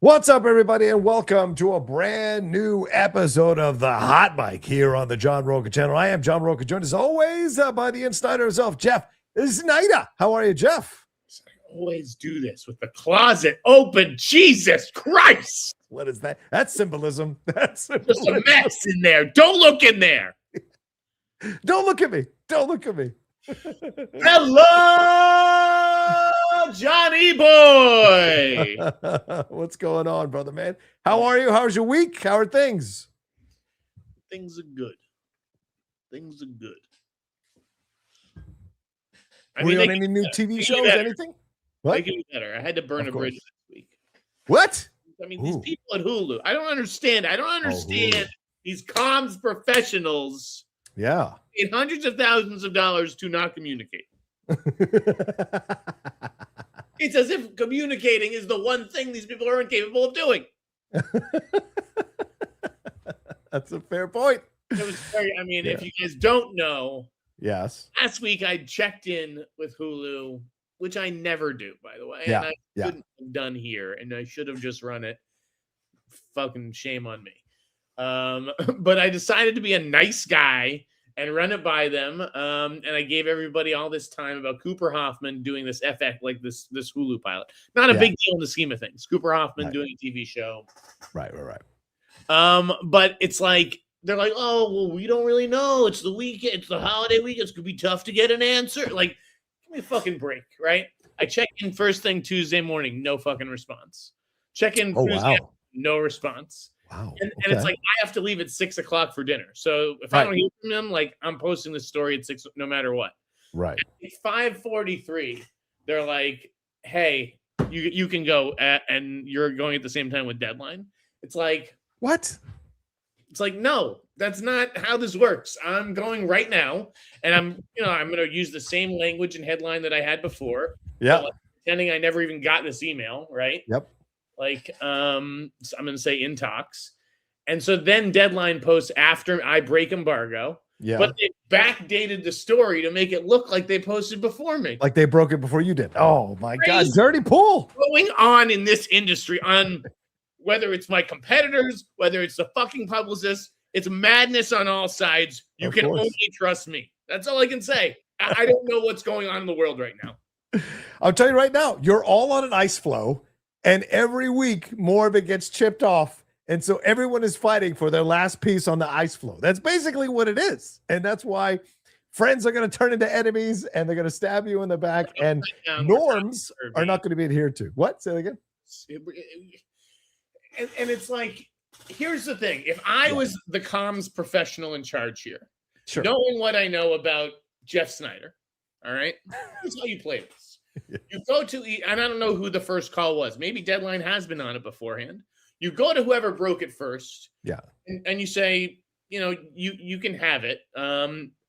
What's up, everybody, and welcome to a brand new episode of the Hot Mic here on the John Rocha channel. I am John Rocha, joined as always by the Sneider himself, Jeff Sneider. How are you, Jeff? I always do this with the closet open. Jesus Christ! What is that? That's symbolism. That's There's a mess in there. Don't look in there. Don't look at me. Don't look at me. Hello, Johnny boy. What's going on, brother, man? How are you? How's your week? How are things? Things are good. Things are good. Were you on any new TV shows? Anything? What? They can be better. I had to burn a bridge this week. What? I mean, these people at Hulu. I don't understand. These comms professionals. Yeah. Paid hundreds of thousands of dollars to not communicate. It's as if communicating is the one thing these people are incapable of doing. That's a fair point. It was very, if you guys don't know, yes, last week I checked in with Hulu, which I never do, by the way. Yeah. And I couldn't have done here, and I should have just run it. Fucking shame on me. But I decided to be a nice guy and run it by them. And I gave everybody all this time about Cooper Hoffman doing this FX, like this Hulu pilot. Not a big deal in the scheme of things. Cooper Hoffman doing a TV show. Right. But it's like, they're like, oh, well, we don't really know. It's the weekend. It's the holiday weekend. It's going to be tough to get an answer. Like, give me a fucking break, right? I check in first thing Tuesday morning. No fucking response. Check in Tuesday, no response. Wow. And it's like, I have to leave at 6 o'clock for dinner. So if I don't hear from them, like, I'm posting the story at 6, no matter what. Right. At 5:43, they're like, hey, you can go and you're going at the same time with Deadline. It's like, what? It's like, no, that's not how this works. I'm going right now, and I'm going to use the same language and headline that I had before. Yeah. Like, pretending I never even got this email, right? Yep. Like, I'm going to say in talks. And so then Deadline posts after I break embargo. Yeah. But they backdated the story to make it look like they posted before me. Like they broke it before you did. Oh, my God. Dirty pool. Going on in this industry, on whether it's my competitors, whether it's the fucking publicists, it's madness on all sides. You can only trust me. That's all I can say. I don't know what's going on in the world right now. I'll tell you right now, you're all on an ice floe, and every week more of it gets chipped off. And so everyone is fighting for their last piece on the ice floe. That's basically what it is. And that's why friends are going to turn into enemies, and they're going to stab you in the back, and norms are not going to be adhered to. What? Say that again? And it's like, here's the thing. If I was the comms professional in charge here, knowing what I know about Jeff Sneider, all right, here's how you play this. You go to, and I don't know who the first call was. Maybe Deadline has been on it beforehand. You go to whoever broke it first. Yeah. And you say, you can have it.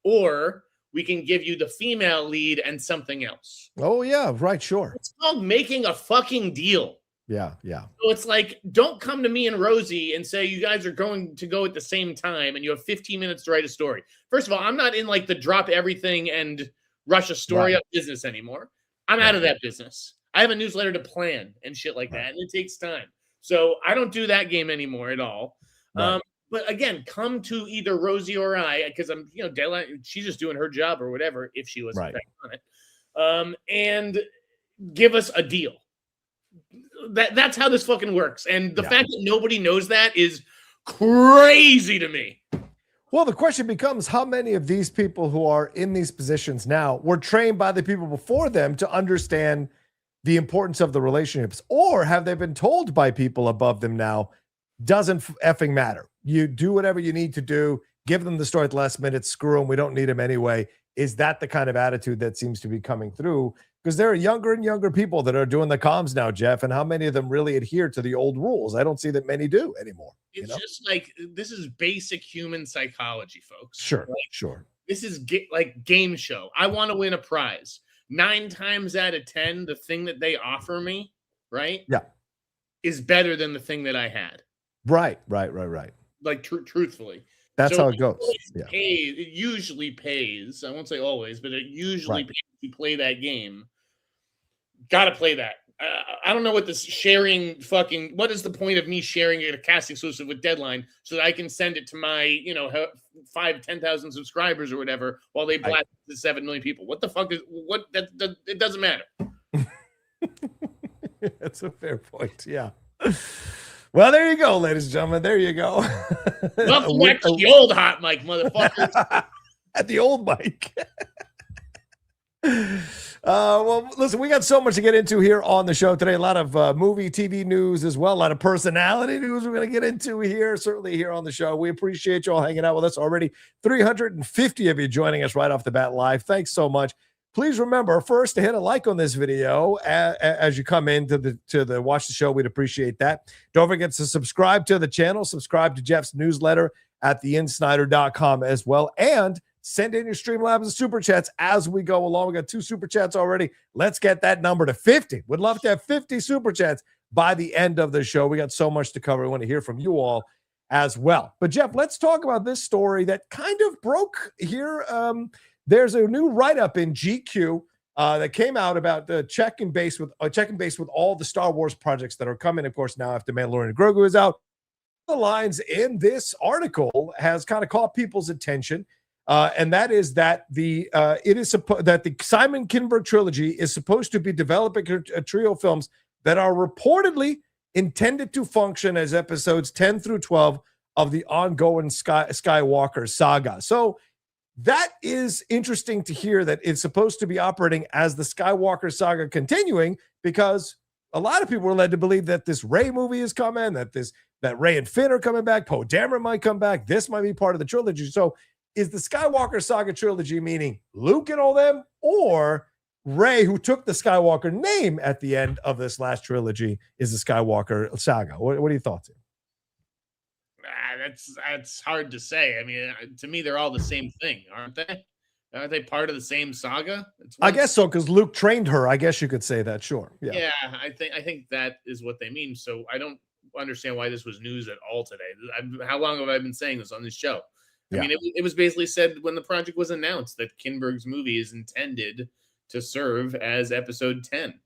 Or we can give you the female lead and something else. Oh, yeah. Right. Sure. It's called making a fucking deal. Yeah. So it's like, don't come to me and Rosie and say you guys are going to go at the same time and you have 15 minutes to write a story. First of all, I'm not in like the drop everything and rush a story up business anymore. I'm out of that business. I have a newsletter to plan and shit like that, and it takes time. So I don't do that game anymore at all. But again, come to either Rosie or I, because I'm, Deadline, she's just doing her job or whatever, if she was on it, and give us a deal. That's how this fucking works. And the fact that nobody knows that is crazy to me. Well, the question becomes, how many of these people who are in these positions now were trained by the people before them to understand the importance of the relationships, or have they been told by people above them now, doesn't effing matter. You do whatever you need to do, give them the story at the last minute, screw them, we don't need them anyway. Is that the kind of attitude that seems to be coming through? Because there are younger and younger people that are doing the comms now, Jeff, and how many of them really adhere to the old rules? I don't see that many do anymore. It's just like, this is basic human psychology, folks. Sure. This is like game show. I want to win a prize. 9 times out of 10, the thing that they offer me, is better than the thing that I had. Right. Like, truthfully. That's how it goes. It usually pays. I won't say always, but it usually pays to play that game. Got to play that. I don't know what this sharing fucking. What is the point of me sharing a cast exclusive with Deadline so that I can send it to my 10,000 subscribers or whatever while they blast it to 7 million people? What the fuck is what? That it doesn't matter. That's a fair point. Yeah. Well, there you go, ladies and gentlemen. There you go. Welcome back to the old hot mic, motherfuckers. At the old mic. Well, listen, we got so much to get into here on the show today. A lot of movie, TV news as well. A lot of personality news we're going to get into here, certainly here on the show. We appreciate you all hanging out with us already. 350 of you joining us right off the bat live. Thanks so much. Please remember first to hit a like on this video as you come in to watch the show. We'd appreciate that. Don't forget to subscribe to the channel, subscribe to Jeff's newsletter at theinsnider.com as well. And send in your Streamlabs and Super Chats as we go along. We got 2 Super Chats already. Let's get that number to 50. Would love to have 50 Super Chats by the end of the show. We got so much to cover. We want to hear from you all as well. But Jeff, let's talk about this story that kind of broke here. There's a new write-up in GQ that came out about checking base with all the Star Wars projects that are coming, of course, now after Mandalorian and Grogu is out. The lines in this article has kind of caught people's attention. And that is that the Simon Kinberg trilogy is supposed to be developing a trio of films that are reportedly intended to function as episodes 10 through 12 of the ongoing Skywalker saga. So that is interesting to hear that it's supposed to be operating as the Skywalker saga continuing, because a lot of people were led to believe that this Rey movie is coming, that Rey and Finn are coming back, Poe Dameron might come back. This might be part of the trilogy. So is the Skywalker Saga trilogy meaning Luke and all them, or Rey, who took the Skywalker name at the end of this last trilogy, is the Skywalker Saga? What are your thoughts here? That's hard to say. I mean, to me, they're all the same thing, aren't they? Aren't they part of the same saga? I guess so, because Luke trained her. I guess you could say that. Sure. Yeah. I think that is what they mean. So I don't understand why this was news at all today. How long have I been saying this on this show? I mean, it was basically said when the project was announced that Kinberg's movie is intended to serve as episode 10,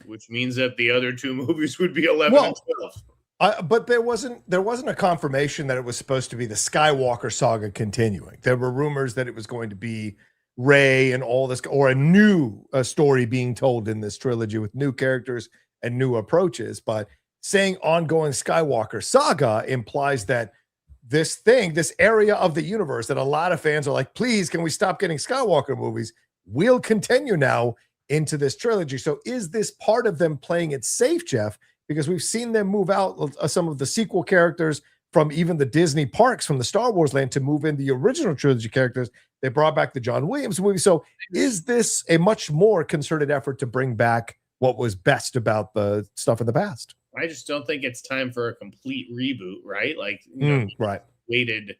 which means that the other 2 movies would be 11 and 12. But there wasn't a confirmation that it was supposed to be the Skywalker saga continuing. There were rumors that it was going to be Rey and all this, or a new story being told in this trilogy with new characters and new approaches. But saying ongoing Skywalker saga implies that this area of the universe that a lot of fans are like, please, can we stop getting Skywalker movies? We'll continue now into this trilogy. So is this part of them playing it safe, Jeff? Because we've seen them move out some of the sequel characters from even the Disney parks from the Star Wars land to move in the original trilogy characters. They brought back the John Williams movie. So is this a much more concerted effort to bring back what was best about the stuff in the past? I just don't think it's time for a complete reboot, right? Like, right. Waited,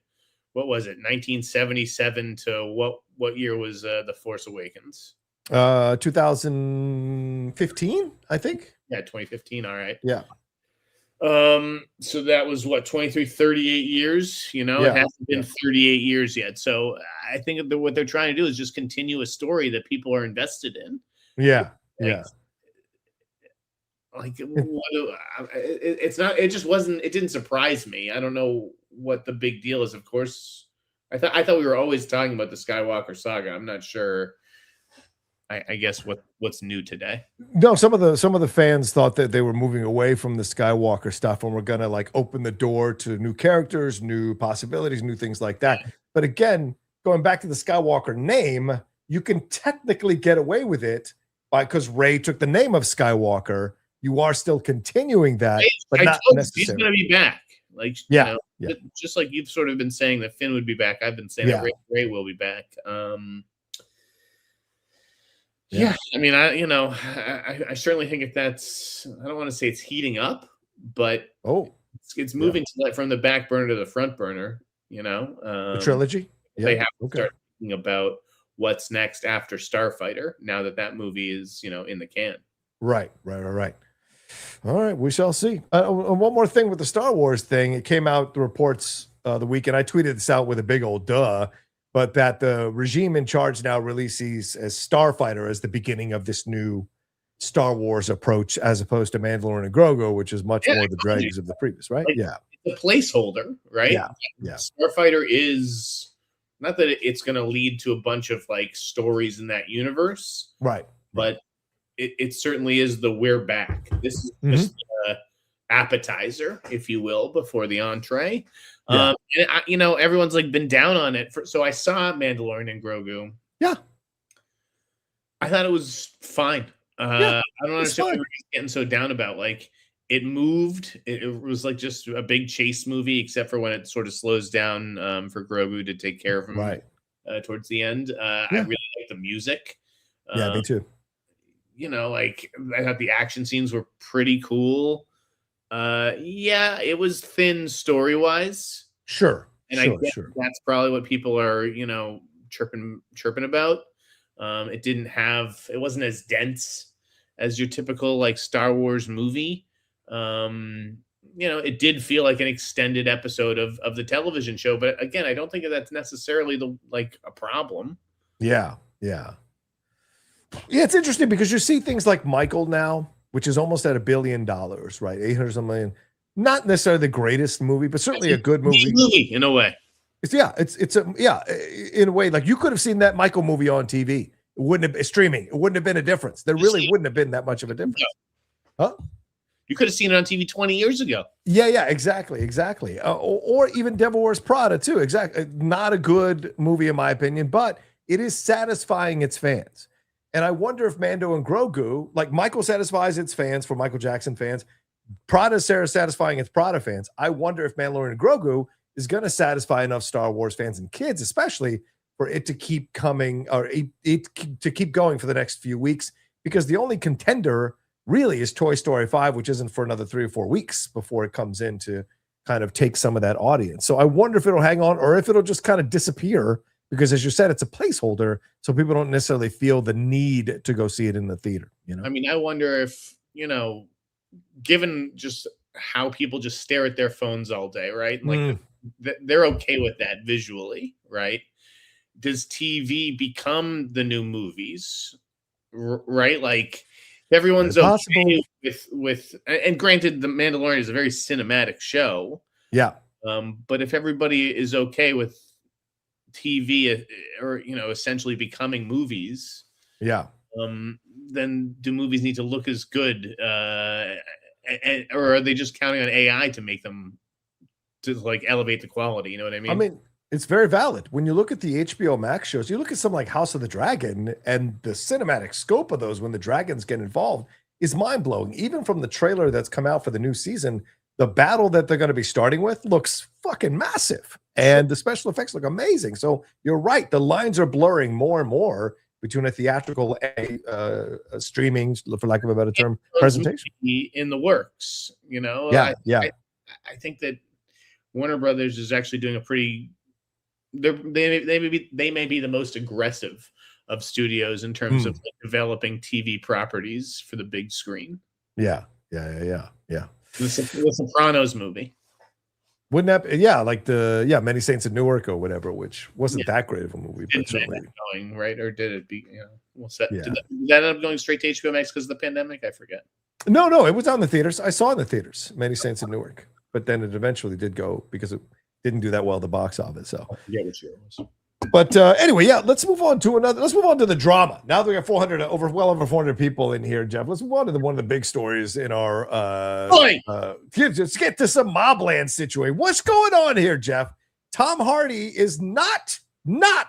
what was it, 1977 to what year was The Force Awakens? 2015, I think. Yeah, 2015. All right. Yeah. So that was what, 23, 38 years, It hasn't been 38 years yet. So I think what they're trying to do is just continue a story that people are invested in. Yeah. It's not, it just wasn't, it didn't surprise me. I don't know what the big deal is. Of course, I thought we were always talking about the Skywalker saga. I'm not sure. I guess what's new today. No, some of the fans thought that they were moving away from the Skywalker stuff and we're gonna like open the door to new characters, new possibilities, new things like that. But again, going back to the Skywalker name, you can technically get away with it because Rey took the name of Skywalker. You are still continuing that, but not necessarily. He's gonna be back. Like, just like you've sort of been saying that Finn would be back. I've been saying that Rey will be back. I mean, I certainly think if that's, I don't want to say it's heating up, but it's moving from the back burner to the front burner, the trilogy. They have to start thinking about what's next after Starfighter, now that movie is, in the can. Right. All right, we shall see. One more thing with the Star Wars thing. It came out, the reports the weekend. I tweeted this out with a big old duh, but that the regime in charge now releases as Starfighter as the beginning of this new Star Wars approach as opposed to Mandalorian and Grogu, which is much more the dregs of the previous, right? Like, it's a placeholder, right? Yeah. Starfighter is not that it's going to lead to a bunch of like stories in that universe, right? But it certainly is the we're back. This is just an appetizer, if you will, before the entree. And everyone's like been down on it. So I saw Mandalorian and Grogu. Yeah. I thought it was fine. I don't understand what we're getting so down about. Like, it moved. It was like just a big chase movie, except for when it sort of slows down for Grogu to take care of him towards the end. I really like the music. Yeah, me too. Like I thought the action scenes were pretty cool. It was thin story-wise. Sure. And I guess that's probably what people are, chirping about. It wasn't as dense as your typical like Star Wars movie. It did feel like an extended episode of the television show, but again, I don't think that's necessarily a problem. Yeah. It's interesting because you see things like Michael now, which is almost at $1 billion, right? 800 million. Not necessarily the greatest movie, but certainly a good movie. In a way. In a way, like you could have seen that Michael movie on TV. It wouldn't have been streaming. It wouldn't have been a difference. There really wouldn't have been that much of a difference. Huh? You could have seen it on TV 20 years ago. Yeah, exactly. Or even Devil Wears Prada too. Exactly. Not a good movie in my opinion, but it is satisfying its fans. And I wonder if Mando and Grogu, like Michael satisfies its fans for Michael Jackson fans, Prada satisfying its Prada fans. I wonder if Mandalorian and Grogu is going to satisfy enough Star Wars fans and kids, especially for it to keep coming or to keep going for the next few weeks, because the only contender really is Toy Story 5, which isn't for another 3 or 4 weeks before it comes in to kind of take some of that audience. So I wonder if it'll hang on or if it'll just kind of disappear, because as you said, it's a placeholder. So people don't necessarily feel the need to go see it in the theater. I mean, I wonder if, given just how people just stare at their phones all day, right? Like they're okay with that visually, right? Does TV become the new movies, right? Like everyone's okay with, and granted, The Mandalorian is a very cinematic show. Yeah. But if everybody is okay with TV or, essentially becoming movies, then do movies need to look as good? Or are they just counting on AI to make them to like elevate the quality? You know what I mean? I mean, it's very valid. When you look at the HBO Max shows, you look at something like House of the Dragon, and the cinematic scope of those when the dragons get involved is mind-blowing. Even from the trailer that's come out for the new season, the battle that they're going to be starting with looks fucking massive, and the special effects look amazing. So you're right. The lines are blurring more and more between a theatrical and a streaming, for lack of a better term, presentation. In the works, I think that Warner Brothers is actually doing a pretty. They may be the most aggressive of studios in terms of like developing TV properties for the big screen. Yeah. The Sopranos movie. Wouldn't that? Like Many Saints of Newark or whatever, which wasn't that great of a movie, but certainly going right, or did it be? Did that end up going straight to HBO Max because of the pandemic? I forget. No, it was on the theaters. I saw it in the theaters, Many Saints of Newark, but then it eventually did go because it didn't do that well at the box office. So which year it was. But anyway, let's move on to another. Let's move on to the drama. Now that we got well over 400 people in here, Jeff. Let's move on to one of the big stories in our. Let's get to some Mobland situation. What's going on here, Jeff? Tom Hardy is not.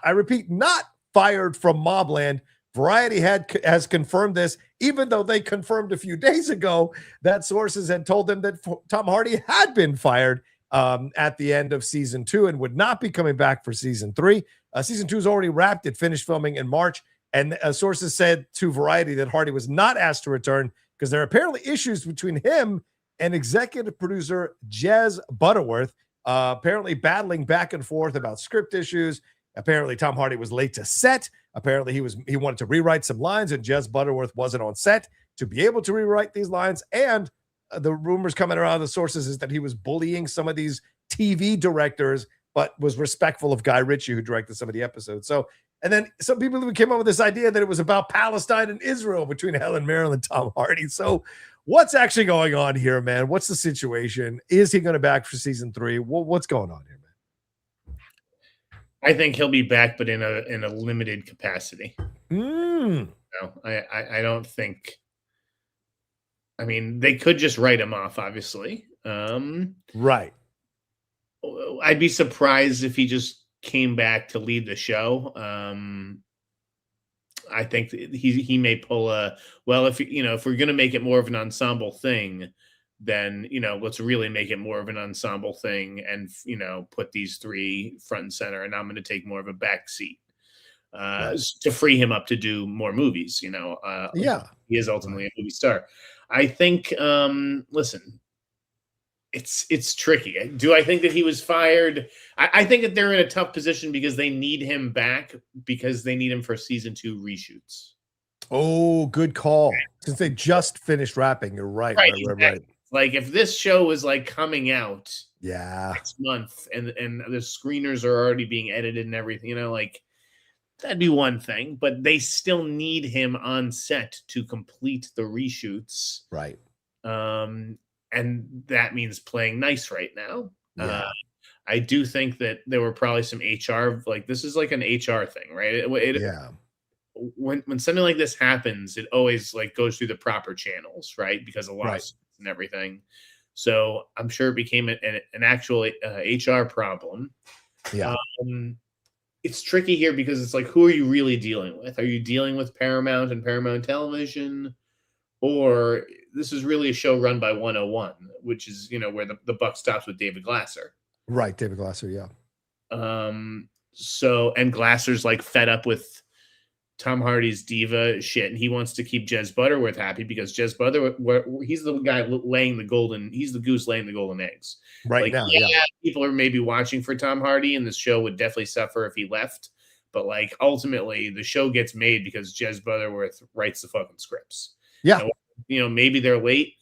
I repeat, not fired from Mobland. Variety has confirmed this, even though they confirmed a few days ago that sources had told them that Tom Hardy had been fired at the end of season 2 and would not be coming back for season 3. Season 2 is already wrapped. It finished filming in March, and sources said to Variety that Hardy was not asked to return because there are apparently issues between him and executive producer Jez Butterworth, apparently battling back and forth about script issues. Apparently Tom Hardy was late to set. Apparently he wanted to rewrite some lines, and Jez Butterworth wasn't on set to be able to rewrite these lines. And the rumors coming around the sources is that he was bullying some of these TV directors, but was respectful of Guy Ritchie, who directed some of the episodes. So And then some people even came up with this idea that it was about Palestine and Israel between Helen Mirren and Tom Hardy. So what's actually going on here, man? What's the situation? Is he going to back for season 3? What's going on here, man? I think he'll be back, but in a limited capacity. No, I don't think. I mean, they could just write him off, obviously. Right. I'd be surprised if he just came back to lead the show. I think he may pull if we're going to make it more of an ensemble thing, then let's really make it more of an ensemble thing and put these 3 front and center, and I'm going to take more of a back seat to free him up to do more movies. Yeah, he is ultimately a movie star. I think listen, it's tricky. Do I think that he was fired? I think that they're in a tough position because they need him back, because they need him for season 2 reshoots. Oh, good call. Since they just finished wrapping, you're right. Right. Like if this show was like coming out next month and the screeners are already being edited and everything, like that'd be one thing, but they still need him on set to complete the reshoots. Right. And that means playing nice right now. Yeah. I do think that there were probably some HR, like this is like an HR thing, right? Yeah. When something like this happens, it always like goes through the proper channels, right? Because of lawsuits and everything. So I'm sure it became an actual HR problem. Yeah. It's tricky here because it's like, who are you really dealing with? Are you dealing with Paramount and Paramount Television? Or this is really a show run by 101, which is, where the buck stops with David Glasser. Right, David Glasser, yeah. And Glasser's like fed up with Tom Hardy's diva shit, and he wants to keep Jez Butterworth happy because Jez Butterworth, he's the guy he's the goose laying the golden eggs. Right now, yeah. People are maybe watching for Tom Hardy, and this show would definitely suffer if he left. But like ultimately, the show gets made because Jez Butterworth writes the fucking scripts. Yeah. Maybe they're late,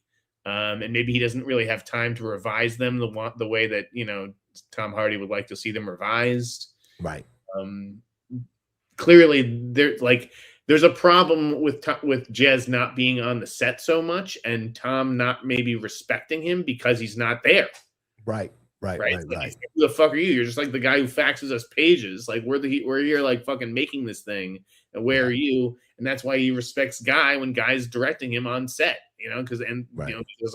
and maybe he doesn't really have time to revise them the way that Tom Hardy would like to see them revised. Right. Clearly, there's a problem with Jez not being on the set so much, and Tom not maybe respecting him because he's not there. Right. Like, who the fuck are you? You're just like the guy who faxes us pages. Like we're here like fucking making this thing, and where are you? And that's why he respects Guy when Guy's directing him on set, because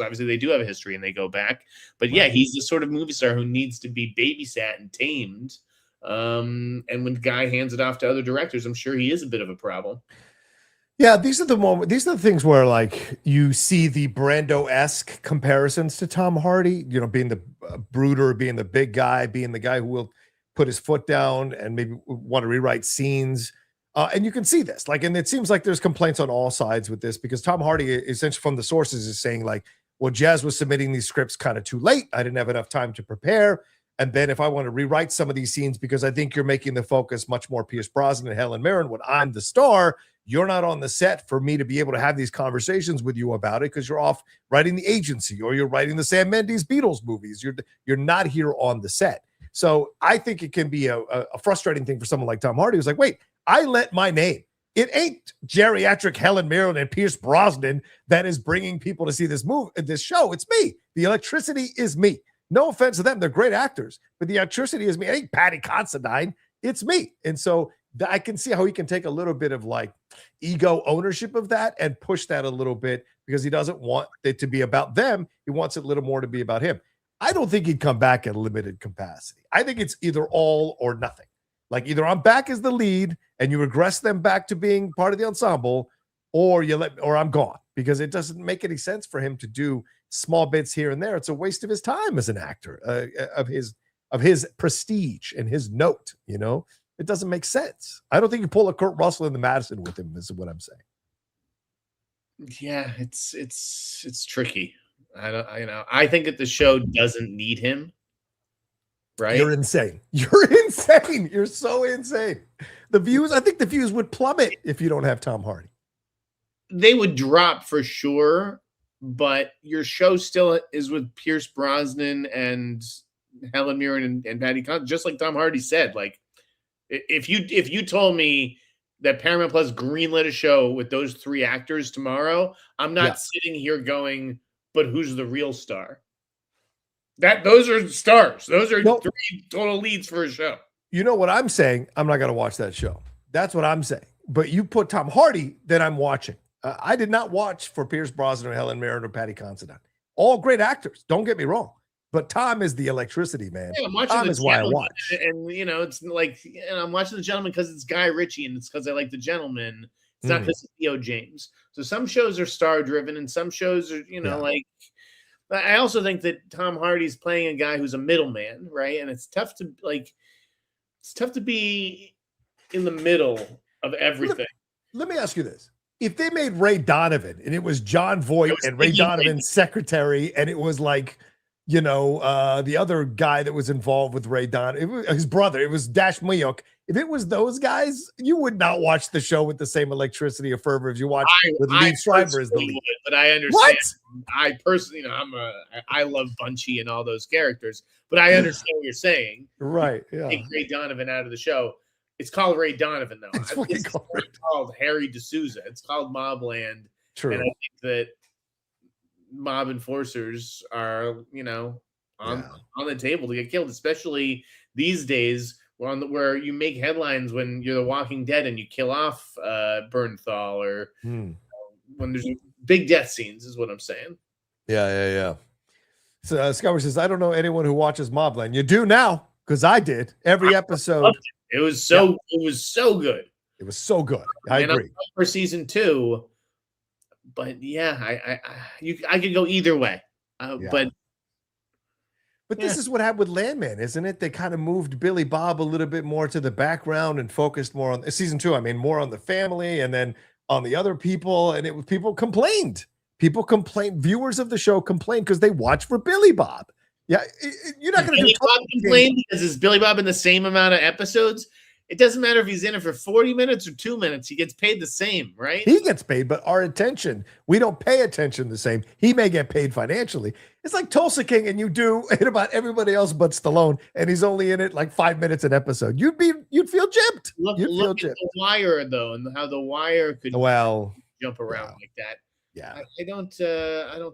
obviously they do have a history and they go back. But he's the sort of movie star who needs to be babysat and tamed. And when Guy hands it off to other directors, I'm sure he is a bit of a problem. Yeah, these are the things where like you see the Brando-esque comparisons to Tom Hardy, being the brooder, being the big guy, being the guy who will put his foot down and maybe want to rewrite scenes. And you can see this, and it seems like there's complaints on all sides with this because Tom Hardy, essentially from the sources, is saying like, well, Jez was submitting these scripts kind of too late. I didn't have enough time to prepare. And then if I want to rewrite some of these scenes because I think you're making the focus much more Pierce Brosnan and Helen Mirren when I'm the star, you're not on the set for me to be able to have these conversations with you about it because you're off writing The Agency or you're writing the Sam Mendes Beatles movies. You're not here on the set. So I think it can be a frustrating thing for someone like Tom Hardy who's like, wait, I let my name. It ain't geriatric Helen Mirren and Pierce Brosnan that is bringing people to see this show. It's me. The electricity is me. No offense to them. They're great actors, but the electricity is me. It ain't Patty Considine. It's me. And so I can see how he can take a little bit of like ego ownership of that and push that a little bit because he doesn't want it to be about them. He wants it a little more to be about him. I don't think he'd come back at a limited capacity. I think it's either all or nothing. Like either I'm back as the lead and you regress them back to being part of the ensemble, or I'm gone, because it doesn't make any sense for him to do small bits here and there. It's a waste of his time as an actor, of his prestige and his note. It doesn't make sense. I don't think you pull a Kurt Russell in the Madison with him. Is what I'm saying. Yeah, it's tricky. I think that the show doesn't need him. Right? You're insane. You're insane. You're so insane. I think the views would plummet if you don't have Tom Hardy. They would drop for sure, but your show still is with Pierce Brosnan and Helen Mirren and Patty Considine, just like Tom Hardy said. Like, If you told me that Paramount Plus greenlit a show with those 3 actors tomorrow, I'm not sitting here going, but who's the real star? Those are stars. Those are 3 total leads for a show. You know what I'm saying? I'm not going to watch that show. That's what I'm saying. But you put Tom Hardy, then I'm watching. I did not watch for Pierce Brosnan or Helen Mirren or Patty Considine. All great actors. Don't get me wrong. But Tom is the electricity, man. Yeah, I'm watching Tom is why I watch. And it's like, I'm watching The Gentleman because it's Guy Ritchie, and it's because I like The Gentleman. It's not because of Theo James. So some shows are star driven, and some shows are, like. I also think that Tom Hardy's playing a guy who's a middleman, right? And it's tough to be in the middle of everything. Let me ask you this. If they made Ray Donovan and it was John Voight and Ray Donovan's secretary, and it was like, the other guy that was involved with Ray Donovan, his brother, it was Dash Muyok. If it was those guys, you would not watch the show with the same electricity or fervor as you watch with Lee Schreiber as the lead. But I understand. What? I personally, I love Bunchy and all those characters, but I understand what you're saying. Right. Yeah. Take Ray Donovan out of the show. It's called Ray Donovan, though. It's called Harry D'Souza. It's called Mobland. True. And I think that mob enforcers are, on the table to get killed, especially these days where you make headlines when you're The Walking Dead and you kill off Bernthal or when there's big death scenes, is what I'm saying. Yeah. So Skywalker says, I don't know anyone who watches Mobland. You do now, because I did every episode. It was so good. It was so good. I agree. For season 2, but yeah, I could go either way. But this is what happened with Landman, isn't it? They kind of moved Billy Bob a little bit more to the background and focused more on season 2. I mean, more on the family and then on the other people. And people complained. Viewers of the show complained because they watch for Billy Bob. Yeah, you're not going to do Bob complain because is Billy Bob in the same amount of episodes? It doesn't matter if he's in it for 40 minutes or 2 minutes. He gets paid the same, right? He gets paid, but our attention, we don't pay attention the same. He may get paid financially. It's like Tulsa King, and you do it about everybody else but Stallone, and he's only in it like 5 minutes an episode. You'd feel gypped. Look at The Wire, though, and how The Wire could jump around like that. Yeah, I don't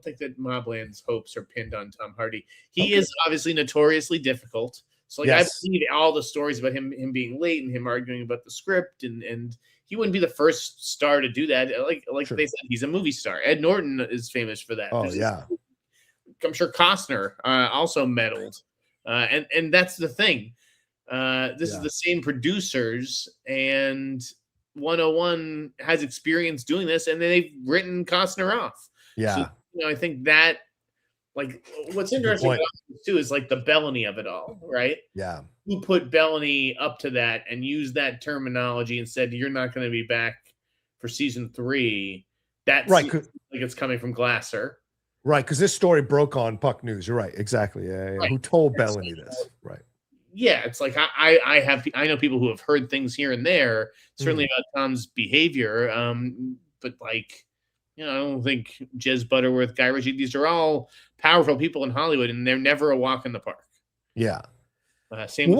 think that Mobland's hopes are pinned on Tom Hardy. He is obviously notoriously difficult. So I believe all the stories about him being late and him arguing about the script, and he wouldn't be the first star to do that. Like they said, he's a movie star. Ed Norton is famous for that. Oh yeah, I'm sure Costner also meddled, and that's the thing. This is the same producers, and 101 has experience doing this, and they've written Costner off. Yeah, so, I think that. Like, what's interesting about this too is like the Bellany of it all, right? Yeah. Who put Bellany up to that and used that terminology and said, you're not going to be back for season 3. That's right. Like it's coming from Glasser. Right. Because this story broke on Puck News. You're right. Exactly. Yeah. Right. Who told Bellany this? Right. Yeah. It's like I know people who have heard things here and there, certainly about Tom's behavior. But like, I don't think Jez Butterworth, Guy Ritchie, these are all powerful people in Hollywood, and they're never a walk in the park. Yeah. Same.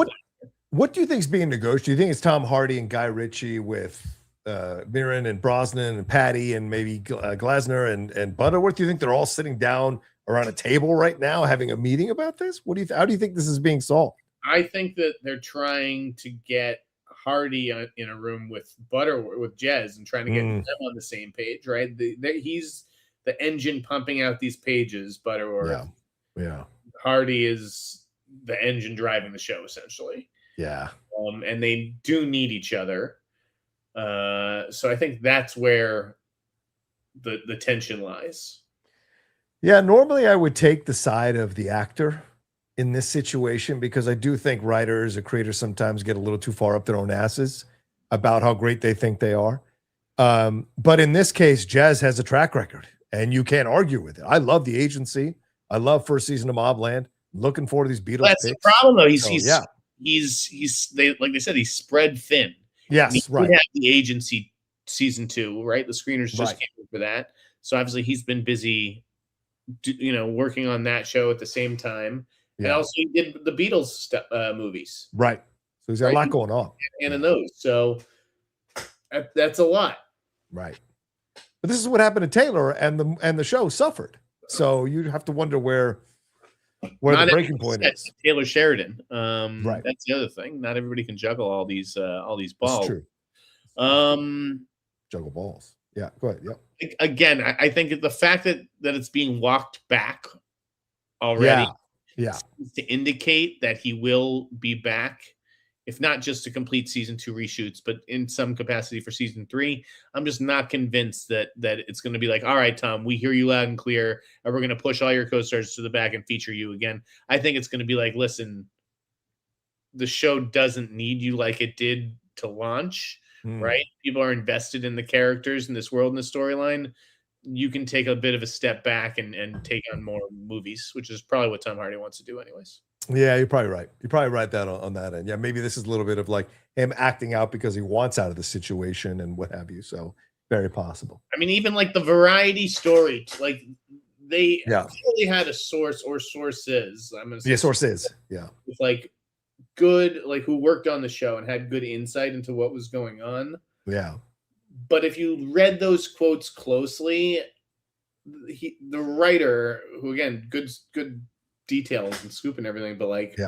What do you think is being negotiated? Do you think it's Tom Hardy and Guy Ritchie with Mirren and Brosnan and Patty and maybe Glasner and Butterworth? Do you think they're all sitting down around a table right now having a meeting about this? How do you think this is being solved? I think that they're trying to get Hardy in a room with Jez and trying to get them on the same page, right? He's the engine pumping out these pages, Butterworth. Yeah. Hardy is the engine driving the show, essentially. Yeah. And they do need each other. So I think that's where the tension lies. Yeah, normally I would take the side of the actor in this situation, because I do think writers or creators sometimes get a little too far up their own asses about how great they think they are. But in this case, Jez has a track record, and you can't argue with it. I love The Agency. I love first season of Mobland. Looking forward to these Beatles. That's picks. The problem, though. He's like they said, he's spread thin. Yes, right. Have The Agency season 2, right? The screeners just came in for that, so obviously he's been busy, working on that show at the same time. Yeah. And also he did the Beatles movies. Right. So he's got a lot going on. And in those. So that's a lot. Right. But this is what happened to Taylor, and the show suffered. So you have to wonder where the breaking point is. Taylor Sheridan. Right. That's the other thing. Not everybody can juggle all these balls. That's true. Juggle balls. Yeah. Go ahead. Yep. Again, I think the fact that it's being walked back already, seems to indicate that he will be back, if not just to complete season 2 reshoots, but in some capacity for season 3. I'm just not convinced that it's going to be like, all right, Tom, we hear you loud and clear, and we're going to push all your co-stars to the back and feature you again. I think it's going to be like, listen, the show doesn't need you like it did to launch, right? People are invested in the characters in this world and the storyline. You can take a bit of a step back and take on more movies, which is probably what Tom Hardy wants to do anyways. Yeah, you're probably right. You're probably right that on that end. Yeah, maybe this is a little bit of like him acting out because he wants out of the situation and what have you. So very possible. I mean, even like the variety story, like they clearly had a source or sources. I'm gonna say sources. Yeah. With like good, like who worked on the show and had good insight into what was going on. Yeah. But if you read those quotes closely, the writer, who again, good details and scoop and everything, but like,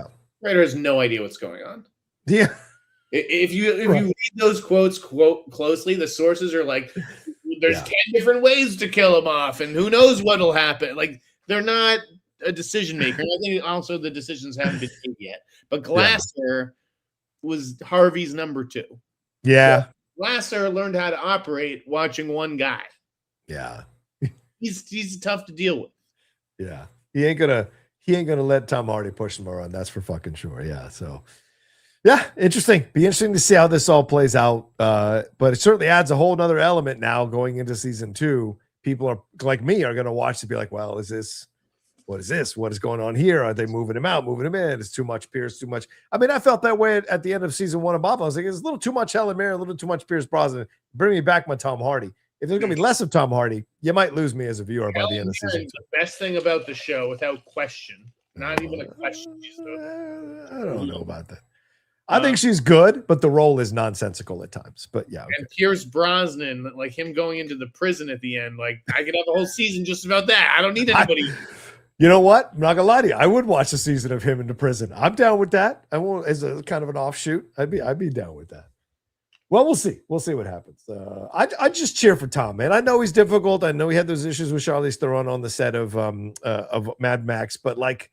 writer has no idea what's going on. Yeah. If you read those quotes closely, the sources are like, there's 10 different ways to kill him off, and who knows what'll happen. Like, they're not a decision maker. I think also the decisions haven't been made yet. But Glasser was Harvey's number 2. Yeah. So Glasser learned how to operate watching one guy. Yeah. He's tough to deal with. Yeah. He ain't gonna let Tom Hardy push him around. That's for fucking sure. Yeah. So yeah, interesting. Be interesting to see how this all plays out. But it certainly adds a whole nother element now going into season 2. People are like me are gonna watch to be like, well, what is this? What is going on here? Are they moving him out, moving him in? It's too much Pierce, too much. I mean, I felt that way at the end of season 1 of Bob. I was like, it's a little too much Helen Mirren, a little too much Pierce Brosnan. Bring me back my Tom Hardy. If there's going to be less of Tom Hardy, you might lose me as a viewer by the end of season 2. The best thing about the show, without question, not even a question. I don't know about that. I think she's good, but the role is nonsensical at times. But yeah. Okay. And Pierce Brosnan, like him going into the prison at the end, like I could have the whole season just about that. I don't need anybody. You know what? I'm not gonna lie to you. I would watch a season of him in the prison. I'm down with that. I won't, as a kind of an offshoot. I'd be down with that. Well, we'll see. We'll see what happens. I just cheer for Tom, man. I know he's difficult. I know he had those issues with Charlize Theron on the set of Mad Max, but like,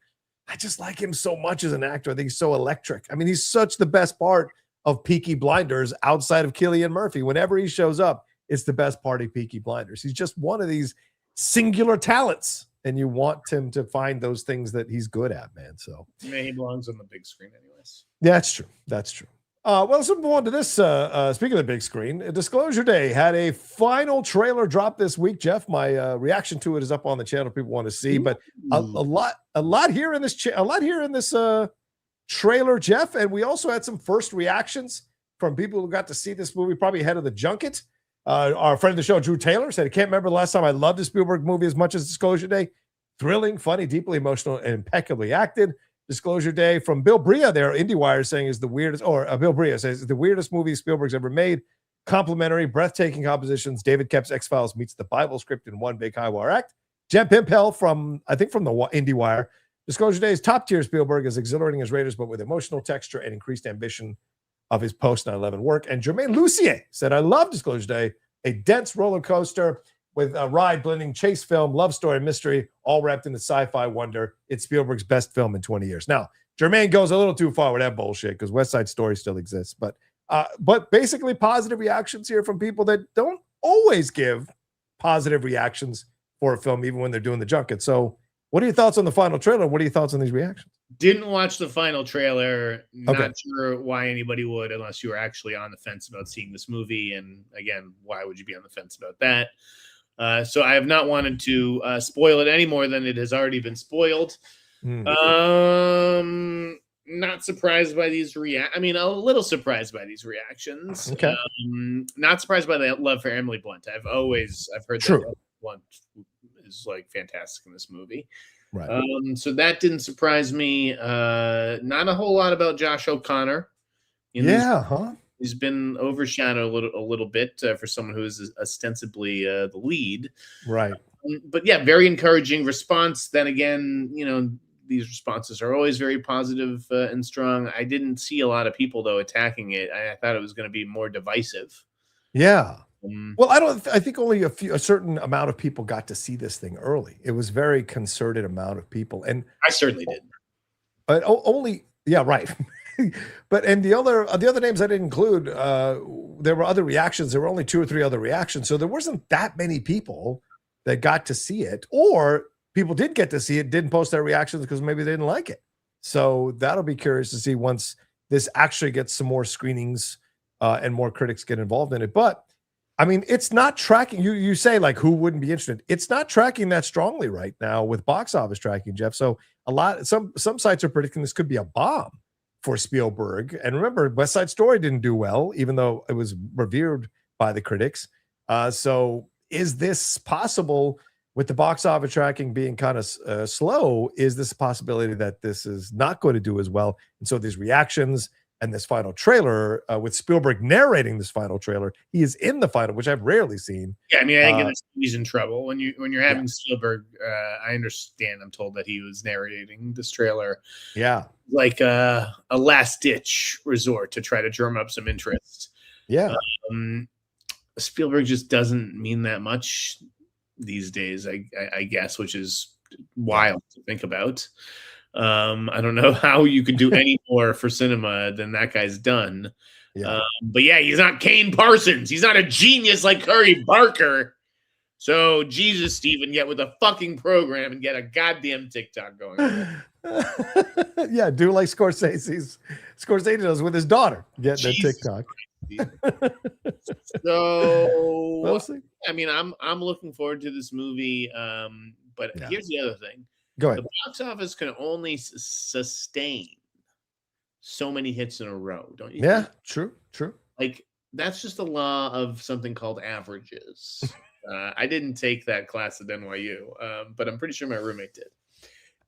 I just like him so much as an actor. I think he's so electric. I mean, he's such the best part of Peaky Blinders outside of Cillian Murphy. Whenever he shows up, it's the best part of Peaky Blinders. He's just one of these singular talents, and you want him to find those things that he's good at, man. So he belongs on the big screen anyways. Yeah, that's true. That's true. Well, let's move on to this. Speaking of the big screen, Disclosure Day had a final trailer drop this week. Jeff, my reaction to it is up on the channel. People want to see, but a lot here in this trailer, Jeff. And we also had some first reactions from people who got to see this movie probably ahead of the junket. Our friend of the show, Drew Taylor, said, I can't remember the last time I loved a Spielberg movie as much as Disclosure Day. Thrilling, funny, deeply emotional, and impeccably acted. Disclosure Day from Bill Bria there, IndieWire, saying is the weirdest, or Bill Bria says the weirdest movie Spielberg's ever made. Complimentary, breathtaking compositions. David Koepp's X-Files meets the Bible script in one big high-wire act. Jen Pimpel from the IndieWire. Disclosure Day is top tier Spielberg, as exhilarating as Raiders, but with emotional texture and increased ambition of his post 9/11 work. And Jermaine Lucier said, I love Disclosure Day, a dense roller coaster with a ride blending chase film, love story, mystery, all wrapped into sci-fi wonder. It's Spielberg's best film in 20 years. Now, Jermaine goes a little too far with that bullshit because West Side Story still exists. But basically positive reactions here from people that don't always give positive reactions for a film, even when they're doing the junket. So what are your thoughts on the final trailer? What are your thoughts on these reactions? Didn't watch the final trailer. Not sure why anybody would, unless you were actually on the fence about seeing this movie. And again, why would you be on the fence about that? So I have not wanted to spoil it any more than it has already been spoiled. Not surprised by these a little surprised by these reactions. Okay. Not surprised by the love for Emily Blunt. I've heard that Blunt is like fantastic in this movie. Right. So that didn't surprise me. Not a whole lot about Josh O'Connor. in Yeah, huh? He's been overshadowed a little bit for someone who is ostensibly the lead. Right. But yeah, very encouraging response. Then again, these responses are always very positive and strong. I didn't see a lot of people though attacking it. I thought it was going to be more divisive. Yeah. Well, I think only a certain amount of people got to see this thing early. It was very concerted amount of people, and I certainly did. But only, yeah, right. But and the other names I didn't include, there were other reactions. There were only 2 or 3 other reactions, so there wasn't that many people that got to see it, or people did get to see it, didn't post their reactions because maybe they didn't like it. So that'll be curious to see once this actually gets some more screenings and more critics get involved in it. But I mean, it's not tracking. You say like who wouldn't be interested? It's not tracking that strongly right now with box office tracking, Jeff. So some sites are predicting this could be a bomb for Spielberg. And remember, West Side Story didn't do well, even though it was revered by the critics. So is this possible with the box office tracking being kind of slow? Is this a possibility that this is not going to do as well? And so these reactions and this final trailer with Spielberg narrating this final trailer, he is in the final, which I've rarely seen. Yeah, I mean, I think he's in trouble when you're having Spielberg. I understand. I'm told that he was narrating this trailer. Yeah, like a last ditch resort to try to drum up some interest. Yeah, Spielberg just doesn't mean that much these days. I guess, which is wild to think about. I don't know how you could do any more for cinema than that guy's done. Yeah. But yeah, he's not Kane Parsons. He's not a genius like Curry Barker. So Jesus, Steven, get with a fucking program and get a goddamn TikTok going. Yeah, do like Scorsese does with his daughter, getting a TikTok. So we'll see. I mean, I'm looking forward to this movie. But here's the other thing. Go ahead. The box office can only sustain so many hits in a row, don't you? Yeah, think? true. Like that's just the law of something called averages. I didn't take that class at NYU, but I'm pretty sure my roommate did.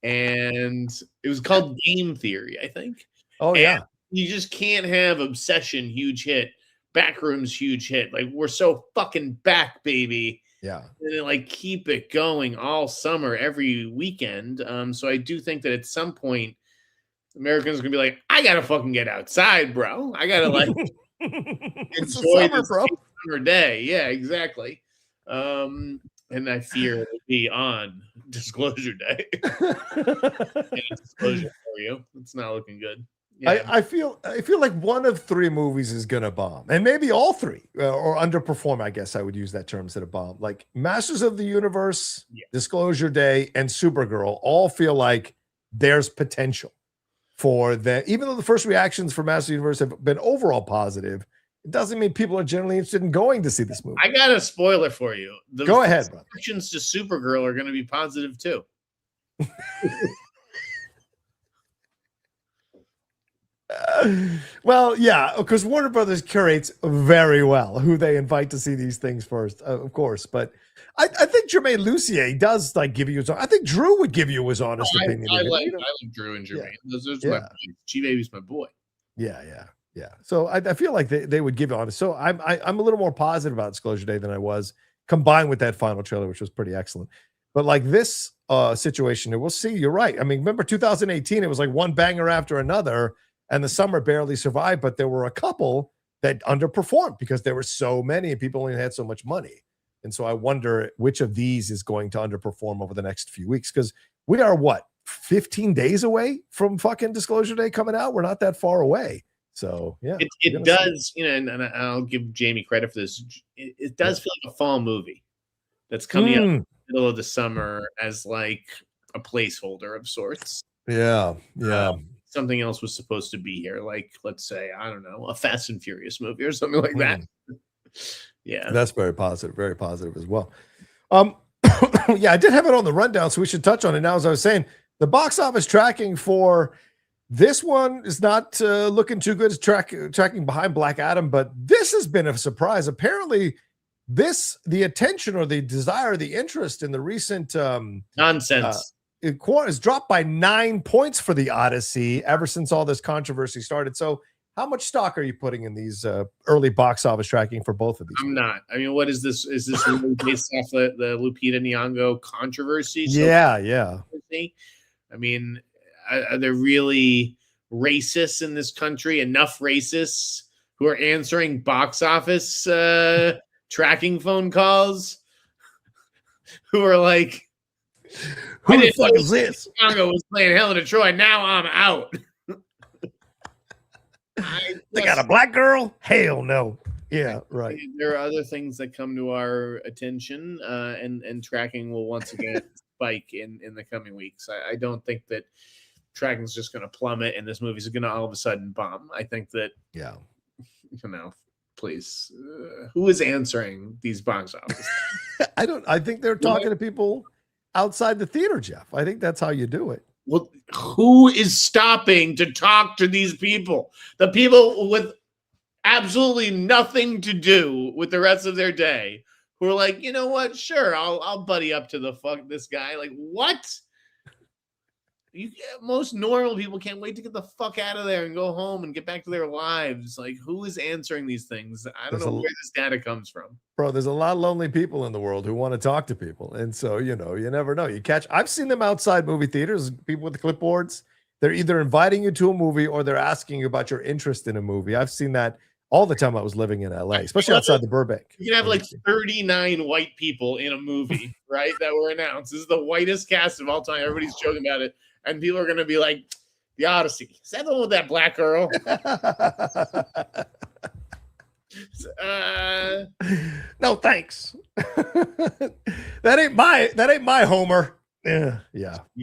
And it was called game theory, I think. Oh, yeah. And you just can't have Obsession, huge hit, Backrooms, huge hit. Like we're so fucking back, baby. Yeah. And then, like keep it going all summer, every weekend. So I do think that at some point Americans are gonna be like, I gotta fucking get outside, bro. I gotta like enjoy this summer day. Yeah, exactly. And I fear it will be on Disclosure Day. Disclosure for you. It's not looking good. Yeah. I feel like one of 3 movies is gonna bomb, and maybe all 3 or underperform. I guess I would use that term instead of bomb. Like Masters of the Universe, Disclosure Day, and Supergirl all feel like there's potential for them. Even though the first reactions for Masters of the Universe have been overall positive, it doesn't mean people are generally interested in going to see this movie. I got a spoiler for you. Go ahead, brother. Reactions to Supergirl are going to be positive too. Well, yeah, because Warner Brothers curates very well who they invite to see these things first, of course. But I think Jermaine Lucier does like give you his. I think Drew would give you his honest opinion. I like Drew and Jermaine. Those are my boys. G-Baby's my boy. Yeah. So I feel like they would give you honest. So I'm a little more positive about Disclosure Day than I was, combined with that final trailer, which was pretty excellent. But like this situation, we'll see. You're right. I mean, remember 2018? It was like one banger after another. And the summer barely survived, but there were a couple that underperformed because there were so many and people only had so much money. And so I wonder which of these is going to underperform over the next few weeks, because we are 15 days away from fucking Disclosure Day coming out. We're not that far away. So yeah, it does, and I'll give Jamie credit for this. It does feel like a fall movie that's coming out in the middle of the summer as like a placeholder of sorts. Yeah. Something else was supposed to be here, like let's say, I don't know, a Fast and Furious movie or something like that. Yeah, that's very positive as well. Yeah, I did have it on the rundown, so we should touch on it now. As I was saying, the box office tracking for this one is not looking too good. It's tracking behind Black Adam, but this has been a surprise. Apparently, the attention or the desire, the interest in the recent nonsense. It has dropped by 9 points for the Odyssey ever since all this controversy started. So How much stock are you putting in these early box office tracking for both of these? I'm not. I mean, what is this? Is this really based off the Lupita Nyong'o controversy? Yeah. I mean, are there really racists in this country? Enough racists who are answering box office tracking phone calls? Who are like, who the fuck is this? Nyong'o was playing Helen of Troy. Now I'm out. They got a black girl? Hell no. Yeah, right. There are other things that come to our attention, and tracking will once again spike in the coming weeks. I don't think that tracking is just going to plummet and this movie's going to all of a sudden bomb. I think that, please, who is answering these box office? I think they're talking to people outside the theater, Jeff. I think that's how you do it. Well, who is stopping to talk to these people? The people with absolutely nothing to do with the rest of their day, who are like, you know what? Sure, I'll buddy up to this guy. Like, what? Most normal people can't wait to get the fuck out of there and go home and get back to their lives. Like, who is answering these things? I don't know where this data comes from. Bro, there's a lot of lonely people in the world who want to talk to people. And so, you never know. I've seen them outside movie theaters, people with the clipboards. They're either inviting you to a movie or they're asking you about your interest in a movie. I've seen that all the time I was living in LA, especially outside the Burbank. You can have like 39 white people in a movie, right? That were announced. This is the whitest cast of all time. Everybody's joking about it. And people are going to be like, the Odyssey. Is that the one with that black girl? No, thanks. That ain't my Homer. Yeah.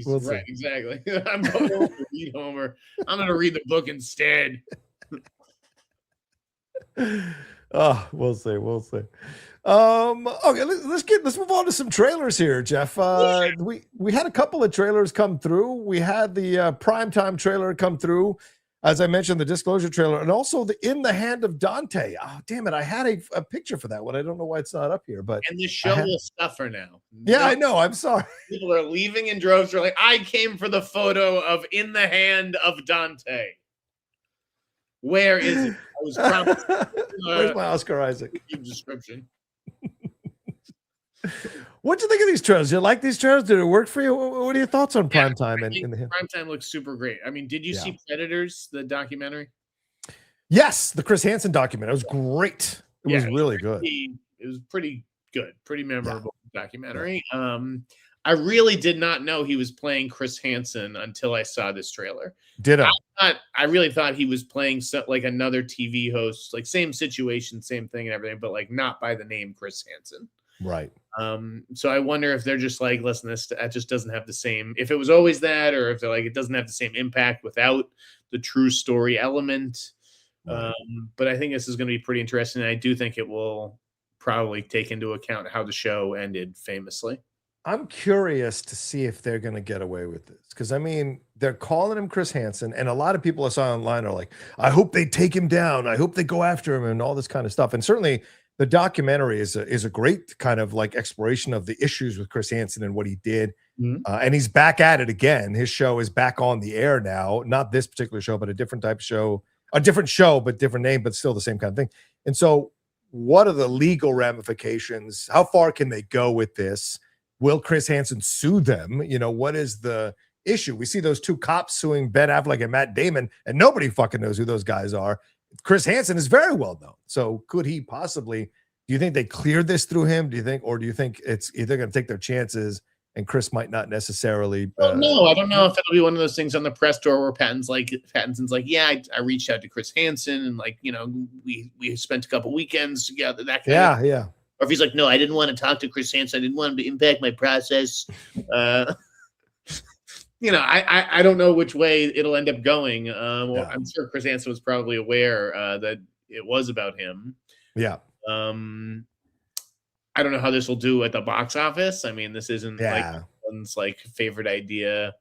We'll right, see. Exactly. I'm going to read Homer. I'm going to read the book instead. Oh, we'll see. Okay, let's move on to some trailers here, Jeff. We had a couple of trailers come through. We had the Primetime trailer come through, as I mentioned, the Disclosure trailer, and also the In the Hand of Dante. Oh, damn it! I had a picture for that one. I don't know why it's not up here, but and the show will suffer now. Yeah, I know. I'm sorry. People are leaving in droves. They're like, I came for the photo of In the Hand of Dante. Where is it? I was promised. Where's my Oscar Isaac? Description. What'd you think of these trailers? Did you like these trailers? Did it work for you? What are your thoughts on Primetime? Primetime looks super great. I mean, did you see Predators, the documentary? Yes, the Chris Hansen documentary. It was great. It was really good. It was pretty good, pretty memorable documentary. I really did not know he was playing Chris Hansen until I saw this trailer. I really thought he was playing like another TV host, like same situation, same thing and everything, but like not by the name Chris Hansen. Right. So I wonder if they're just like, listen, that just doesn't have the same, if it was always that, or if they're like, it doesn't have the same impact without the true story element. Right. But I think this is going to be pretty interesting. And I do think it will probably take into account how the show ended famously. I'm curious to see if they're going to get away with this. Because, I mean, they're calling him Chris Hansen. And a lot of people I saw online are like, I hope they take him down. I hope they go after him and all this kind of stuff. And certainly the documentary is a great kind of like exploration of the issues with Chris Hansen and what he did. Mm-hmm. And he's back at it again. His show is back on the air now. Not this particular show, but a different type of show. A different show, but different name, but still the same kind of thing. And so what are the legal ramifications? How far can they go with this? Will Chris Hansen sue them? What is the issue? We see those two cops suing Ben Affleck and Matt Damon, and nobody fucking knows who those guys are. Chris Hansen is very well known. So could he possibly, do you think they cleared this through him? Do you think it's either going to take their chances and Chris might not necessarily? No, I don't know if it'll be one of those things on the press tour where Pattinson's like, yeah, I reached out to Chris Hansen and we spent a couple weekends together. That kind of. Or if he's like, no, I didn't want to talk to Chris Hansen. I didn't want him to impact my process. I don't know which way it'll end up going. I'm sure Chris Hansen was probably aware that it was about him. Yeah. I don't know how this will do at the box office. I mean, this isn't like one's like favorite idea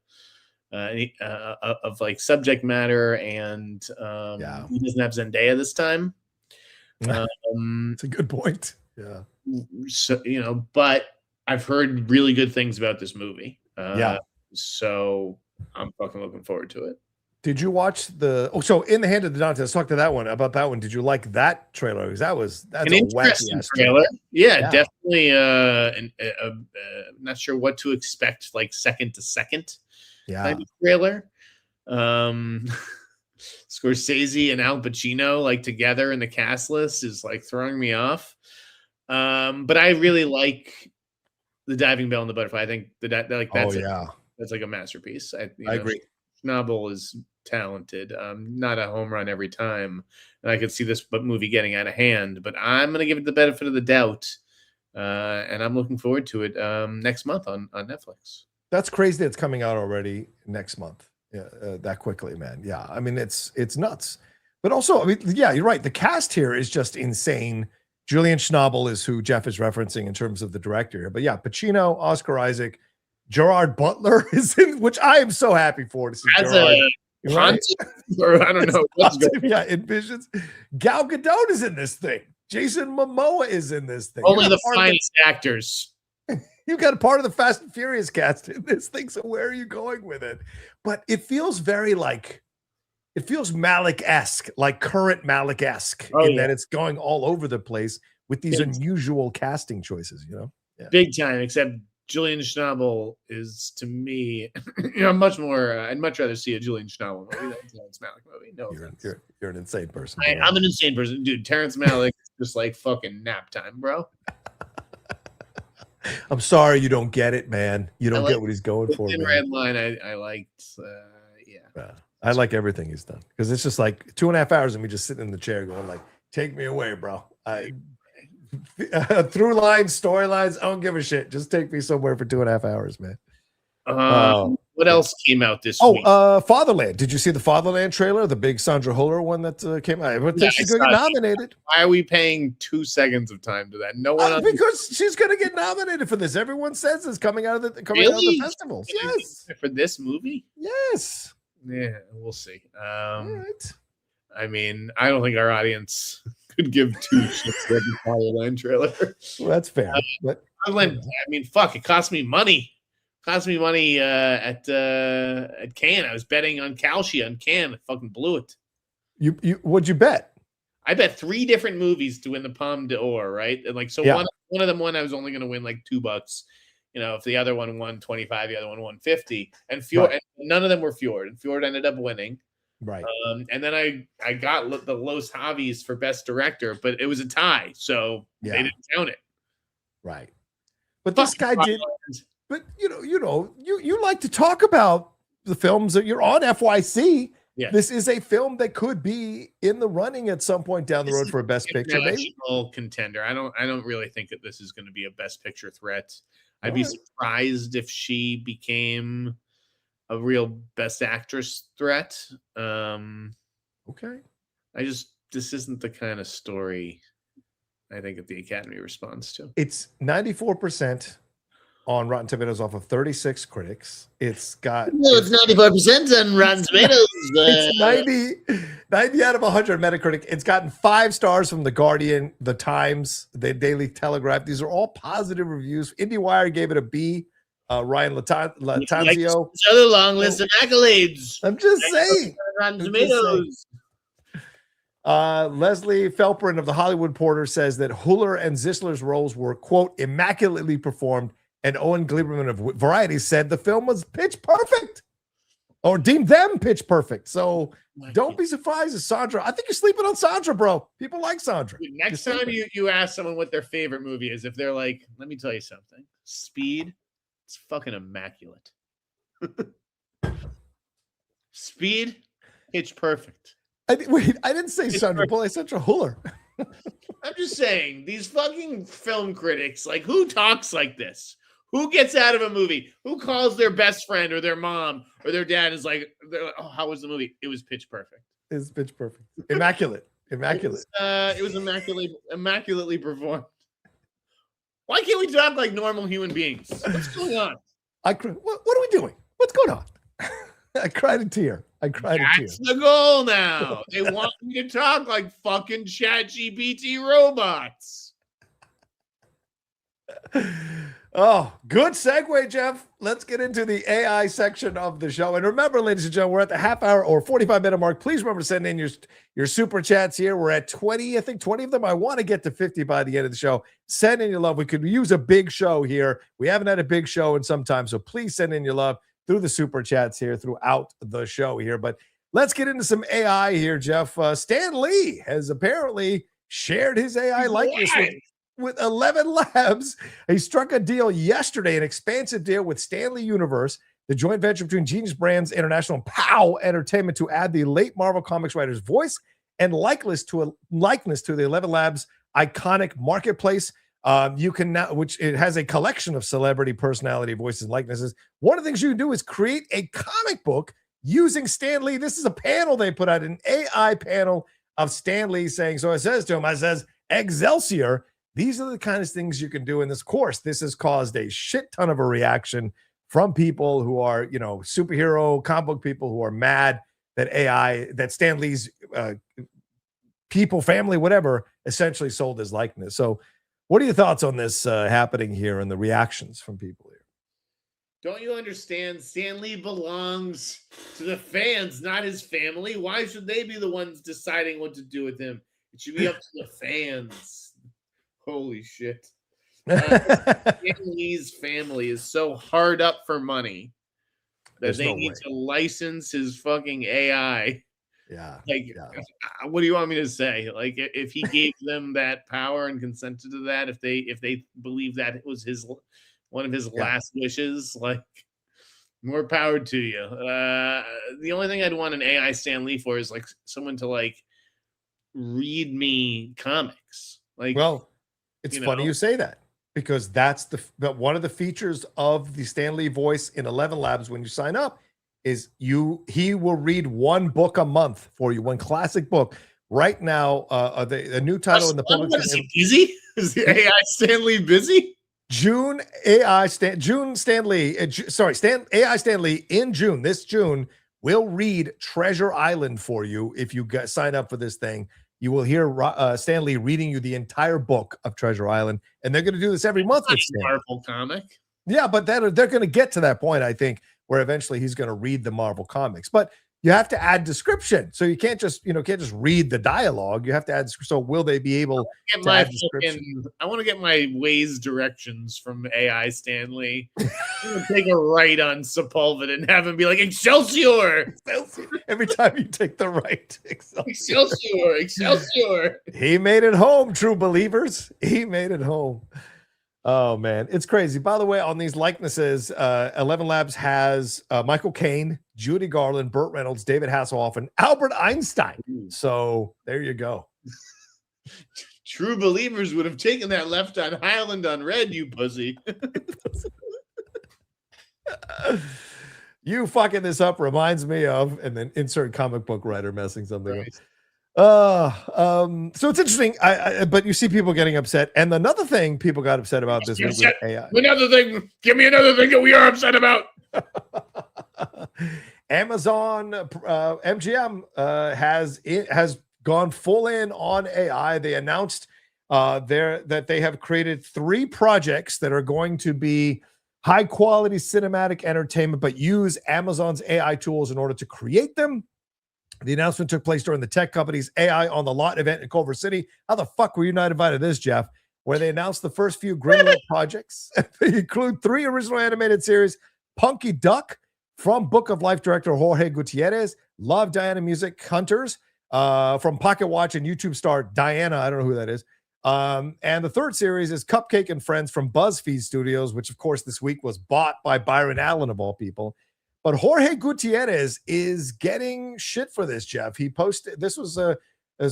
of like subject matter, and he doesn't have Zendaya this time. It's a good point. Yeah. So, but I've heard really good things about this movie. So I'm fucking looking forward to it. Did you watch the? Oh, so in the hand of the Dante. Let's talk to that one about that one. Did you like that trailer? Because that's an a interesting wacky trailer. Yeah, Yeah. definitely. Not sure what to expect. Like second to second type of trailer. Scorsese and Al Pacino like together in the cast list is like throwing me off. But I really like the Diving Bell and the Butterfly. I think that's that's like a masterpiece. I agree. Schnabel is talented. Not a home run every time, and I could see this movie getting out of hand. But I'm gonna give it the benefit of the doubt, and I'm looking forward to it next month on Netflix. That's crazy that it's coming out already next month. Yeah, that quickly, man. Yeah, I mean it's nuts. But also, I mean, yeah, you're right. The cast here is just insane. Julian Schnabel is who Jeff is referencing in terms of the director here. But yeah, Pacino, Oscar Isaac, Gerard Butler is in, which I am so happy for to see. As Gerard, right? Or I don't know. Yeah, in Visions. Gal Gadot is in this thing. Jason Momoa is in this thing. Only the finest actors. You got a part of the Fast and Furious cast in this thing. So where are you going with it? But it feels very like, it feels Malick-esque, like current Malick-esque, that it's going all over the place with these unusual casting choices, you know? Yeah. Big time, except Julian Schnabel is, to me, much more, I'd much rather see a Julian Schnabel movie than a Terrence Malick movie. No offense. You're an insane person. I'm an insane person. Dude, Terrence Malick is just like fucking nap time, bro. I'm sorry you don't get it, man. You don't get what he's going for. In Red Line, I liked, yeah. I like everything he's done because it's just like 2.5 hours and we just sitting in the chair going like, take me away, bro. Through lines, storylines, I don't give a shit. Just take me somewhere for 2.5 hours, man. What else came out this week? Fatherland. Did you see the Fatherland trailer? The big Sandra Huller one that came out. She's going to get nominated. Why are we paying 2 seconds of time to that? No one because she's going to get nominated for this. Everyone says it's coming out of the festivals. Yes, for this movie. Yes. Yeah, we'll see. All right. I mean, I don't think our audience could give 2 shits for the Fatherland trailer. Well, that's fair. But I mean, fuck, it cost me money. At Cannes. I was betting on Calcia on Cannes. I fucking blew it. What'd you bet? I bet 3 different movies to win the Palme d'Or, right? And like, so one of them won, I was only going to win like $2. You know, if the other one won 25, the other one won 50, and Fjord, and none of them were Fjord, and Fjord ended up winning. Right. And then I got the Los Javis for Best Director, but it was a tie, so they didn't count it. Right. But this guy did. But you like to talk about the films that you're on FYC. Yeah. This is a film that could be in the running at some point down the road for a Best Picture. Maybe contender. I don't really think that this is going to be a Best Picture threat. I'd be surprised if she became a real Best Actress threat. Okay. This isn't the kind of story I think that the Academy responds to. It's 94% on Rotten Tomatoes off of 36 critics. It's 94% on Rotten Tomatoes. It's 90 out of 100 Metacritic. It's gotten 5 stars from The Guardian, The Times, The Daily Telegraph. These are all positive reviews. IndieWire gave it a B. Ryan Latanzio. Another long list of accolades. I'm just saying. Rotten Tomatoes. Leslie Felperin of The Hollywood Reporter says that Huller and Zisler's roles were, quote, immaculately performed. And Owen Gleiberman of Variety said the film was pitch perfect, or deemed them pitch perfect. So don't be surprised if Sandra. I think you're sleeping on Sandra, bro. People like Sandra. Next time you ask someone what their favorite movie is, if they're like, let me tell you something, Speed, it's fucking immaculate. Speed, pitch perfect. I didn't say Sandra Bullock. I said Sandra Huller. I'm just saying, these fucking film critics, like, who talks like this? Who gets out of a movie? Who calls their best friend or their mom or their dad is like, oh, how was the movie? It was pitch perfect. It's pitch perfect. Immaculate. It was immaculately performed. Why can't we talk like normal human beings? What's going on? What are we doing? What's going on? I cried a tear. That's the goal now. They want me to talk like fucking ChatGPT robots. Oh, good segue, Jeff. Let's get into the AI section of the show. And remember, ladies and gentlemen, we're at the half hour or 45-minute mark. Please remember to send in your super chats here. We're at 20, I think 20 of them. I want to get to 50 by the end of the show. Send in your love. We could use a big show here. We haven't had a big show in some time, so please send in your love through the super chats here throughout the show here. But let's get into some AI here, Jeff. Stan Lee has apparently shared his AI likeness with Elevenlabs. He struck a deal yesterday, an expansive deal with Stanley Universe, the joint venture between Genius Brands International and POW Entertainment, to add the late Marvel Comics writer's voice and likeness to the Elevenlabs iconic marketplace. You can now, which it has a collection of celebrity personality voices and likenesses. One of the things you can do is create a comic book using Stan Lee. This is a panel they put out, an AI panel of Stan Lee saying, so it says to him, I says, Excelsior. These are the kind of things you can do in this course. This has caused a shit ton of a reaction from people who are, superhero comic book people who are mad that Stan Lee's people, family, whatever, essentially sold his likeness. So what are your thoughts on this happening here and the reactions from people here? Don't you understand? Stan Lee belongs to the fans, not his family. Why should they be the ones deciding what to do with him? It should be up to the fans. Holy shit. Stan Lee's family is so hard up for money that they need to license his fucking AI. Yeah. What do you want me to say? Like, if he gave them that power and consented to that, if they believe that it was one of his last wishes, like, more power to you. The only thing I'd want an AI Stan Lee for is like someone to like read me comics. Like, well, it's funny you say that, because that's one of the features of the Stan Lee voice in Elevenlabs when you sign up is he will read one book a month for you, one classic book. Right now, the new title in the public. Is he busy? Is the AI Stan Lee busy? AI Stan Lee in June, this June, will read Treasure Island for you if you sign up for this thing. You will hear Stan Lee reading you the entire book of Treasure Island, and they're going to do this every month with Stan. Marvel comic. Yeah, but they're going to get to that point, I think, where eventually he's going to read the Marvel comics. But you have to add description, so you can't just read the dialogue. You have to add. So will they be able to add description? I want to get my Waze directions from AI Stan Lee. I'm gonna take a right on Sepulveda and have him be like, Excelsior! Every time you take the right. Excelsior! He made it home, true believers. He made it home. Oh, man. It's crazy. By the way, on these likenesses, Elevenlabs has Michael Caine, Judy Garland, Burt Reynolds, David Hasselhoff, and Albert Einstein. So there you go. True believers would have taken that left on Highland on red, you pussy. You fucking this up reminds me of, and then insert comic book writer messing something up. So it's interesting. But you see people getting upset, and another thing people got upset about this week with AI. Another thing, give me another thing that we are upset about. Amazon MGM has gone full in on AI. They announced that they have created 3 projects that are going to be high quality cinematic entertainment, but use Amazon's AI tools in order to create them. The announcement took place during the tech company's AI on the Lot event in Culver City. How the fuck were you not invited to this, Jeff? Where they announced the first few greenlit projects. They include 3 original animated series: Punky Duck from Book of Life director Jorge Gutierrez, Love Diana Music Hunters from Pocket Watch and YouTube star Diana. I don't know who that is. And the third series is Cupcake and Friends from BuzzFeed Studios, which of course this week was bought by Byron Allen of all people. But Jorge Gutierrez is getting shit for this, Jeff. He posted, there's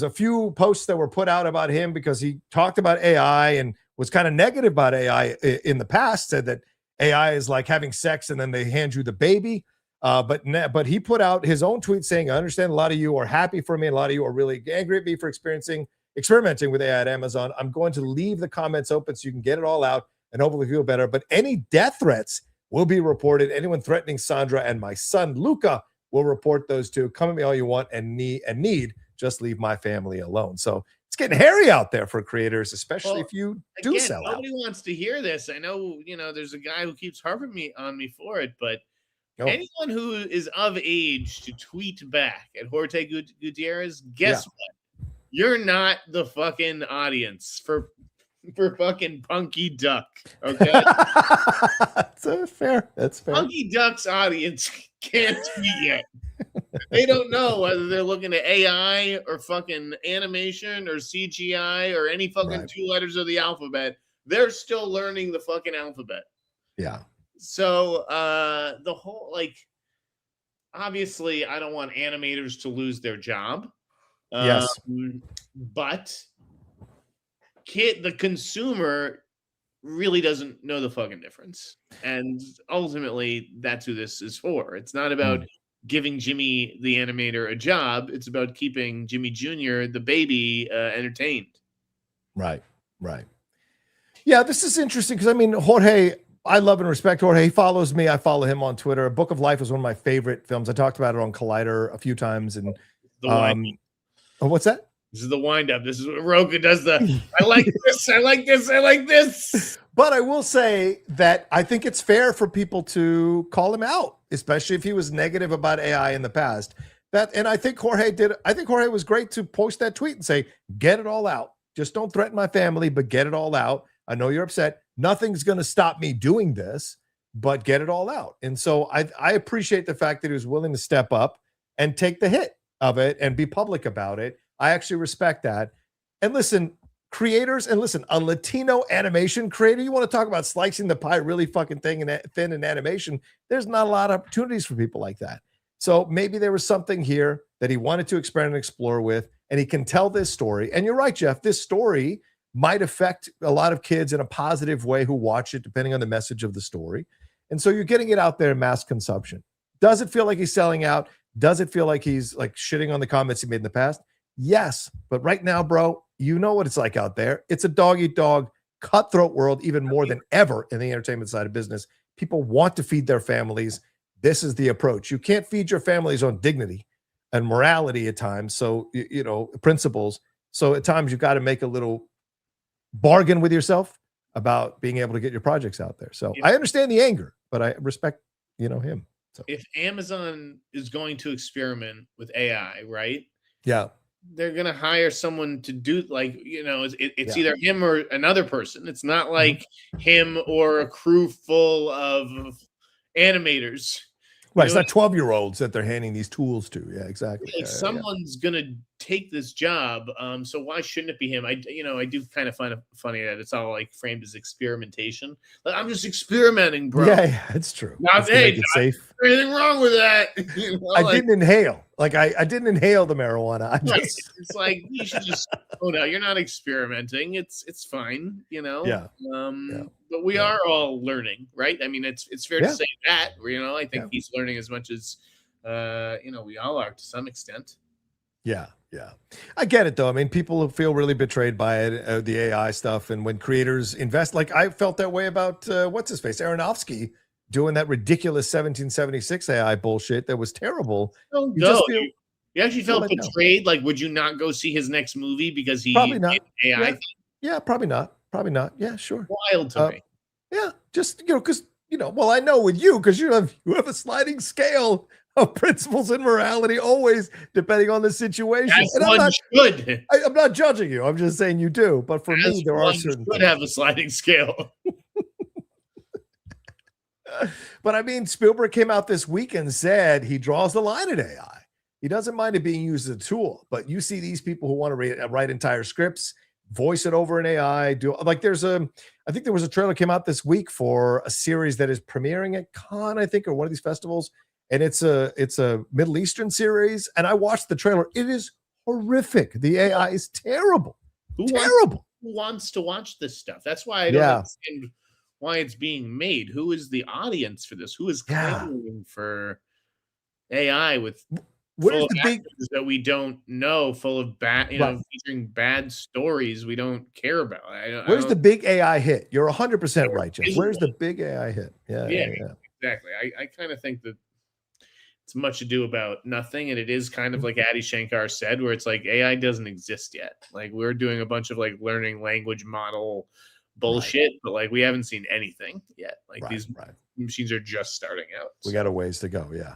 a few posts that were put out about him because he talked about AI and was kind of negative about AI in the past, said that AI is like having sex and then they hand you the baby. But he put out his own tweet saying, I understand a lot of you are happy for me. A lot of you are really angry at me for experimenting with AI at Amazon. I'm going to leave the comments open so you can get it all out and hopefully feel better. But any death threats will be reported. Anyone threatening Sandra and my son, Luca, will report those too. Come at me all you want and need. Just leave my family alone. So it's getting hairy out there for creators, especially if you do sell out. Nobody wants to hear this. I know, there's a guy who keeps harping on me for it, but anyone who is of age to tweet back at Jorge Gutierrez, guess what? You're not the fucking audience for fucking Punky Duck. Okay, that's fair. Punky Duck's audience can't tweet yet. They don't know whether they're looking at AI or fucking animation or CGI or any fucking two letters of the alphabet. They're still learning the fucking alphabet. Yeah. So the whole, obviously I don't want animators to lose their job. Yes. But the consumer really doesn't know the fucking difference. And ultimately that's who this is for. It's not about giving Jimmy the animator a job. It's about keeping Jimmy Jr., the baby, entertained. Right. Yeah, this is interesting because, I mean, Jorge, I love and respect Jorge. He follows me. I follow him on Twitter. Book of Life is one of my favorite films. I talked about it on Collider a few times. And what's that? This is the wind-up. This is what Rocha does. I like this. I like this. I like this. But I will say that I think it's fair for people to call him out, especially if he was negative about AI in the past. And I think Jorge did. I think Jorge was great to post that tweet and say, get it all out. Just don't threaten my family, but get it all out. I know you're upset. Nothing's going to stop me doing this, but get it all out. And so I appreciate the fact that he was willing to step up and take the hit of it and be public about it. I actually respect that. And listen, creators, and listen, a Latino animation creator, you want to talk about slicing the pie really fucking thin in animation, there's not a lot of opportunities for people like that. So maybe there was something here that he wanted to experiment and explore with, and he can tell this story. And you're right, Jeff, this story might affect a lot of kids in a positive way who watch it, depending on the message of the story. And so you're getting it out there in mass consumption. Does it feel like he's selling out? Does it feel like he's like shitting on the comments he made in the past? Yes, but right now, bro, you know what it's like out there. It's a dog-eat-dog, cutthroat world, even more than ever in the entertainment side of business. People want to feed their families. This is the approach. You can't feed your families on dignity and morality at times. So, principles. So at times you've got to make a little bargain with yourself about being able to get your projects out there. So I understand the anger, but I respect, him. So if Amazon is going to experiment with AI, right? Yeah. They're going to hire someone to do it's either him or another person. It's not like him or a crew full of animators. Right. It's not 12-year-olds that they're handing these tools to. Yeah, exactly. Someone's going to take this job. So why shouldn't it be him? I do kind of find it funny that it's all like framed as experimentation. Like, I'm just experimenting, bro. Yeah, it's true. Safe. Anything wrong with that? I didn't inhale. Like I didn't inhale the marijuana. It's like you should just. Oh no, you're not experimenting. It's fine. Yeah. But we are all learning, right? I mean, it's fair to say that. I think he's learning as much as we all are to some extent. Yeah. I get it though. I mean, people feel really betrayed by it, the AI stuff, and when creators invest, like I felt that way about what's his face, Aronofsky, doing that ridiculous 1776 AI bullshit that was terrible. You actually felt betrayed. Like, would you not go see his next movie because he probably not AI? Yeah, probably not. Yeah, sure. Wild to me. Yeah, just because I know with you because you have a sliding scale of principles and morality always depending on the situation. And I'm not judging you. I'm just saying you do. But for me, there are certain things. Have a sliding scale. But I mean, Spielberg came out this week and said he draws the line at AI. He doesn't mind it being used as a tool, but you see these people who want to write entire scripts, voice it over in AI. I think there was a trailer came out this week for a series that is premiering at Cannes, I think, or one of these festivals. And it's a Middle Eastern series. And I watched the trailer. It is horrific. The AI is terrible. Who wants to watch this stuff? That's why I don't understand why it's being made. Who is the audience for this? Who is clamoring for AI with full of actors that we don't know, full of featuring bad stories we don't care about? Where's the big AI hit? You're 100% right, Jeff. Where's the big AI hit? Yeah, exactly. I kind of think that it's much ado about nothing, and it is kind of like Adi Shankar said, where it's like AI doesn't exist yet. Like we're doing a bunch of like learning language model bullshit, but like we haven't seen anything yet. Like these machines are just starting out. We got a ways to go. Yeah.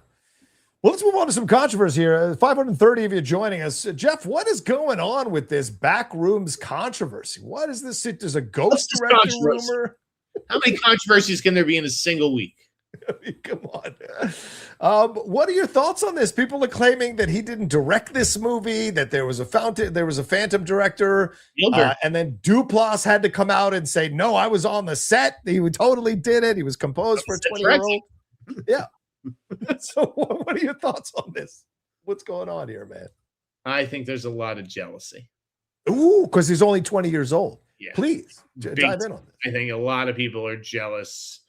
Well, let's move on to some controversy here. 530 of you joining us. Jeff, what is going on with this Backrooms controversy? What is this? There's a ghost director rumor. How many controversies can there be in a single week? I mean, come on. What are your thoughts on this? People are claiming that he didn't direct this movie, that there was a phantom director, and then Duplass had to come out and say, "No, I was on the set. He totally did it. He was composed for a 20-year-old." Yeah. So, what are your thoughts on this? What's going on here, man? I think there's a lot of jealousy. Ooh, because he's only 20 years old. Yeah. Please dive in on this. I think a lot of people are jealous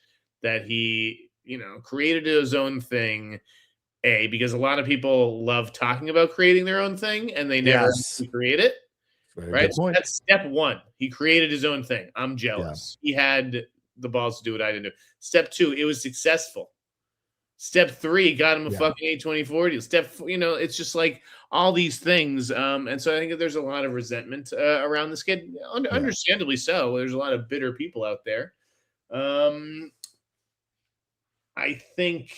that he, created his own thing. Because a lot of people love talking about creating their own thing and they never create it. Right. So that's step one. He created his own thing. I'm jealous. Yeah. He had the balls to do what I didn't do. Step two, it was successful. Step three, got him a fucking A24 deal. Step four, it's just like all these things. And so I think that there's a lot of resentment around this kid. Understandably so. There's a lot of bitter people out there. I think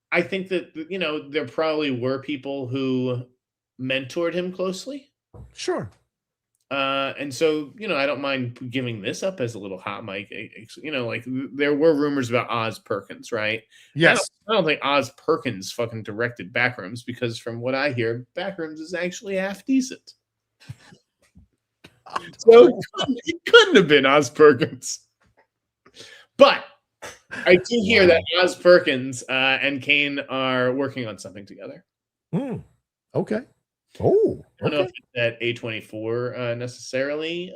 that, there probably were people who mentored him closely. Sure. And so, I don't mind giving this up as a little hot mic. Like there were rumors about Oz Perkins, right? Yes. I don't think Oz Perkins fucking directed Backrooms, because from what I hear, Backrooms is actually half decent. So it couldn't have been Oz Perkins. But I do hear that Oz Perkins and Kane are working on something together. Okay. Oh, I don't know if it's at A24 necessarily,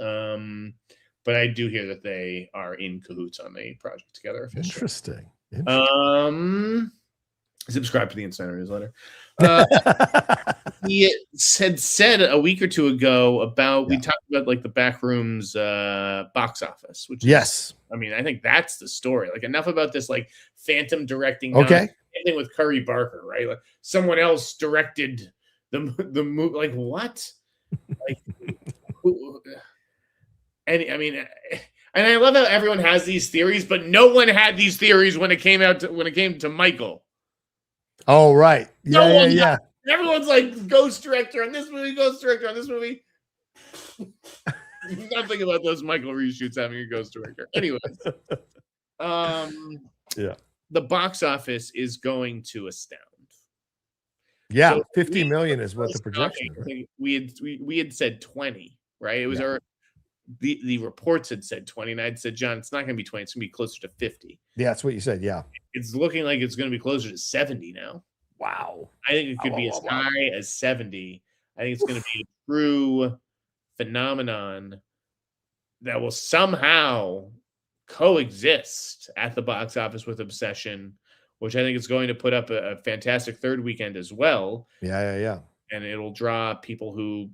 but I do hear that they are in cahoots on a project together. Officially. Interesting. Subscribe to the Insider newsletter. He said a week or two ago about we talked about like the Backrooms box office, which is, I think that's the story. Like enough about this like phantom directing. Okay. Same thing with Curry Barker, right? Like someone else directed the movie. Like what? Like, and I love how everyone has these theories, but no one had these theories when it came to Michael. Oh, right. Yeah. Everyone's like ghost director on this movie, ghost director on this movie. Nothing about those Michael reshoots having a ghost director. Anyways, the box office is going to astound. Yeah, so 50 million is what the projection is. Right? We had said 20, right? It was the reports had said 20, and I'd said, John, it's not going to be 20, it's going to be closer to 50. Yeah, that's what you said. Yeah, it's looking like it's going to be closer to 70 now. Wow. I think it could be as high as 70. I think it's going to be a true phenomenon that will somehow coexist at the box office with Obsession, which I think is going to put up a fantastic third weekend as well. Yeah. And it'll draw people who,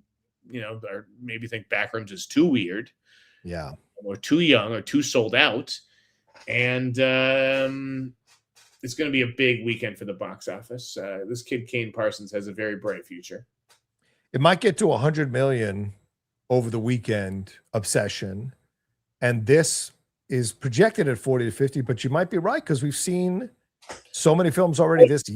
are maybe think Backrooms is too weird. Yeah. Or too young or too sold out. And it's going to be a big weekend for the box office. This kid, Kane Parsons, has a very bright future. It might get to 100 million over the weekend, Obsession. And this is projected at 40 to 50, but you might be right, because we've seen so many films already just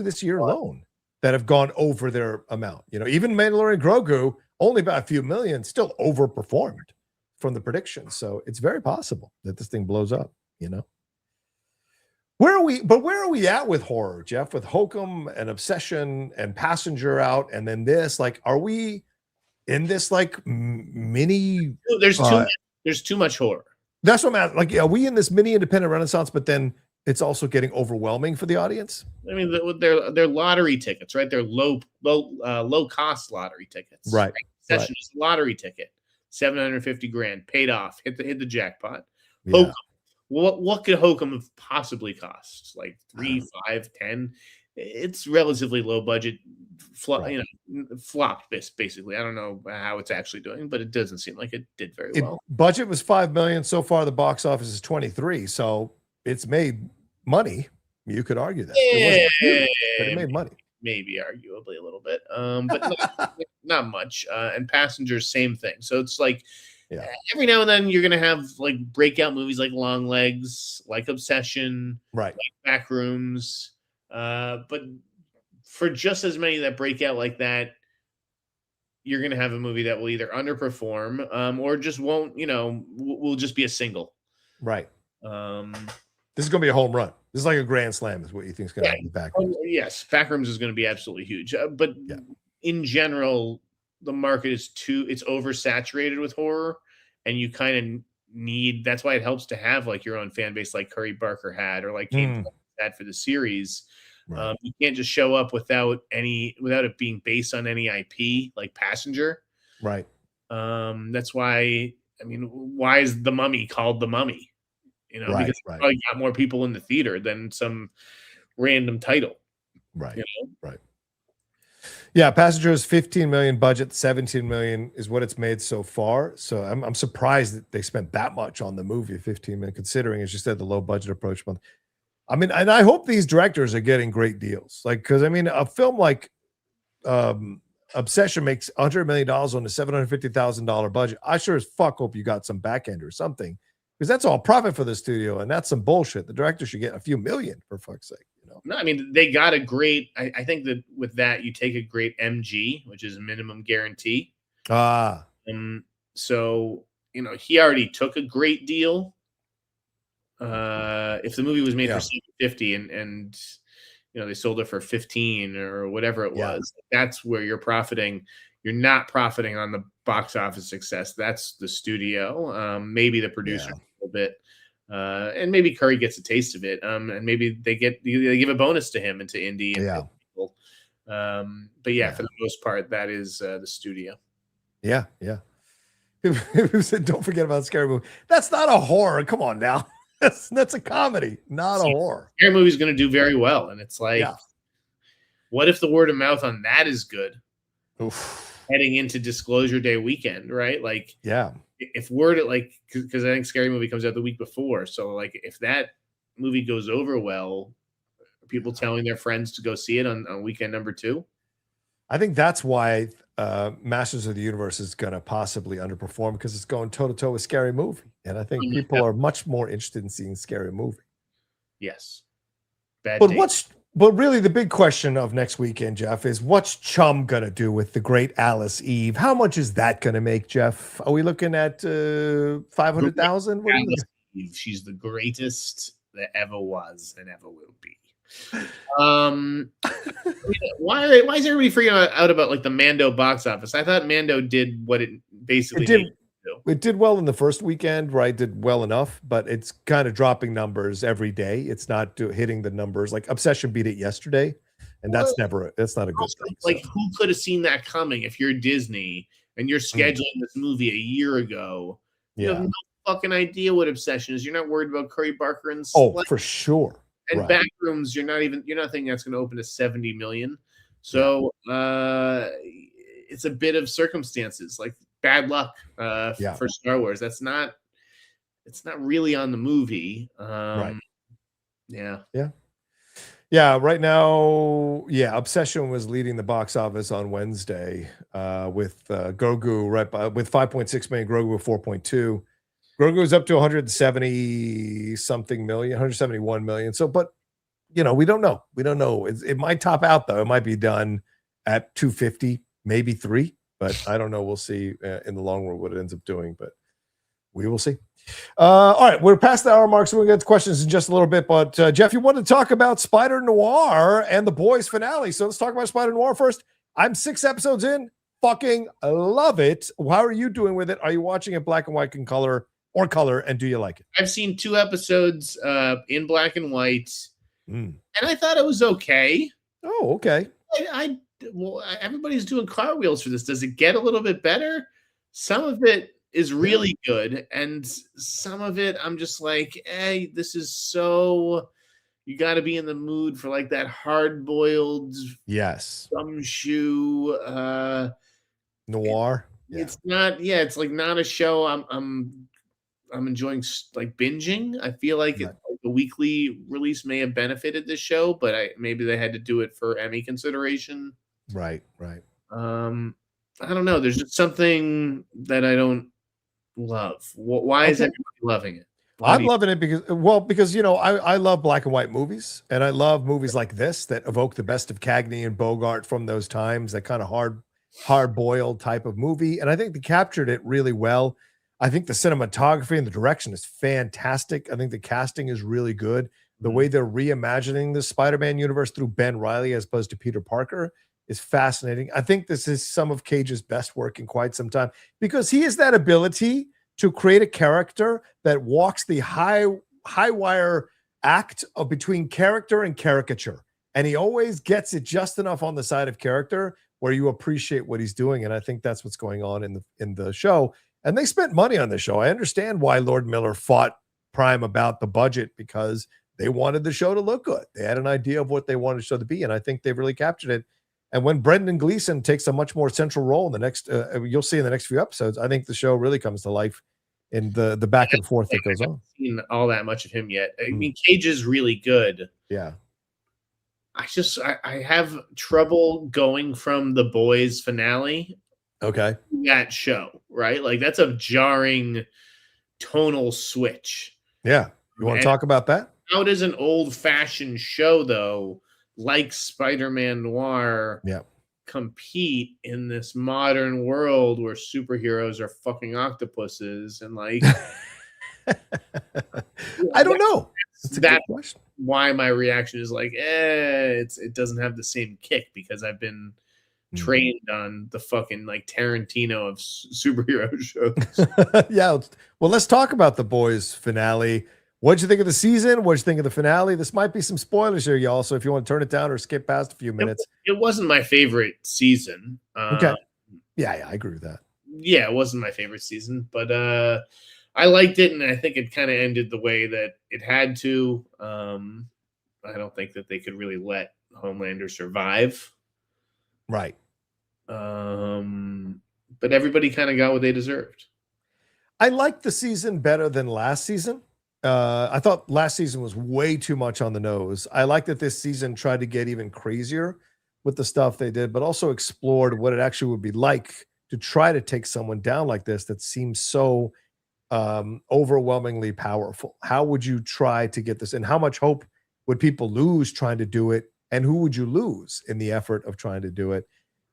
this year alone that have gone over their amount. Even Mandalorian Grogu, only by a few million, still overperformed from the predictions. So it's very possible that this thing blows up, Where are we at with horror, Jeff? With Hokum and Obsession and Passenger out, and then this, like, are we in this like mini? There's too much horror. That's what I'm at. Like, are we in this mini independent renaissance? But then it's also getting overwhelming for the audience. I mean, they're lottery tickets, right? They're low cost lottery tickets. Right. Session is a lottery ticket, $750,000 paid off, hit the jackpot. Yeah. Hokum. What could Hokum have possibly cost? Like 3, 5, 10? It's relatively low budget. Flopped basically. I don't know how it's actually doing, but it doesn't seem like it did very well. Budget was $5 million. So far, the box office is 23. So it's made money, You could argue that. It wasn't huge, but it made money. Maybe arguably a little bit, but not much. And Passengers, same thing. So it's like every now and then you're gonna have like breakout movies like Long Legs, like Obsession, right? Like Backrooms. But for just as many that break out like that, you're gonna have a movie that will either underperform, or just won't. Will just be a single. Right. This is gonna be a home run. This is like a grand slam, is what you think is going to happen. Backrooms. Yes, Backrooms is going to be absolutely huge. But in general, the market is it's oversaturated with horror, and you kind of need. That's why it helps to have like your own fan base, like Curry Barker had, or like Kane had for the series. Right. You can't just show up without it being based on any IP, like Passenger. Right. That's why. I mean, why is The Mummy called The Mummy? Because it's probably got more people in the theater than some random title. Right. Right. Yeah, Passengers 15 million budget, 17 million is what it's made so far. So I'm surprised that they spent that much on the movie, 15 million, considering, as you said, the low budget approach. I mean, and I hope these directors are getting great deals. Like, because I mean, a film like Obsession makes $100 million on a $750,000 budget. I sure as fuck hope you got some back end or something. Because that's all profit for the studio, and that's some bullshit. The director should get a few million, for fuck's sake. No, I mean, they got a great. I think that with that, you take a great MG, which is a minimum guarantee. So he already took a great deal. If the movie was made for $750 and they sold it for 15 or whatever it was, that's where you're profiting. You're not profiting on the box office success. That's the studio, maybe the producer. Bit and maybe Curry gets a taste of it, and maybe they give a bonus to him and to Indy and people. But for the most part, that is the studio. People said don't forget about Scary Movie. That's not a horror. Come on now. That's a comedy, not a horror. Scary Movie is going to do very well, and it's like what if the word of mouth on that is good? Heading into Disclosure Day weekend, right? Like if word because I think Scary Movie comes out the week before, so like if that movie goes over well, are people telling their friends to go see it on weekend number 2? I think that's why Masters of the Universe is going to possibly underperform, because it's going toe to toe with Scary Movie, and I think people are much more interested in seeing Scary Movie. Yes, But really, the big question of next weekend, Jeff, is what's Chum going to do with the great Alice Eve? How much is that going to make, Jeff? Are we looking at 500,000? She's the greatest that ever was and ever will be. Why is everybody freaking out about like the Mando box office? I thought Mando did what it basically did. It did well in the first weekend, right? Did well enough, but it's kind of dropping numbers every day. It's not hitting the numbers. Like Obsession beat it yesterday, and that's not a good thing. Like, who could have seen that coming? If you're Disney and you're scheduling this movie a year ago, you have no fucking idea what Obsession is. You're not worried about Curry Barker and for sure. And Backrooms, you're not thinking that's going to open to 70 million. So it's a bit of circumstances, like bad luck for Star Wars. It's not really on the movie. Right now, Obsession was leading the box office on Wednesday with Grogu with 5.6 million, Grogu with 4.2. Grogu is up to 171 million. So, but we don't know. It might top out though. It might be done at 250, maybe 3. But I don't know. We'll see in the long run what it ends up doing, but we will see. All right, we're past the hour mark, so we'll get to questions in just a little bit. But Jeff, you wanted to talk about Spider-Noir and the boys finale. So let's talk about Spider-Noir first. I'm 6 episodes in. Fucking love it. How are you doing with it? Are you watching it black and white in color, and do you like it? I've seen 2 episodes in black and white, and I thought it was okay. Oh, okay. Well, everybody's doing cartwheels for this. Does it get a little bit better? Some of it is really good, and some of it I'm just like, hey, this is so. You got to be in the mood for like that hard-boiled, gumshoe noir. It's not. Yeah, it's like not a show I'm enjoying like binging. I feel like the the weekly release may have benefited this show, but maybe they had to do it for Emmy consideration. Right. I don't know. There's just something that I don't love. Why is everybody loving it? I'm loving it because I love black and white movies, and I love movies like this that evoke the best of Cagney and Bogart from those times, that kind of hard boiled type of movie. And I think they captured it really well. I think the cinematography and the direction is fantastic. I think the casting is really good. The way they're reimagining the Spider-Man universe through Ben Reilly as opposed to Peter Parker is fascinating. I think this is some of Cage's best work in quite some time, because he has that ability to create a character that walks the high wire act of between character and caricature. And he always gets it just enough on the side of character where you appreciate what he's doing. And I think that's what's going on in the show. And they spent money on the show. I understand why Lord Miller fought Prime about the budget, because they wanted the show to look good. They had an idea of what they wanted the show to be, and I think they've really captured it. And when Brendan Gleeson takes a much more central role in the next, you'll see in the next few episodes, I think the show really comes to life in the back and forth that goes on. I haven't seen all that much of him yet. I mean, Cage is really good. Yeah. I have trouble going from The Boys finale. Okay. That show, right? Like, that's a jarring tonal switch. Yeah. You want to talk about that? How does an old-fashioned show, though, like Spider-Man Noir, compete in this modern world where superheroes are fucking octopuses and like I don't know. That's why my reaction is like, it doesn't have the same kick, because I've been trained on the fucking like Tarantino of superhero shows. Yeah. Well, let's talk about The Boys finale. What'd you think of the season? What'd you think of the finale? This might be some spoilers here, y'all. So if you want to turn it down or skip past a few minutes. It wasn't my favorite season. Okay. Yeah, I agree with that. Yeah, it wasn't my favorite season, but I liked it, and I think it kind of ended the way that it had to. I don't think that they could really let Homelander survive. Right. But everybody kind of got what they deserved. I liked the season better than last season. I thought last season was way too much on the nose. I like that this season tried to get even crazier with the stuff they did, but also explored what it actually would be like to try to take someone down like this that seems so overwhelmingly powerful. How would you try to get this? And how much hope would people lose trying to do it? And who would you lose in the effort of trying to do it?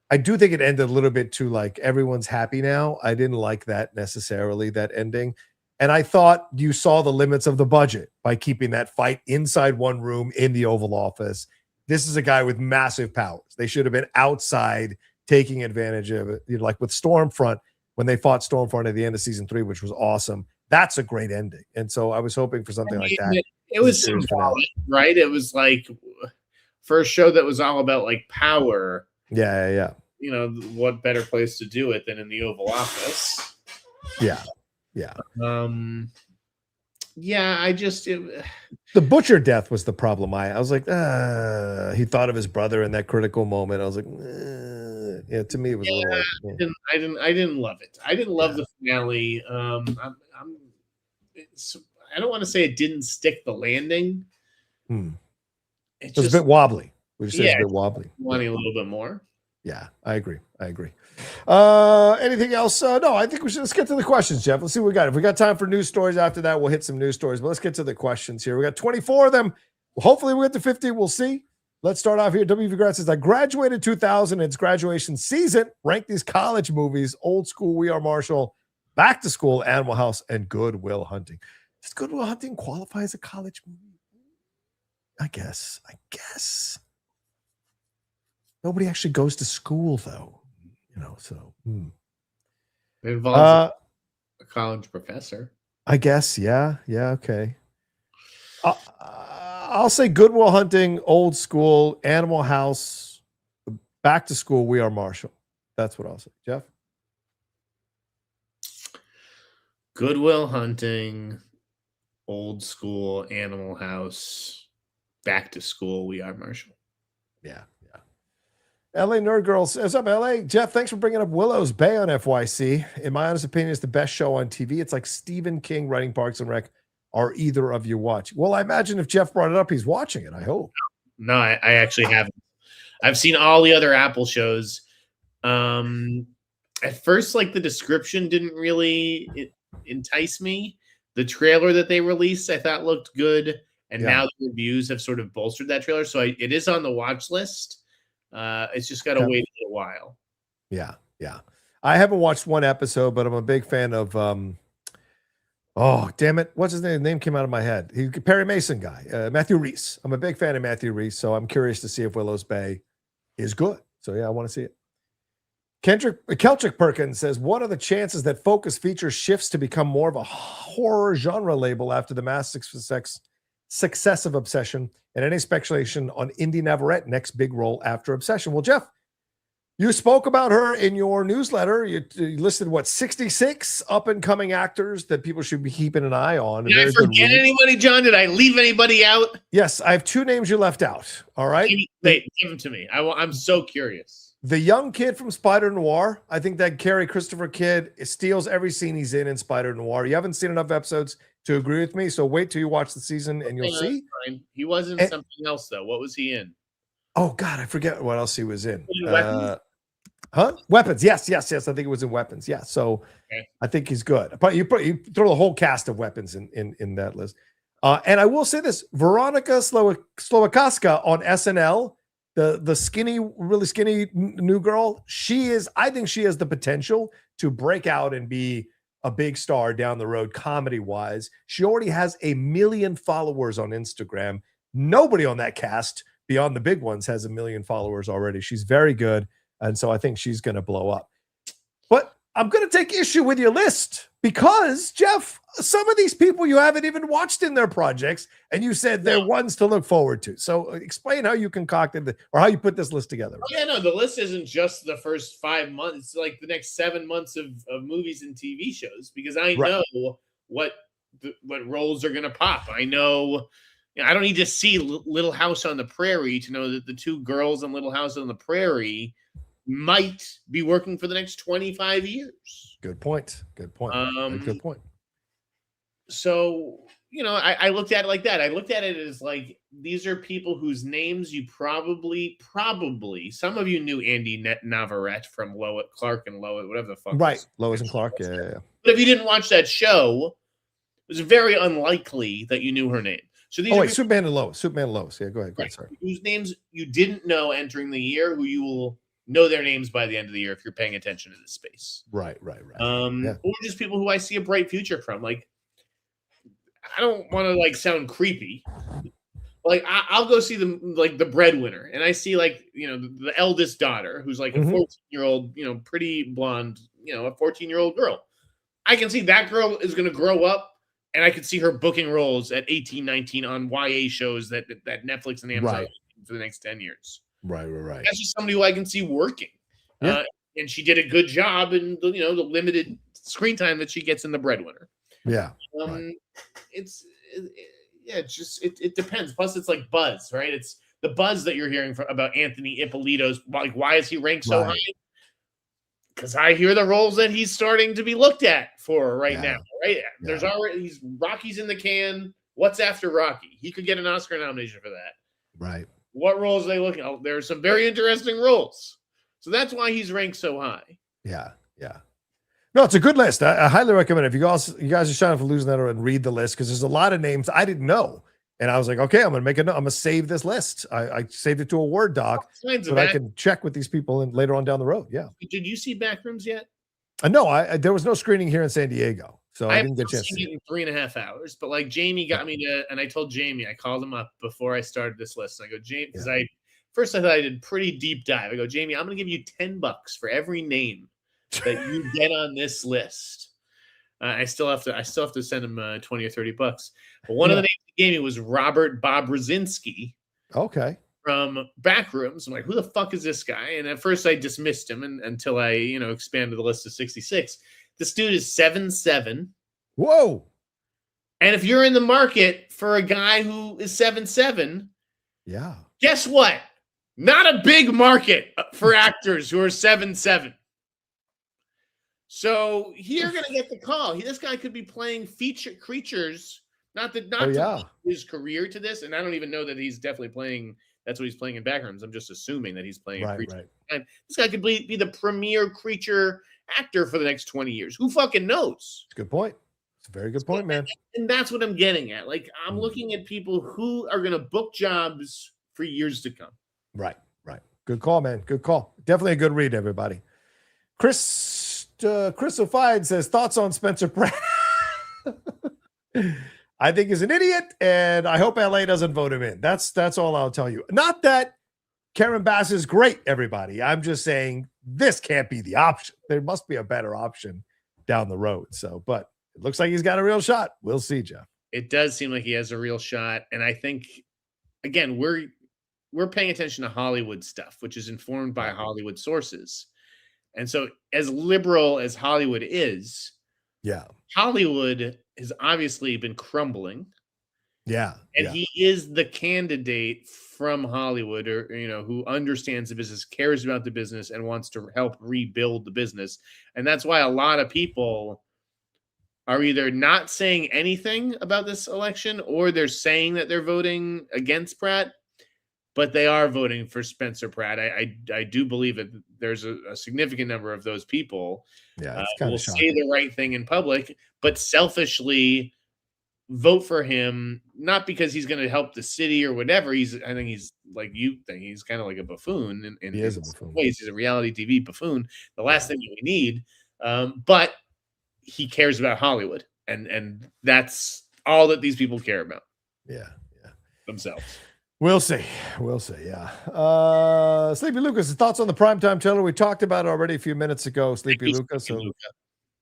I do think it ended a little bit too like everyone's happy now. I didn't like that necessarily, that ending. And I thought you saw the limits of the budget by keeping that fight inside one room in the Oval Office. This is a guy with massive powers. They should have been outside taking advantage of it. Like with Stormfront, when they fought Stormfront at the end of season 3, which was awesome. That's a great ending. And so I was hoping for something like that. It was symbolic, right? It was like for a show that was all about like power. Yeah. You know, what better place to do it than in the Oval Office? Yeah. The Butcher death was the problem. I was like, he thought of his brother in that critical moment. I was like, yeah. To me, it was a little. Like, I didn't love it. I didn't love the finale. I don't want to say it didn't stick the landing. It was a bit wobbly. We just say it's a bit wobbly. Wanting a little bit more. Yeah, I agree. Anything else? No, I think let's get to the questions, Jeff. Let's see what we got. If we got time for news stories after that, we'll hit some news stories. But let's get to the questions here. We got 24 of them. Hopefully we'll get to 50. We'll see. Let's start off here. WV Grant says, I graduated 2000. It's graduation season. Rank these college movies: Old School, We Are Marshall, Back to School, Animal House, and Good Will Hunting. Does Good Will Hunting qualify as a college movie? I guess. Nobody actually goes to school, though. So. It involves a college professor. I guess, yeah, okay. I'll say Good Will Hunting, Old School, Animal House, Back to School, We Are Marshall. That's what I'll say. Jeff? Good Will Hunting, Old School, Animal House, Back to School, We Are Marshall. Yeah. LA Nerd Girl says, up LA. Jeff, thanks for bringing up Willow's Bay on FYC. In my honest opinion, it's the best show on TV. It's like Stephen King writing Parks and Rec are either of you watching? Well, I imagine if Jeff brought it up, he's watching it. I hope. No, I actually haven't. I've seen all the other Apple shows. At first, like the description didn't really entice me. The trailer that they released, I thought looked good, and now the reviews have sort of bolstered that trailer. So it is on the watch list. It's just got to wait a while. Yeah. I haven't watched one episode, but I'm a big fan of. Oh, damn it! What's his name? His name came out of my head. He Perry Mason guy, Matthew Rhys. I'm a big fan of Matthew Rhys, so I'm curious to see if Willow's Bay is good. So yeah, I want to see it. Kelchick Perkins says, what are the chances that Focus Features shifts to become more of a horror genre label after the mass success of Obsession, and any speculation on Indy Navarrete next big role after Obsession? Well, Jeff, you spoke about her in your newsletter. You listed, 66 up-and-coming actors that people should be keeping an eye on. Did I forget anybody, John? Did I leave anybody out? Yes, I have 2 names you left out. All right? Wait, give them to me. I'm so curious. The young kid from Spider-Noir. I think that Cary Christopher kid steals every scene he's in Spider-Noir. You haven't seen enough episodes to agree with me, so wait till you watch the season and you'll see. Fine. He was in something else, though. What was he in? Oh, God, I forget what else he was in. Weapons? Weapons. Yes. I think it was in Weapons. Yeah, so I think he's good. But you throw the whole cast of Weapons in that list. And I will say this, Veronica Slowakowska on SNL, the skinny, really skinny new girl, I think she has the potential to break out and be a big star down the road, comedy-wise. She already has 1 million followers on Instagram. Nobody on that cast, beyond the big ones, has 1 million followers already. She's very good, and so I think she's going to blow up. But I'm going to take issue with your list because, Jeff, some of these people you haven't even watched in their projects, and you said they're ones to look forward to. So explain how you concocted or how you put this list together. Oh, yeah, no, the list isn't just the first 5 months. It's like the next 7 months of movies and TV shows, because I know what roles are going to pop. I know, I don't need to see Little House on the Prairie to know that the 2 girls in Little House on the Prairie might be working for the next 25 years. Good point. Good point. So, I looked at it like that. I looked at it as like, these are people whose names you probably, some of you knew Andy Navarrete from Clark and Lois, whatever the fuck. Right. Lois and Clark. Yeah. But if you didn't watch that show, it was very unlikely that you knew her name. So these are Superman and Lois. Yeah, go ahead. Sorry. Whose names you didn't know entering the year, who you will know their names by the end of the year if you're paying attention to this space. Right. Or just people who I see a bright future from. Like, I don't want to sound creepy. Like, I'll go see the breadwinner, and I see the eldest daughter, who's like a 14-year-old, pretty blonde, a 14-year-old girl. I can see that girl is going to grow up, and I could see her booking roles at 18, 19 on YA shows that Netflix and Amazon for the next 10 years. Right. That's just somebody who I can see working. Yeah. And she did a good job in the limited screen time that she gets in the breadwinner. Yeah. It depends. Plus, it's like buzz, right? It's the buzz that you're hearing about Anthony Ippolito's. Like, why is he ranked so high? Because I hear the roles that he's starting to be looked at for now. Right? There's already Rocky's in the can. What's after Rocky? He could get an Oscar nomination for that. Right. What roles are they looking at? There are some very interesting roles. So that's why he's ranked so high. Yeah. No, it's a good list. I highly recommend it. If you guys are trying for losing that and read the list, because there's a lot of names I didn't know. And I was like, okay, I'm going to make a note. I'm going to save this list. I saved it to a Word doc so I can check with these people later on down the road. Yeah. Did you see Backrooms yet? No, there was no screening here in San Diego. So I didn't get a chance to see it in 3.5 hours. But Jamie got me to, and I told Jamie, I called him up before I started this list. And I go, Jamie, because I thought I did pretty deep dive. I go, Jamie, I'm going to give you $10 for every name that you get on this list. I still have to send him 20 or $30. But one of the names he gave me was Robert Bob Brzezinski. Okay. From Backrooms. I'm like, who the fuck is this guy? And at first I dismissed him until I, expanded the list to 66. This dude is 7'7". Whoa. And if you're in the market for a guy who is 7'7", guess what? Not a big market for actors who are 7'7". So you're going to get the call. This guy could be playing feature creatures Not to his career to this, and I don't even know that he's definitely playing. That's what he's playing in Backrooms. I'm just assuming that he's playing a creature. And this guy could be the premier creature actor for the next 20 years. Who fucking knows? It's a good point. It's a very good point, man. And that's what I'm getting at. Like, I'm looking at people who are going to book jobs for years to come. Right. Good call, man. Good call. Definitely a good read, everybody. Chris O'Fide says, thoughts on Spencer Pratt? I think he's an idiot, and I hope LA doesn't vote him in. That's all I'll tell you. Not that Karen Bass is great, everybody. I'm just saying this can't be the option. There must be a better option down the road. So, but it looks like he's got a real shot. We'll see, Jeff. It does seem like he has a real shot, and I think, again, we're paying attention to Hollywood stuff, which is informed by Hollywood sources. And so as liberal as Hollywood is, Hollywood has obviously been crumbling. And he is the candidate from Hollywood, or, who understands the business, cares about the business, and wants to help rebuild the business. And that's why a lot of people are either not saying anything about this election, or they're saying that they're voting against Pratt, but they are voting for Spencer Pratt. I do believe that there's a significant number of those people will say the right thing in public, but selfishly vote for him, not because he's going to help the city or whatever. I think he's like you think. He's kind of like a buffoon in some ways. He's a reality TV buffoon. The last thing that we need, but he cares about Hollywood, and that's all that these people care about. Themselves. We'll see. Sleepy Lucas, thoughts on the primetime trailer? We talked about it already a few minutes ago, Sleepy Lucas. So,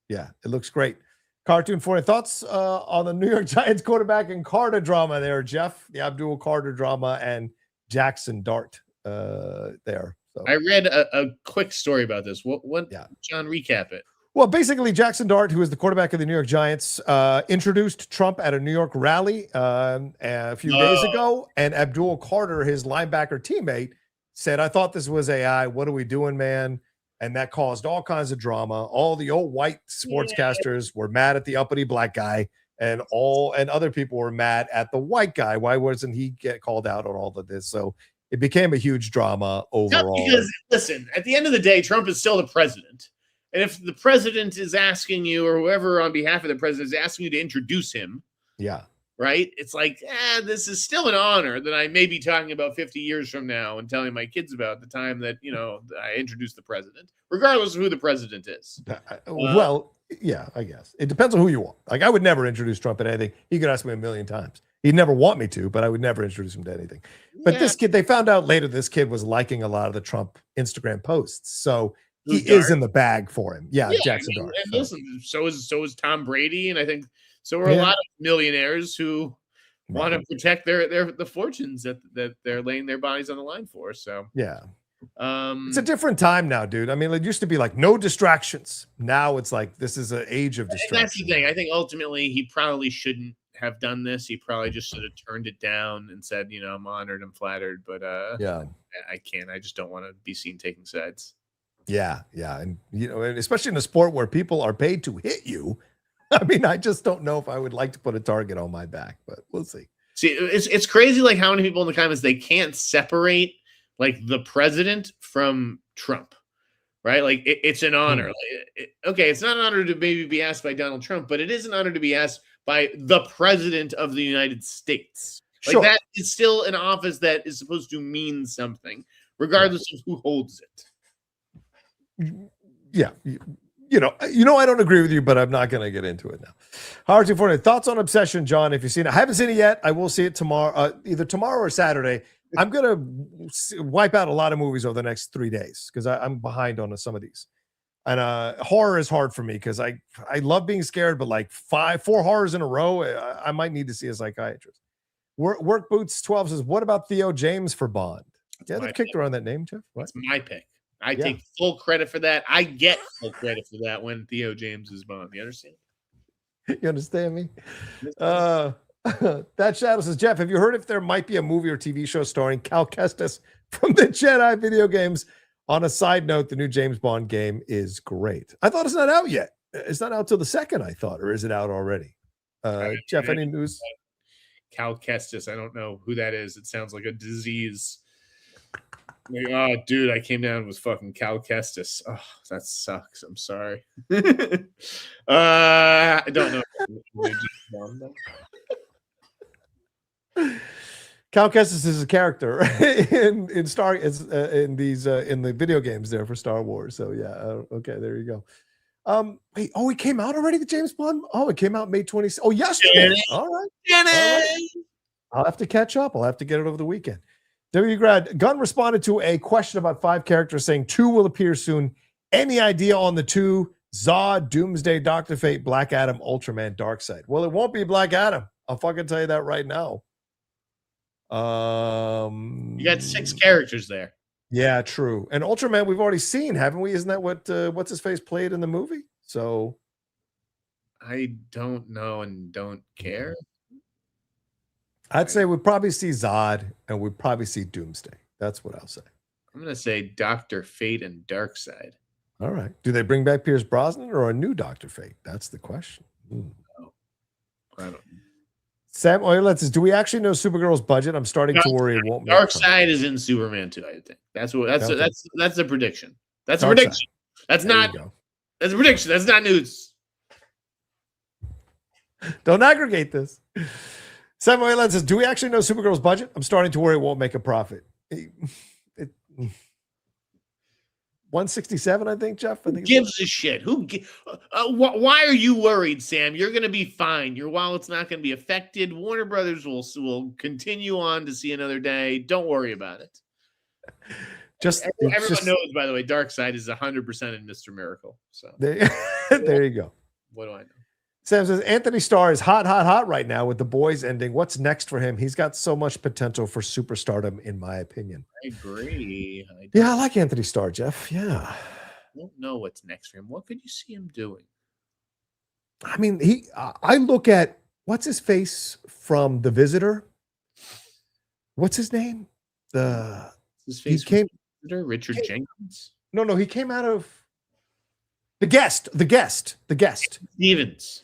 it looks great. Cartoon 40, thoughts on the New York Giants quarterback and Carter drama there, Jeff? The Abdul Carter drama and Jackson Dart there. So. I read a quick story about this. What John, recap it. Well, basically, Jackson Dart, who is the quarterback of the New York Giants, introduced Trump at a New York rally a few days ago, and Abdul Carter, his linebacker teammate, said, "I thought this was AI. What are we doing, man?" And that caused all kinds of drama. All the old white sportscasters were mad at the uppity black guy, and other people were mad at the white guy. Why wasn't he get called out on all of this? So it became a huge drama overall. Because, listen, at the end of the day, Trump is still the president. And if the president is asking you, or whoever on behalf of the president is asking you to introduce him, right? It's like, this is still an honor that I may be talking about 50 years from now and telling my kids about the time that, I introduced the president, regardless of who the president is. I guess. It depends on who you want. Like, I would never introduce Trump at anything. He could ask me a million times. He'd never want me to, but I would never introduce him to anything. But this kid, they found out later this kid was liking a lot of the Trump Instagram posts. So he is in the bag for him. Jackson Dart. And listen, so is Tom Brady, and I think so are a lot of millionaires who want to protect the fortunes that they're laying their bodies on the line for. So it's a different time now, dude. I mean, it used to be like no distractions. Now it's like this is an age of distraction. That's the thing. I think ultimately he probably shouldn't have done this. He probably just should have turned it down and said, I'm honored and flattered, but I can't. I just don't want to be seen taking sides. And especially in a sport where people are paid to hit you. I mean, I just don't know if I would like to put a target on my back, but we'll see. See, it's crazy, like how many people in the comments, they can't separate like the president from Trump, right? Like it's an honor. It's not an honor to maybe be asked by Donald Trump, but it is an honor to be asked by the president of the United States. Like that is still an office that is supposed to mean something, regardless of who holds it. I don't agree with you, but I'm not going to get into it now. Howard 240, thoughts on Obsession, John? If you've seen it, I haven't seen it yet. I will see it tomorrow, either tomorrow or Saturday. I'm going to wipe out a lot of movies over the next 3 days because I'm behind on some of these. And horror is hard for me because I love being scared, but like 4 horrors in a row, I might need to see a psychiatrist. Work Boots 12 says, what about Theo James for Bond? They kicked around that name, Jeff. That's my pick. I take full credit for that. I get full credit for that when Theo James is Bond. You understand? You understand me? That Shadow says, Jeff, have you heard if there might be a movie or TV show starring Cal Kestis from the Jedi video games? On a side note, the new James Bond game is great. I thought it's not out yet. It's not out till the 2nd, I thought. Or is it out already? Jeff, any news? Cal Kestis. I don't know who that is. It sounds like a disease. Like, oh, dude, I came down with fucking Cal Kestis. Oh, that sucks. I'm sorry. I don't know. Cal Kestis is a character in the video games there for Star Wars. So yeah, okay, there you go. Wait, it came out already, the James Bond? Oh, it came out May 26th. Oh, yesterday. All right. I'll have to catch up. I'll have to get it over the weekend. W. Grad, Gunn responded to a question about 5 characters saying 2 will appear soon. Any idea on the 2? Zod, Doomsday, Dr. Fate, Black Adam, Ultraman, Darkseid. Well, it won't be Black Adam. I'll fucking tell you that right now. You got 6 characters there. Yeah, true. And Ultraman we've already seen, haven't we? Isn't that what what's his face played in the movie? So I don't know and don't care. I'd say we'd probably see Zod and we'd probably see Doomsday. That's what I'll say. I'm gonna say Dr. Fate and Darkseid. All right. Do they bring back Pierce Brosnan or a new Dr. Fate? That's the question. No. I don't know. Sam Oilets says, do we actually know Supergirl's budget? I'm starting to worry it won't make Darkseid is in Superman 2, I think. That's a prediction. That's a Darkseid. prediction. That's a prediction. That's not news. Don't aggregate this. Sam Oilets says, do we actually know Supergirl's budget? I'm starting to worry it won't make a profit. 167, I think, Jeff. Who gives a shit? Why are you worried, Sam? You're going to be fine. Your wallet's not going to be affected. Warner Brothers will continue on to see another day. Don't worry about it. Everyone knows, by the way, Darkseid is 100% in Mr. Miracle. So there you go. What do I know? Sam says, Anthony Starr is hot right now with The Boys ending. What's next for him? He's got so much potential for superstardom, in my opinion. I agree. I like Anthony Starr, Jeff. Yeah. I don't know what's next for him. What could you see him doing? I mean, I look at, what's his face from The Visitor? What's his name? Richard Jenkins? No, he came out of The Guest. Stevens.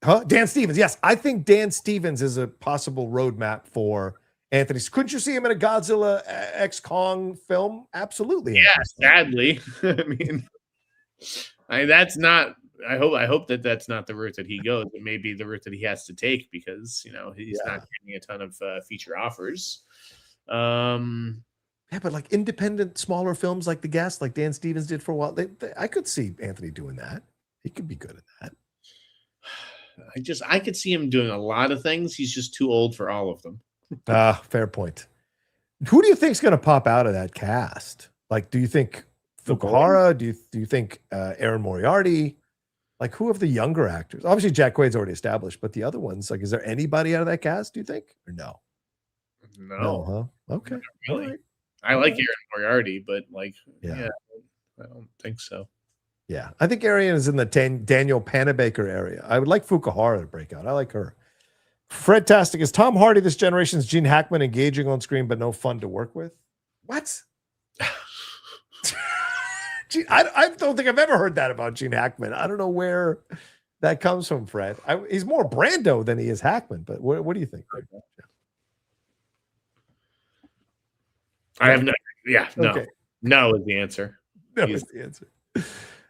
Huh? Dan Stevens. Yes. I think Dan Stevens is a possible roadmap for Anthony. Couldn't you see him in a Godzilla X Kong film? Absolutely. Yeah, sadly. That's not, I hope that's not the route that he goes. It may be the route that he has to take because, he's not getting a ton of feature offers. Yeah, but like independent, smaller films like The Guest, like Dan Stevens did for a while, I could see Anthony doing that. He could be good at that. I could see him doing a lot of things. He's just too old for all of them. Fair point. Who do you think is going to pop out of that cast? Like, do you think Fukuhara? Do you think Aaron Moriarty? Like, who of the younger actors? Obviously, Jack Quaid's already established, but the other ones, like, is there anybody out of that cast, do you think? Or no? No, huh? Okay. Really. Right. I like Aaron Moriarty, but I don't think so. Yeah, I think Arian is in the Daniel Panabaker area. I would like Fukuhara to break out. I like her. Fred Tastic, is Tom Hardy this generation's Gene Hackman, engaging on screen but no fun to work with? What? Gene, I don't think I've ever heard that about Gene Hackman. I don't know where that comes from, Fred. He's more Brando than he is Hackman, but what do you think? I have no. Yeah, no. Okay. No is the answer. No is the answer.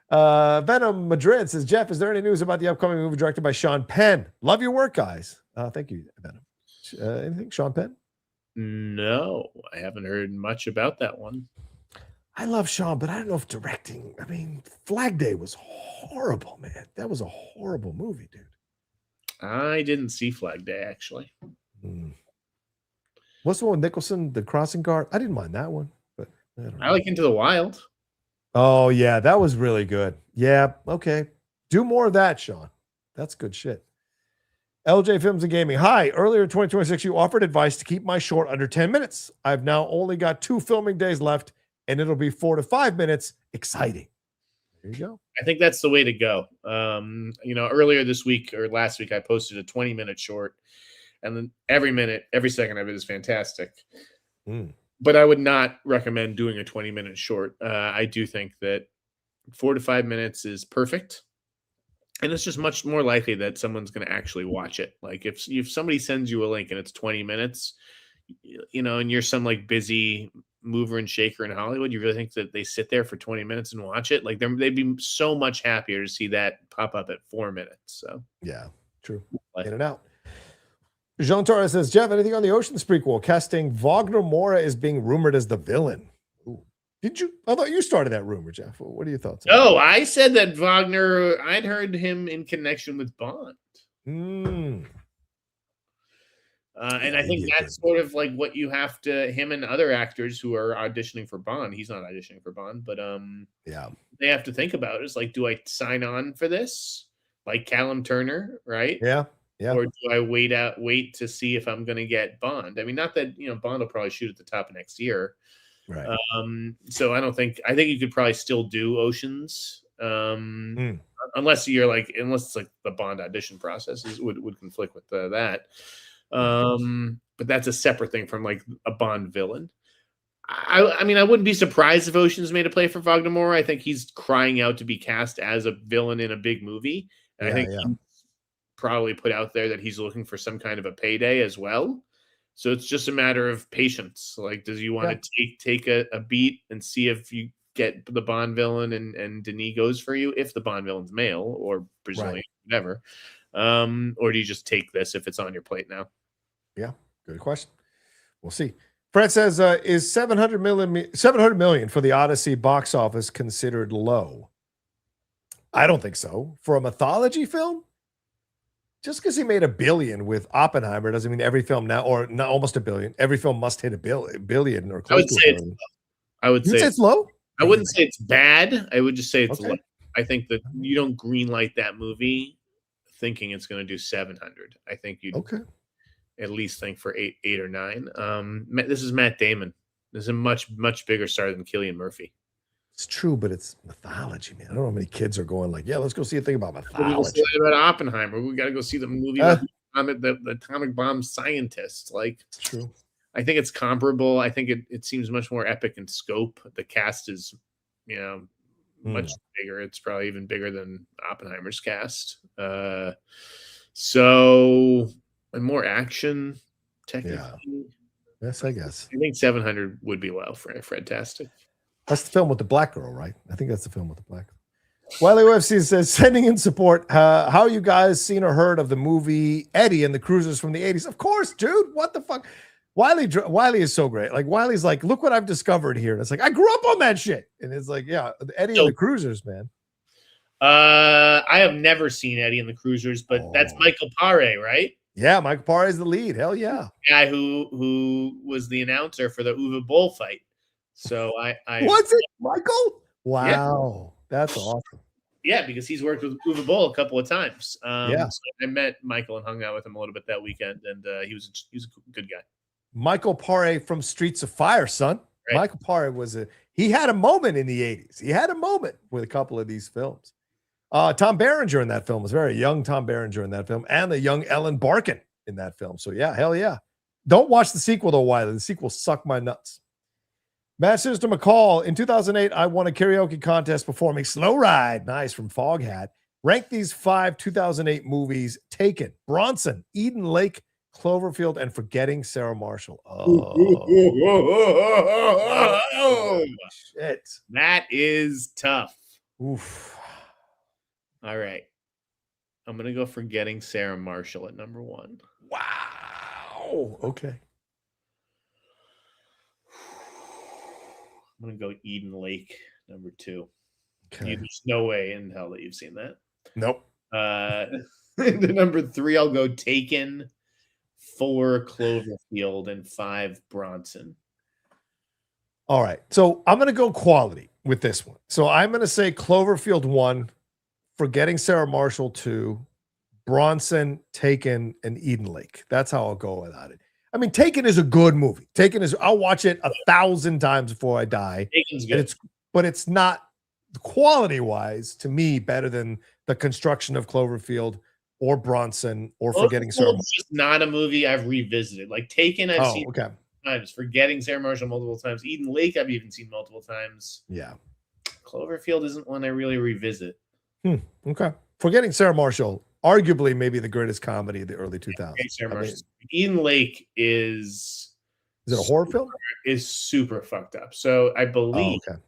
Venom Madrid says, Jeff, is there any news about the upcoming movie directed by Sean Penn? Love your work, guys. Thank you, Venom. Anything, Sean Penn? No, I haven't heard much about that one. I love Sean, but I don't know if directing. I mean, Flag Day was horrible, man. That was a horrible movie, dude. I didn't see Flag Day, actually. What's the one with Nicholson, The Crossing Guard? I didn't mind that one, but I like Into the Wild. Oh, yeah, that was really good. Yeah, okay. Do more of that, Sean. That's good shit. LJ Films and Gaming. Hi, earlier in 2026, you offered advice to keep my short under 10 minutes. I've now only got 2 filming days left, and it'll be 4 to 5 minutes. Exciting. There you go. I think that's the way to go. Earlier this week or last week, I posted a 20-minute short, and then every second of it is fantastic. But I would not recommend doing a 20-minute short. I do think that 4 to 5 minutes is perfect. And it's just much more likely that someone's going to actually watch it. Like if somebody sends you a link and it's 20 minutes, and you're some like busy mover and shaker in Hollywood, you really think that they sit there for 20 minutes and watch it? Like they'd be so much happier to see that pop up at 4 minutes. So yeah, true. In and out. Jean Torres says, Jeff, anything on the Ocean's prequel? Casting Wagner Moura is being rumored as the villain. Ooh. Did you? I thought you started that rumor, Jeff. What are your thoughts? Oh, I said that Wagner, I'd heard him in connection with Bond. And I think that's sort of like what you have to, him and other actors who are auditioning for Bond. He's not auditioning for Bond, but yeah, they have to think about it. It's like, do I sign on for this? Like Callum Turner, right? Yeah. Yeah. Or do I wait to see if I'm going to get Bond? I mean, not that, Bond will probably shoot at the top of next year. Right. So I think you could probably still do Oceans. Unless it's like the Bond audition process would conflict with that. But that's a separate thing from like a Bond villain. I mean, I wouldn't be surprised if Ocean's made a play for Wagner Moura. I think he's crying out to be cast as a villain in a big movie. And I think he's probably put out there that he's looking for some kind of a payday as well. So it's just a matter of patience. Like, does you want to take a beat and see if you get the Bond villain and Denis goes for you, if the Bond villain's male or Brazilian, whatever. Or do you just take this if it's on your plate now? Yeah, good question. We'll see. Fred says, is 700 million for the Odyssey box office considered low? I don't think so. For a mythology film? Just because he made $1 billion with Oppenheimer doesn't mean every film now, or not almost $1 billion, every film must hit $1 billion or close to $1 billion. I would say it's low. I wouldn't say it's bad. I would just say it's low. I think that you don't greenlight that movie thinking it's going to do 700. I think you'd at least think for eight or nine. This is Matt Damon. This is a much, much bigger star than Cillian Murphy. It's true, but it's mythology, man. I don't know how many kids are going like, yeah, let's go see a thing about mythology. About Oppenheimer. We got to go see the movie about the atomic bomb scientist. Like, it's true. I think it's comparable. I think it seems much more epic in scope. The cast is, much bigger. It's probably even bigger than Oppenheimer's cast. So, and more action, technically. Yeah. Yes, I guess. I think 700 would be low for Fredtastic. That's the film with the black girl, right? I think that's the film with the black girl. Wiley UFC says, sending in support. How you guys seen or heard of the movie Eddie and the Cruisers from the 80s? Of course, dude. What the fuck? Wiley is so great. Like, Wiley's like, look what I've discovered here. And it's like, I grew up on that shit. And it's like, yeah, Eddie and the Cruisers, man. I have never seen Eddie and the Cruisers, but that's Michael Paré, right? Yeah, Michael Paré is the lead. Hell yeah. The guy who was the announcer for the Uwe Boll fight. So I was it Michael? Wow, that's awesome. Yeah, because he's worked with Uwe Boll a couple of times. So I met Michael and hung out with him a little bit that weekend, and he was a good guy. Michael Paré from Streets of Fire, son. Right. Michael Paré he had a moment in the 80s. He had a moment with a couple of these films. Tom Berenger in that film was very young. Tom Berenger in that film, and the young Ellen Barkin in that film. So yeah, hell yeah. Don't watch the sequel though, Wiley. The sequel sucked my nuts. Matt Sister McCall, in 2008, I won a karaoke contest performing Slow Ride, nice, from Foghat. Rank these 5 2008 movies: Taken, Bronson, Eden Lake, Cloverfield, and Forgetting Sarah Marshall. Oh, shit. That is tough. Oof. All right. I'm going to go Forgetting Sarah Marshall at number 1. Wow. Okay. I'm going to go Eden Lake, number 2. Okay. There's no way in hell that you've seen that. Nope. The number 3, I'll go Taken, 4, Cloverfield, and 5, Bronson. All right. So I'm going to go quality with this one. So I'm going to say Cloverfield 1, Forgetting Sarah Marshall 2, Bronson, Taken, and Eden Lake. That's how I'll go without it. I mean, Taken is a good movie. I'll watch it 1,000 times before I die. Taken's good. But it's not quality-wise, to me, better than the construction of Cloverfield or Bronson or Forgetting Sarah Marshall. It's just not a movie I've revisited. Like Taken, I've seen times. Forgetting Sarah Marshall multiple times. Eden Lake, I've even seen multiple times. Yeah. Cloverfield isn't one I really revisit. Okay. Forgetting Sarah Marshall, arguably maybe the greatest comedy of the early 2000s. Sarah Marshall. Eden Lake is it a horror film? Is super fucked up. So I believe okay.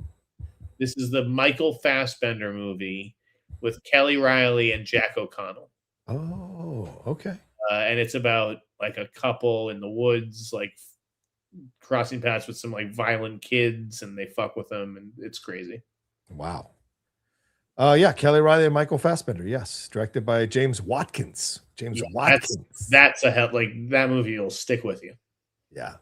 this is the Michael Fassbender movie with Kelly Riley and Jack O'Connell. Oh, okay. And it's about like a couple in the woods, like crossing paths with some like violent kids, and they fuck with them, and it's crazy. Wow. Yeah, Kelly Riley and Michael Fassbender. Yes, directed by James Watkins. Watkins. That's a hell. Like that movie will stick with you. Yeah.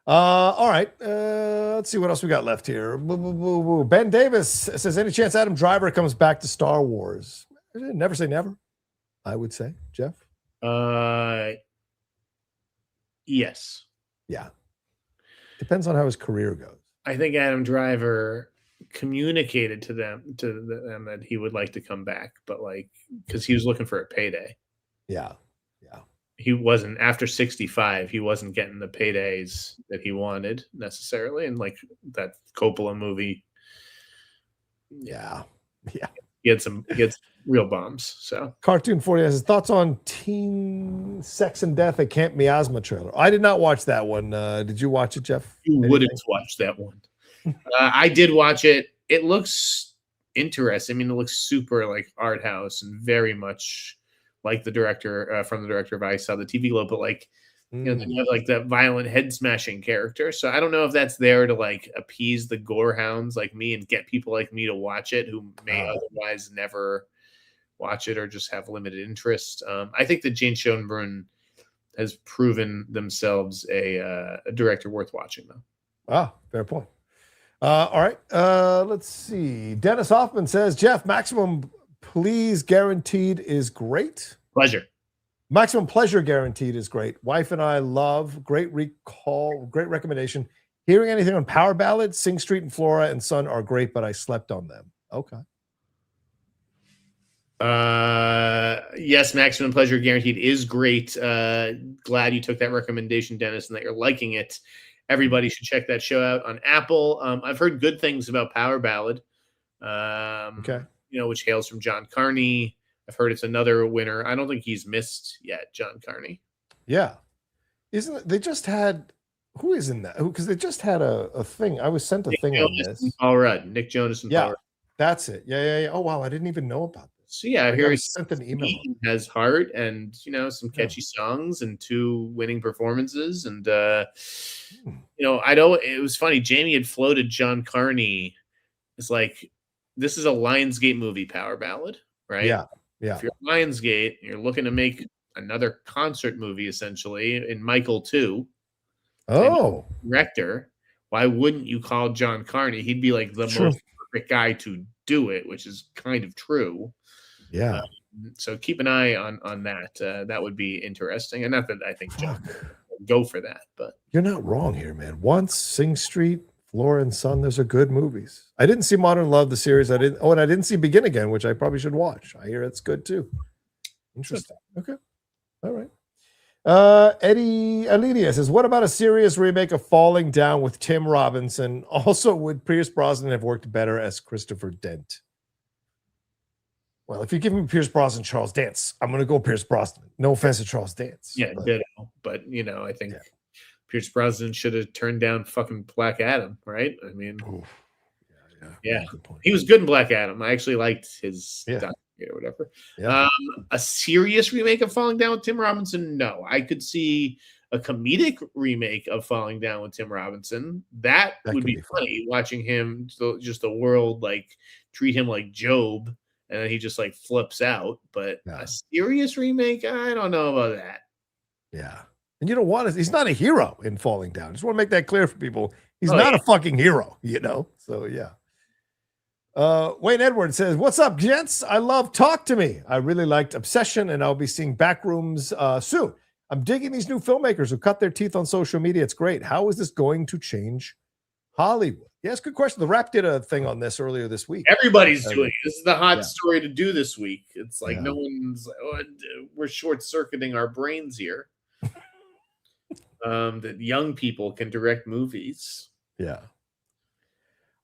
All right. Let's see what else we got left here. Ben Davis says, any chance Adam Driver comes back to Star Wars? Never say never, I would say. Jeff? Yes. Yeah. Depends on how his career goes. I think Adam Driver communicated to them that he would like to come back, but like because he was looking for a payday. Yeah. He wasn't, after 65, he wasn't getting the paydays that he wanted necessarily. And like that Coppola movie. Yeah. He had real bombs. So Cartoon 40 has his thoughts on Teen Sex and Death at Camp Miasma trailer. I did not watch that one. Did you watch it, Jeff? You wouldn't watch that one. I did watch it. It looks interesting. I mean, it looks super like art house and very much like the director from the director of I Saw the TV Globe, but like you know, you have like that violent head smashing character. So I don't know if that's there to like appease the gore hounds like me and get people like me to watch it who may otherwise never watch it or just have limited interest. I think that Jane Schoenbrunn has proven themselves a director worth watching, though. Fair point. All right. Let's see. Dennis Hoffman says, Jeff, Maximum Please Guaranteed is great. Pleasure. Maximum Pleasure Guaranteed is great. Wife and I love. Great recall. Great recommendation. Hearing anything on Power Ballads, Sing Street and Flora and Son are great, but I slept on them. Okay. Yes, Maximum Pleasure Guaranteed is great. Glad you took that recommendation, Dennis, and that you're liking it. Everybody should check that show out on Apple. I've heard good things about Power Ballad. Okay. You know, which hails from John Carney. I've heard it's another winner. I don't think he's missed yet, John Carney. Yeah. Isn't it? They just had, who is in that? Because they just had a thing. I was sent a thing on this. Paul Rudd. Nick Jonas and Paul Rudd. That's it. Yeah. Oh, wow. I didn't even know about this. So yeah, I hear he sent an email. Has heart and, you know, some catchy songs and 2 winning performances. And, you know, it was funny. Jamie had floated John Carney. It's like, this is a Lionsgate movie, Power Ballad, right? Yeah. If you're Lionsgate, you're looking to make another concert movie, essentially, in Michael 2. Oh. Director. Why wouldn't you call John Carney? He'd be like the most perfect guy to do it, which is kind of true. Yeah. So keep an eye on that. That would be interesting. And not that I think John would go for that, but you're not wrong here, man. Once, Sing Street, Flora and Son, those are good movies. I didn't see Modern Love, the series. And I didn't see Begin Again, which I probably should watch. I hear it's good too. Interesting. Okay. All right. Eddie Alidia says, what about a serious remake of Falling Down with Tim Robinson? Also, would Pierce Brosnan have worked better as Christopher Dent? Well, if you give me Pierce Brosnan, Charles Dance, I'm going to go Pierce Brosnan. No offense to Charles Dance. Yeah, but you know, I think Pierce Brosnan should have turned down fucking Black Adam, right? I mean, yeah. He was good in Black Adam. I actually liked his or whatever. Yeah. A serious remake of Falling Down with Tim Robinson? No. I could see a comedic remake of Falling Down with Tim Robinson. That would be funny, watching him, just the world like treat him like Job, and then he just like flips out. But a serious remake, I don't know about that. Yeah. And you don't want to, he's not a hero in Falling Down. Just want to make that clear for people. He's not a fucking hero, you know? So, yeah. Wayne Edwards says, what's up, gents? I love Talk to Me. I really liked Obsession, and I'll be seeing Backrooms soon. I'm digging these new filmmakers who cut their teeth on social media. It's great. How is this going to change Hollywood? Yes, good question. The Wrap did a thing on this earlier this week. Everybody's doing it. This is the hot story to do this week. It's like no one's, we're short-circuiting our brains here. That young people can direct movies. Yeah.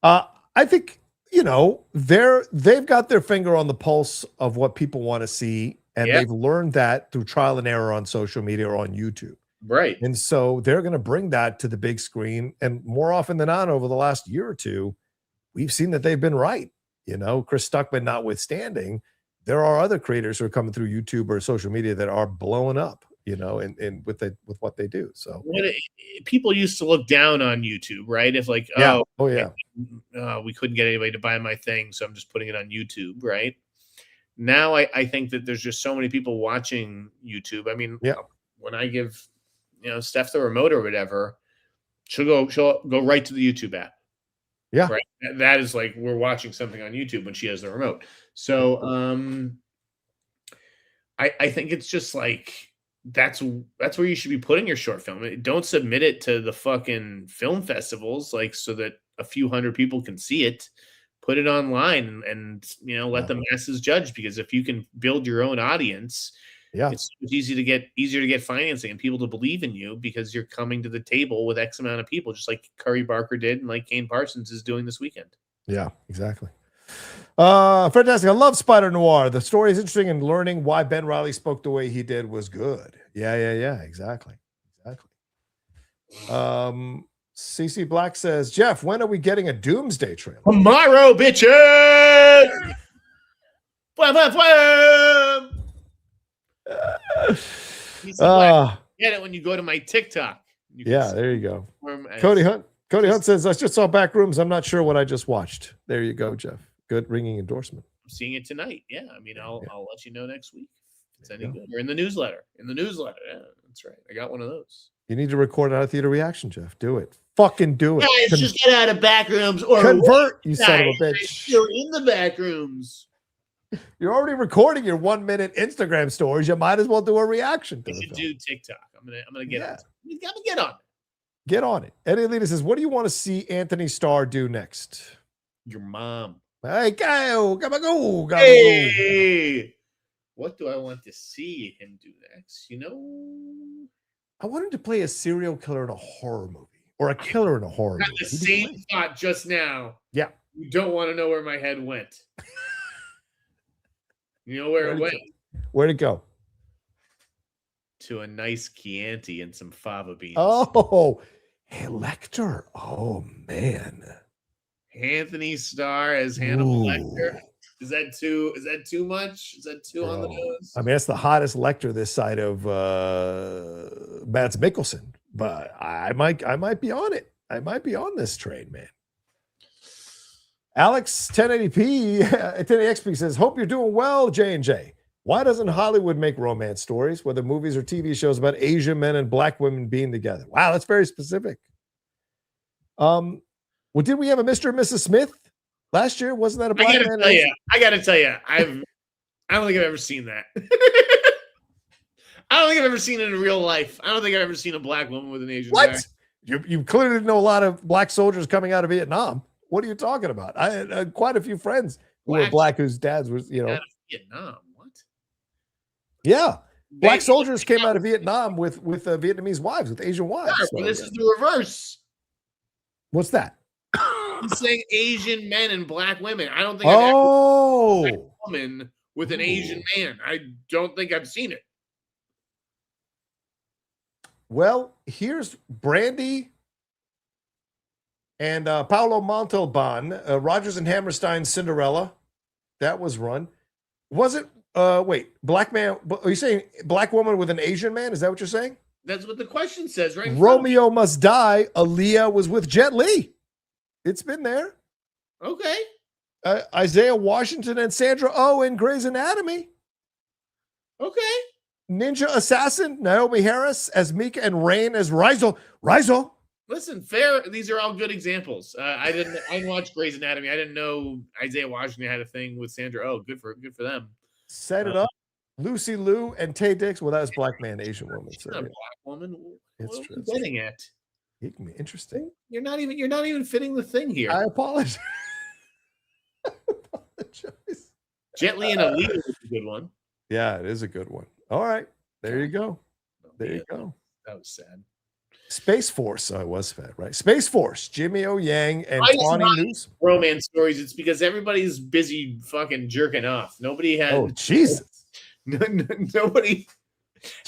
I think they've got their finger on the pulse of what people want to see, and they've learned that through trial and error on social media or on YouTube. Right. And so they're going to bring that to the big screen. And more often than not, over the last year or two, we've seen that they've been right. Chris Stuckman notwithstanding, there are other creators who are coming through YouTube or social media that are blowing up, and with what they do. So people used to look down on YouTube, right? If like, we couldn't get anybody to buy my thing, so I'm just putting it on YouTube, right? Now I think that there's just so many people watching YouTube. I mean, when I give Steph the remote or whatever, she'll go right to the YouTube app. Yeah. Right. That is like we're watching something on YouTube when she has the remote. So I think it's just like that's where you should be putting your short film. Don't submit it to the fucking film festivals, like so that a few hundred people can see it. Put it online and let the masses judge, because if you can build your own audience, it's easier to get financing and people to believe in you, because you're coming to the table with X amount of people, just like Curry Barker did and like Kane Parsons is doing this weekend. Yeah, exactly. Fantastic. I love Spider-Noir. The story is interesting, and learning why Ben Reilly spoke the way he did was good. Yeah. Exactly. CC Black says, Jeff, when are we getting a Doomsday trailer? Tomorrow, bitches! Blam, blam, blam! Get it when you go to my TikTok. There you go. Cody Hunt says, I just saw Backrooms. I'm not sure what I just watched. There you go, Jeff. Good ringing endorsement. I'm seeing it tonight. Yeah, I mean, I'll let you know next week if it's any good. Or in the newsletter. Yeah, that's right. I got one of those. You need to record an out-of-theater reaction, Jeff. Do it. Fucking do it. Guys, just get out of Backrooms or convert, you son of a bitch. You're in the Backrooms. You're already recording your 1-minute Instagram stories. You might as well do a reaction to it. Do TikTok. I'm gonna get on it. You gotta get on it. Get on it. Eddie Alita says, what do you want to see Anthony Starr do next? Your mom. Hey, go. Hey. What do I want to see him do next? I want him to play a serial killer in a horror movie, or a killer in a horror movie. The same thought just now. Yeah. You don't want to know where my head went. You know where it went? Where'd it go? To a nice Chianti and some fava beans. Oh, hey, Lecter. Oh, man. Anthony Starr as Hannibal Lecter. Is that too much? Is that too on the nose? I mean, that's the hottest Lecter this side of Mads Mikkelsen. But I might be on it. I might be on this train, man. Alex 1080p 1080xp says, hope you're doing well, J&J. Why doesn't Hollywood make romance stories, whether movies or TV shows, about Asian men and black women being together? Wow, that's very specific. Well, did we have a Mr. and Mrs. Smith last year? Wasn't that a black man? I gotta tell you, I don't think I've ever seen that. I don't think I've ever seen it in real life. I don't think I've ever seen a black woman with an Asian guy. You clearly didn't know a lot of black soldiers coming out of Vietnam. What are you talking about? I had quite a few friends who were black whose dads was, Vietnam. What? Yeah. Black soldiers came out of Vietnam with Vietnamese wives, with Asian wives. But this is the reverse. What's that? He's saying Asian men and black women. I don't think I've ever seen a black woman with an Asian man. I don't think I've seen it. Well, here's Brandy and Paolo Montalban, Rodgers and Hammerstein's Cinderella. That was run. Was it? Wait, black man. Are you saying black woman with an Asian man? Is that what you're saying? That's what the question says, right? Romeo Must Die. Aaliyah was with Jet Li. It's been there. Okay. Isaiah Washington and Sandra Oh in Grey's Anatomy. Okay. Ninja Assassin, Naomi Harris as Mika and Rain as Rizal. Listen, fair. These are all good examples. I didn't watch Grey's Anatomy. I didn't know Isaiah Washington had a thing with Sandra Oh. Good for them. Set it up. Lucy Liu and Tay Dix. Well, that was black man, Asian woman. So, not a black woman. It's what true. Are you getting at? Interesting. You're not even fitting the thing here. I apologize. Jet Li and Aaliyah is a good one. Yeah, it is a good one. All right. There you go. There you go. That was sad. Space Force. Oh, it was fed, right? Space Force, Jimmy O Yang and Why is Tawny not News. romance stories? It's because everybody's busy fucking jerking off. Nobody has. Oh, Jesus. Nobody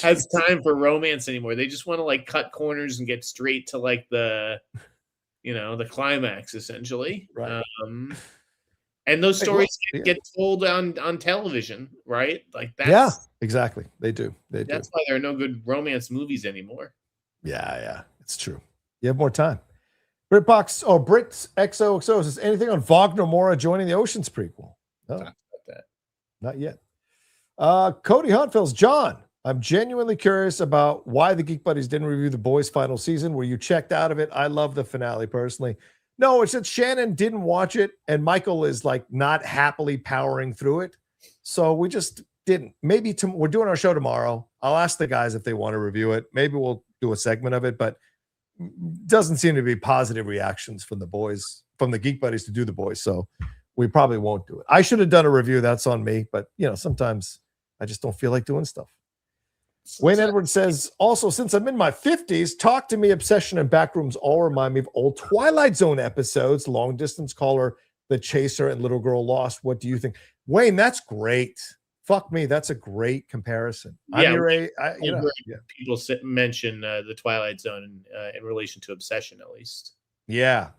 has time for romance anymore. They just want to like cut corners and get straight to like the climax, essentially. Right. And those stories yeah. get told on television, right? Like that's Yeah, exactly. They do. They do. That's why there are no good romance movies anymore. Yeah, it's true. You have more time. Britbox or Brits XOXO says anything on Wagner Mora joining the Oceans prequel? No, Talk about that. not yet. Cody Huntfills, John, I'm genuinely curious about why the Geek Buddies didn't review The Boys' final season. Were you checked out of it? I love the finale personally. No, it's that Shannon didn't watch it, and Michael is like not happily powering through it. So we just didn't. Maybe we're doing our show tomorrow. I'll ask the guys if they want to review it. Maybe we'll do a segment of it, but doesn't seem to be positive reactions from the boys, from the Geek Buddies to do The Boys. So we probably won't do it. I should have done a review. That's on me. But, sometimes I just don't feel like doing stuff. Wayne Edwards says, also, since I'm in my 50s, Talk to Me, Obsession, and Backrooms all remind me of old Twilight Zone episodes, Long Distance Caller, The Chaser, and Little Girl Lost. What do you think? Wayne, that's great. Fuck me. That's a great comparison. Yeah, people mention the Twilight Zone in relation to Obsession, at least. Yeah.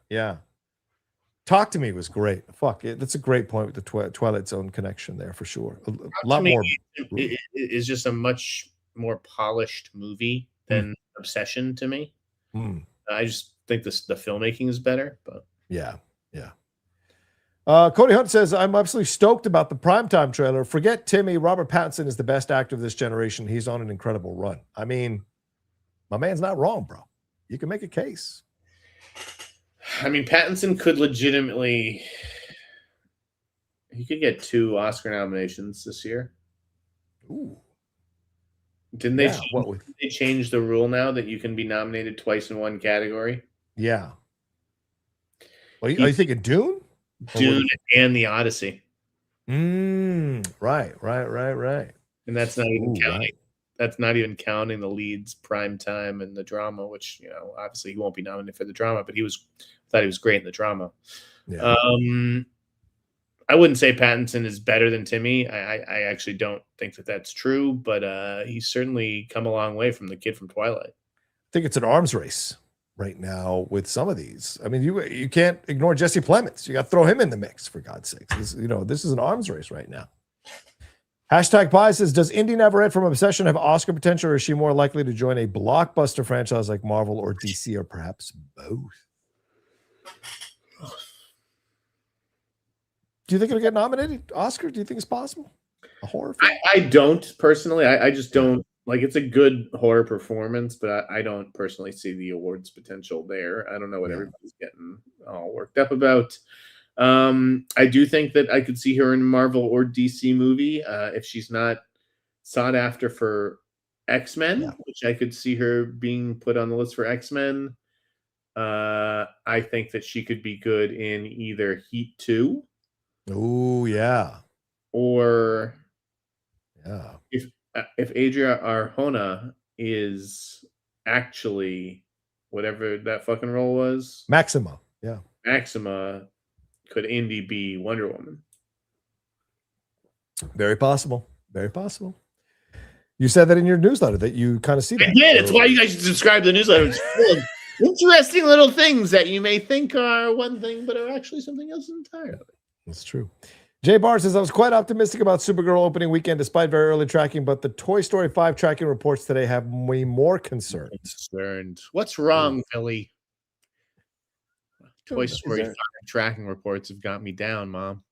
Talk to Me was great. Fuck it. That's a great point with the Twilight Zone connection there for sure. A lot more. It is just a much more polished movie than Obsession to me. I just think the filmmaking is better. But yeah. Cody Hunt says, I'm absolutely stoked about the Primetime trailer. Forget Timmy. Robert Pattinson is the best actor of this generation. He's on an incredible run. I mean, my man's not wrong, bro. You can make a case. I mean, Pattinson could legitimately... He could get 2 Oscar nominations this year. Ooh. Didn't they change the rule now that you can be nominated twice in one category? Yeah. Are you thinking Dune? Dune and the Odyssey. Right. And that's not even counting. Right. That's not even counting the leads, Primetime, and the drama, which obviously he won't be nominated for the drama, but thought he was great in the drama. Yeah. I wouldn't say Pattinson is better than Timmy. I actually don't think that that's true, but he's certainly come a long way from the kid from Twilight. I think it's an arms race right now with some of these. I mean, you can't ignore Jesse Plemons. You got to throw him in the mix, for God's sakes. This is an arms race right now. Hashtag Pie says, does Indy Navarrete from Obsession have Oscar potential, or is she more likely to join a blockbuster franchise like Marvel or DC, or perhaps both? Do you think it'll get nominated? Oscar, do you think it's possible? A horror film? I don't personally. I just don't. Like, it's a good horror performance, but I don't personally see the awards potential there. I don't know what everybody's getting all worked up about. I do think that I could see her in a Marvel or DC movie if she's not sought after for X-Men, which I could see her being put on the list for X-Men. I think that she could be good in either Heat 2. Oh, yeah. Or if Adria Arjona is actually whatever that fucking role was. Maxima. Could Indy be Wonder Woman? Very possible. You said that in your newsletter that you kind of see that. I did. It's why you guys should subscribe to the newsletter. It's full of interesting little things that you may think are one thing, but are actually something else entirely. That's true. Jay Barr says, I was quite optimistic about Supergirl opening weekend despite very early tracking, but the Toy Story 5 tracking reports today have me more concerned. What's wrong, Philly? Toy Story 5 tracking reports have got me down, Mom.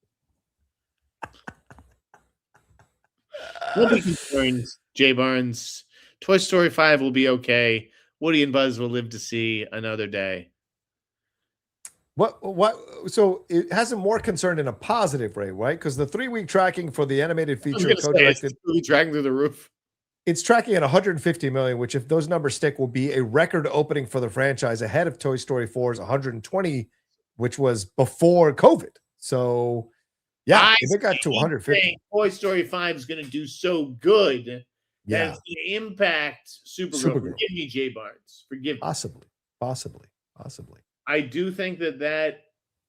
Don't be concerned, Jay Barnes. Toy Story 5 will be okay. Woody and Buzz will live to see another day. What? So it has him more concerned in a positive way, right? Because the 3-week tracking for the animated feature co-directed, it's tracking through the roof. It's tracking at 150 million, which, if those numbers stick, will be a record opening for the franchise, ahead of Toy Story 4's 120, which was before COVID. So, yeah, if it got to 150, Toy Story 5 is going to do so good Yeah. That's going to impact Supergirl. Forgive me, Jay Barnes. Forgive me. Possibly. I do think that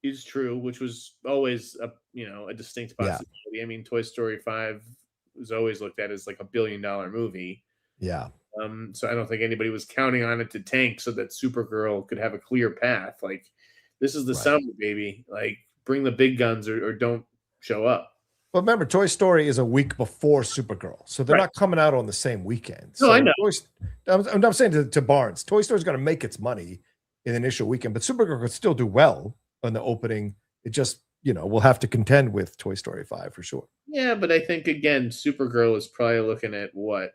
is true, which was always a distinct possibility. Yeah. I mean, Toy Story 5 was always looked at as like $1 billion movie. Yeah. So I don't think anybody was counting on it to tank so that Supergirl could have a clear path. Like, this is the summer, baby. Like, bring the big guns or don't show up. But remember, Toy Story is a week before Supergirl, so they're not coming out on the same weekend. No, so I know. I'm saying to Barnes, Toy Story is going to make its money in the initial weekend, but Supergirl could still do well on the opening. It just, we'll have to contend with Toy Story 5 for sure. Yeah, but I think, again, Supergirl is probably looking at what?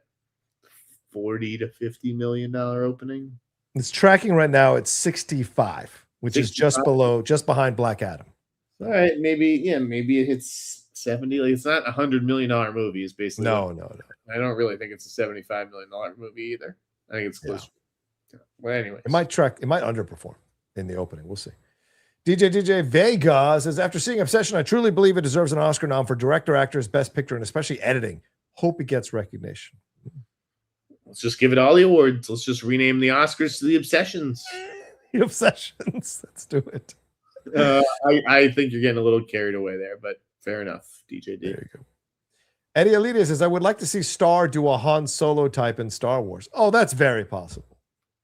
$40 to $50 million opening. It's tracking right now at 65, which is just behind Black Adam. All right, maybe it hits 70. Like, it's not $100 million movie. Is basically no. I don't really think it's a $75 million movie either. I think it's close. Yeah. Well, anyway, it might underperform in the opening. We'll see. DJ Vega says, after seeing Obsession, I truly believe it deserves an Oscar nom for director, actors, best picture, and especially editing. Hope it gets recognition. Let's just give it all the awards. Let's just rename the Oscars to the Obsessions. The Obsessions. Let's do it. I think you're getting a little carried away there, but fair enough, DJ D. There you go. Eddie Alita says, I would like to see Star do a Han Solo type in Star Wars. Oh, that's very possible.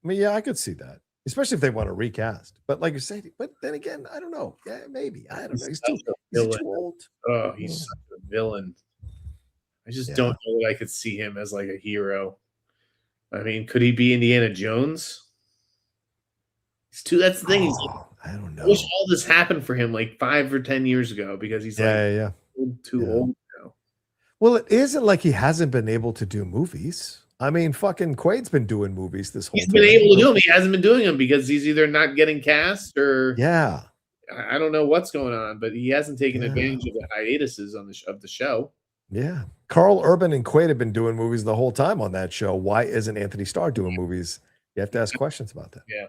I mean, yeah, I could see that, especially if they want to recast. But like you say, but then again, I don't know. Yeah, maybe. I don't know. He's too old. Oh, he's such a villain. I just don't know that I could see him as like a hero. I mean, could he be Indiana Jones? That's the thing. I don't know. I wish all this happened for him like 5 or 10 years ago because he's too old now. Well, it isn't like he hasn't been able to do movies. I mean, fucking Quaid's been doing movies this whole time. He's been able to do them. He hasn't been doing them because he's either not getting cast or I don't know what's going on, but he hasn't taken advantage of the hiatuses of the show. Yeah. Carl Urban and Quaid have been doing movies the whole time on that show. Why isn't Anthony Starr doing movies? You have to ask questions about that. Yeah.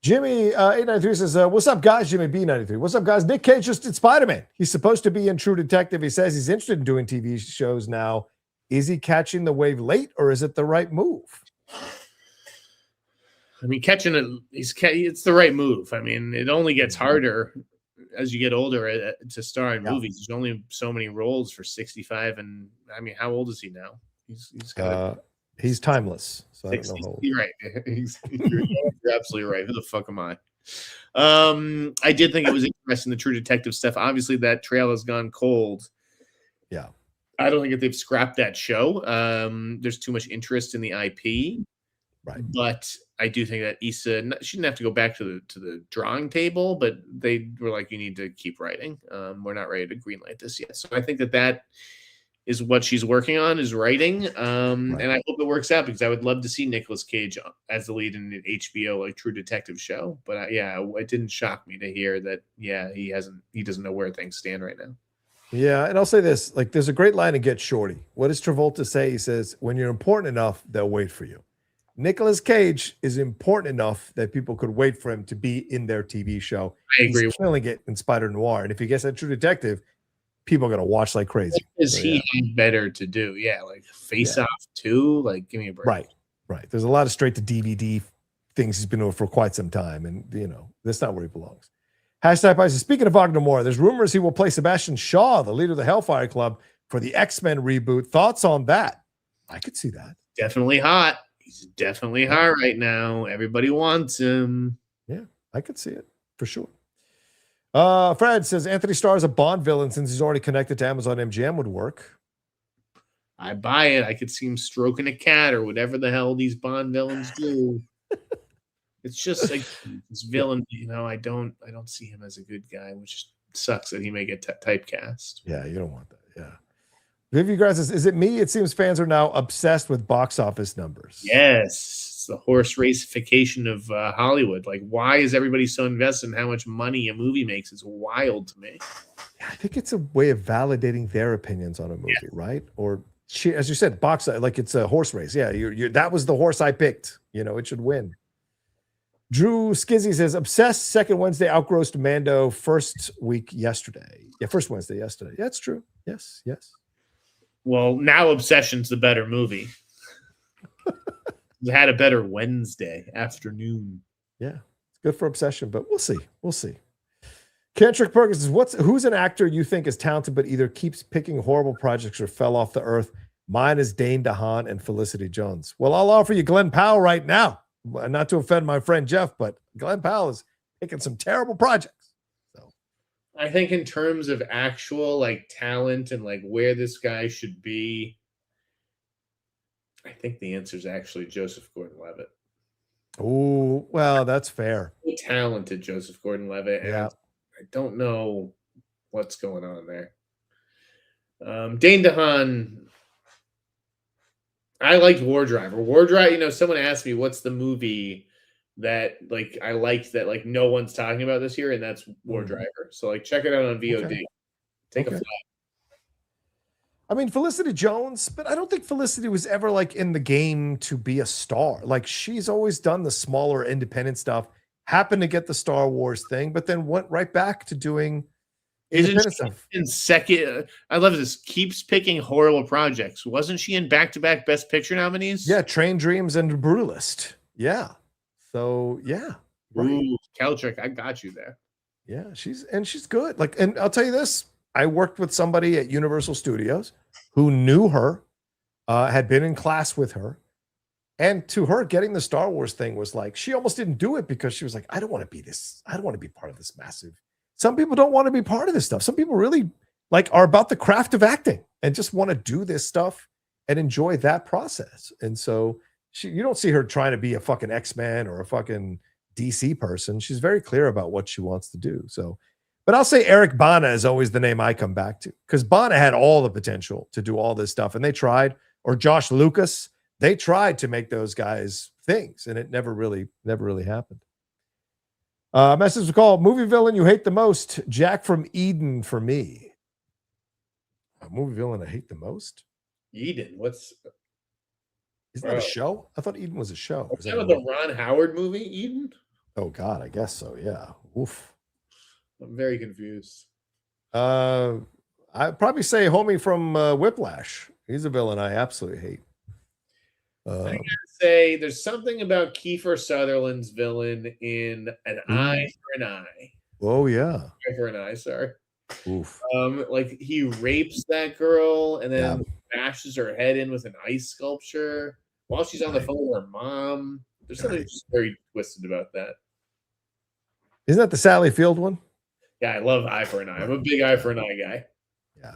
Jimmy 893 says, what's up, guys? Jimmy B93. What's up, guys? Nick Cage just did Spider-Man. He's supposed to be in True Detective. He says he's interested in doing TV shows now. Is he catching the wave late, or is it the right move? I mean, it's the right move. I mean, it only gets harder as you get older to star in movies. There's only so many roles for 65, and I mean, how old is he now? He's timeless. So 60, I don't know how old. You're right. You're absolutely right. Who the fuck am I? I did think it was interesting, the True Detective stuff. Obviously, that trail has gone cold. Yeah. I don't think if they've scrapped that show. There's too much interest in the IP. Right. But I do think that Issa, she didn't have to go back to the drawing table, but they were like, you need to keep writing. We're not ready to greenlight this yet. So I think that is what she's working on, is writing. And I hope it works out, because I would love to see Nicolas Cage as the lead in an HBO like True Detective show. But it didn't shock me to hear that. Yeah, he doesn't know where things stand right now. Yeah, and I'll say this: like, there's a great line in Get Shorty. What does Travolta say? He says, "When you're important enough, they'll wait for you." Nicolas Cage is important enough that people could wait for him to be in their TV show. I agree. He's killing it in Spider-Noir, and if he gets that True Detective, people are gonna watch like crazy. He had better to do? Yeah, like Face Off 2. Like, give me a break. Right. There's a lot of straight to DVD things he's been doing for quite some time, and that's not where he belongs. Hashtag Pisces. Speaking of Wagner Moore, there's rumors he will play Sebastian Shaw, the leader of the Hellfire Club, for the X-Men reboot. Thoughts on that? I could see that. Definitely hot. He's definitely hot right now. Everybody wants him. Yeah, I could see it for sure. Fred says Anthony Starr is a Bond villain since he's already connected to Amazon MGM would work. I buy it. I could see him stroking a cat or whatever the hell these Bond villains do. It's just like this villain, I don't see him as a good guy, which sucks that he may get typecast. Yeah, you don't want that. Yeah. Vivi Grass says, is it me? It seems fans are now obsessed with box office numbers. Yes. It's the horse racification of Hollywood. Like, why is everybody so invested in how much money a movie makes? It's wild to me. Yeah, I think it's a way of validating their opinions on a movie, right? Or, as you said, like it's a horse race. Yeah, that was the horse I picked. It should win. Drew Skizzy says, obsessed second Wednesday outgrossed Mando first Wednesday yesterday. Yeah, it's true. Yes. Well, now Obsession's the better movie. It had a better Wednesday afternoon. Yeah, it's good for Obsession, but we'll see. We'll see. Kentrick Perkins says, who's an actor you think is talented but either keeps picking horrible projects or fell off the earth? Mine is Dane DeHaan and Felicity Jones. Well, I'll offer you Glenn Powell right now. Not to offend my friend Jeff, but Glenn Powell is picking some terrible projects. So I think in terms of actual like talent and like where this guy should be, I think the answer is actually Joseph Gordon-Levitt. Oh, well, that's fair. Talented Joseph Gordon-Levitt. Yeah. I don't know what's going on there. Dane DeHaan, I liked War Driver. War Driver, someone asked me what's the movie that like I liked that like no one's talking about this year, and that's War Driver. So like check it out on VOD. Okay. Take a flight. I mean, Felicity Jones, but I don't think Felicity was ever like in the game to be a star. Like she's always done the smaller independent stuff, happened to get the Star Wars thing, but then went right back to doing independent stuff. In second, I love this. Keeps picking horrible projects. Wasn't she in back-to-back Best Picture nominees? Yeah, Train Dreams and Brutalist. Yeah. So yeah. Right. Ooh, Keltrick, I got you there. Yeah, she's good. Like, and I'll tell you this. I worked with somebody at Universal Studios who knew her, had been in class with her. And to her, getting the Star Wars thing was like, she almost didn't do it because she was like, I don't want to be this. I don't want to be part of this massive. Some people don't want to be part of this stuff. Some people really like are about the craft of acting and just want to do this stuff and enjoy that process. And so you don't see her trying to be a fucking X-Men or a fucking DC person. She's very clear about what she wants to do. So, but I'll say Eric Bana is always the name I come back to because Bana had all the potential to do all this stuff and they tried, or Josh Lucas, they tried to make those guys things and it never really happened. Message called movie villain you hate the most. Jack from Eden for me. A movie villain I hate the most? Eden, Isn't that a show? I thought Eden was a show. Is that the Ron Howard movie, Eden? Oh God, I guess so. Yeah. Oof. I'm very confused. I'd probably say homie from Whiplash. He's a villain I absolutely hate. I gotta say, there's something about Kiefer Sutherland's villain in An Eye for an Eye. Oh yeah, Eye for an Eye. Sorry. Oof. Like he rapes that girl and then bashes her head in with an ice sculpture while she's on the phone with her mom. There's something just very twisted about that. Isn't that the Sally Field one? Yeah, I love Eye for an Eye. I'm a big Eye for an Eye guy. Yeah.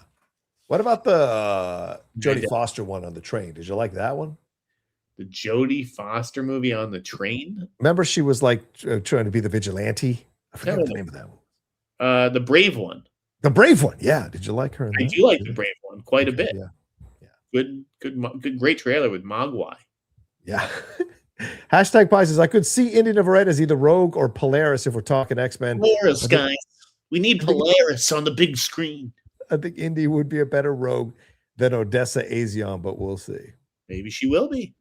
What about the Jodie Foster one on the train? Did you like that one? The Jodie Foster movie on the train? Remember she was like trying to be the vigilante? I forget the name of that one. The Brave one. The Brave one. Yeah. Did you like her? I do like the Brave one quite a bit. Yeah. Good, great trailer with Mogwai. Yeah. Hashtag Pie says, I could see Indy Navarrete as either Rogue or Polaris if we're talking X-Men. Polaris, guys. We need Polaris on the big screen. I think Indy would be a better Rogue than Odessa Azion, but we'll see. Maybe she will be.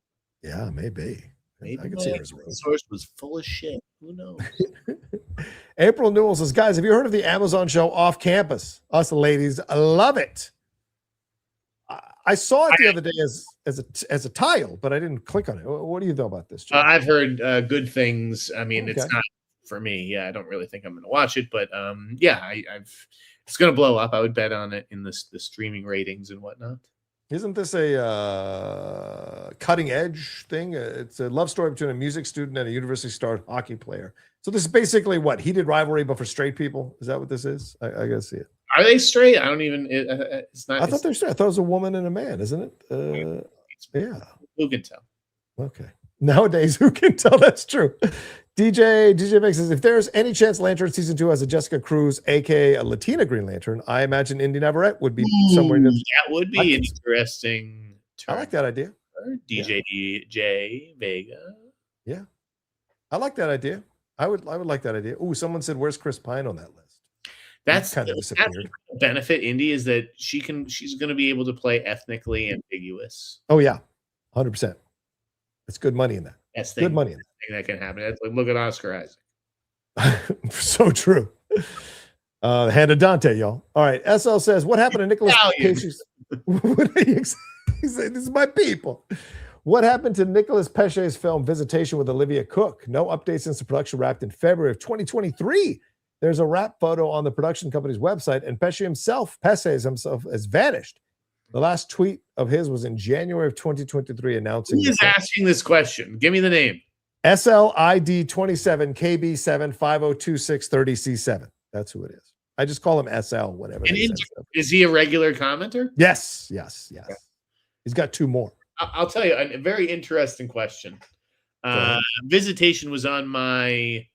Yeah, maybe. Maybe I could see her as the source was full of shit. Who knows? April Newell says, guys, have you heard of the Amazon show Off Campus? Us ladies love it. I saw it the other day as a tile, but I didn't click on it. What do you know about this? I've heard good things. I mean, it's not for me. Yeah, I don't really think I'm going to watch it, but it's going to blow up. I would bet on it in the streaming ratings and whatnot. Isn't this a cutting edge thing? It's a love story between a music student and a university star hockey player. So this is basically what heated rivalry, but for straight people. Is that what this is? I gotta see it. Are they straight? I don't even. It's not. I thought they're straight. I thought it was a woman and a man, isn't it? Yeah. Who can tell? Okay. Nowadays, who can tell? That's true. DJ Mix says, if there's any chance Lantern season 2 has a Jessica Cruz, aka a Latina Green Lantern, I imagine Indy Navarrete would be somewhere in the. That would be interesting. I like that idea. DJ Vega. Yeah, I like that idea. I would like that idea. Oh, someone said, "Where's Chris Pine on that list?" That's kind of disappeared. Benefit Indy is that she's going to be able to play ethnically ambiguous. Oh yeah, 100%. It's good money in that. That's good money in that. That can happen. Like, look at Oscar Isaac. So true. Hand of Dante, y'all. All right. SL says, what happened to Nicholas Cage's He said, "This is my people." What happened to Nicolas Pesce's film Visitation with Olivia Cook? No updates since the production wrapped in February of 2023. There's a wrap photo on the production company's website, and Pesce himself has vanished. The last tweet of his was in January of 2023 announcing. Who is asking this question? Give me the name. SLID 27 KB7 5026 30C7. That's who it is. I just call him SL, whatever. Is he a regular commenter? Yes. Okay. He's got two more. I'll tell you a very interesting question. Visitation was on my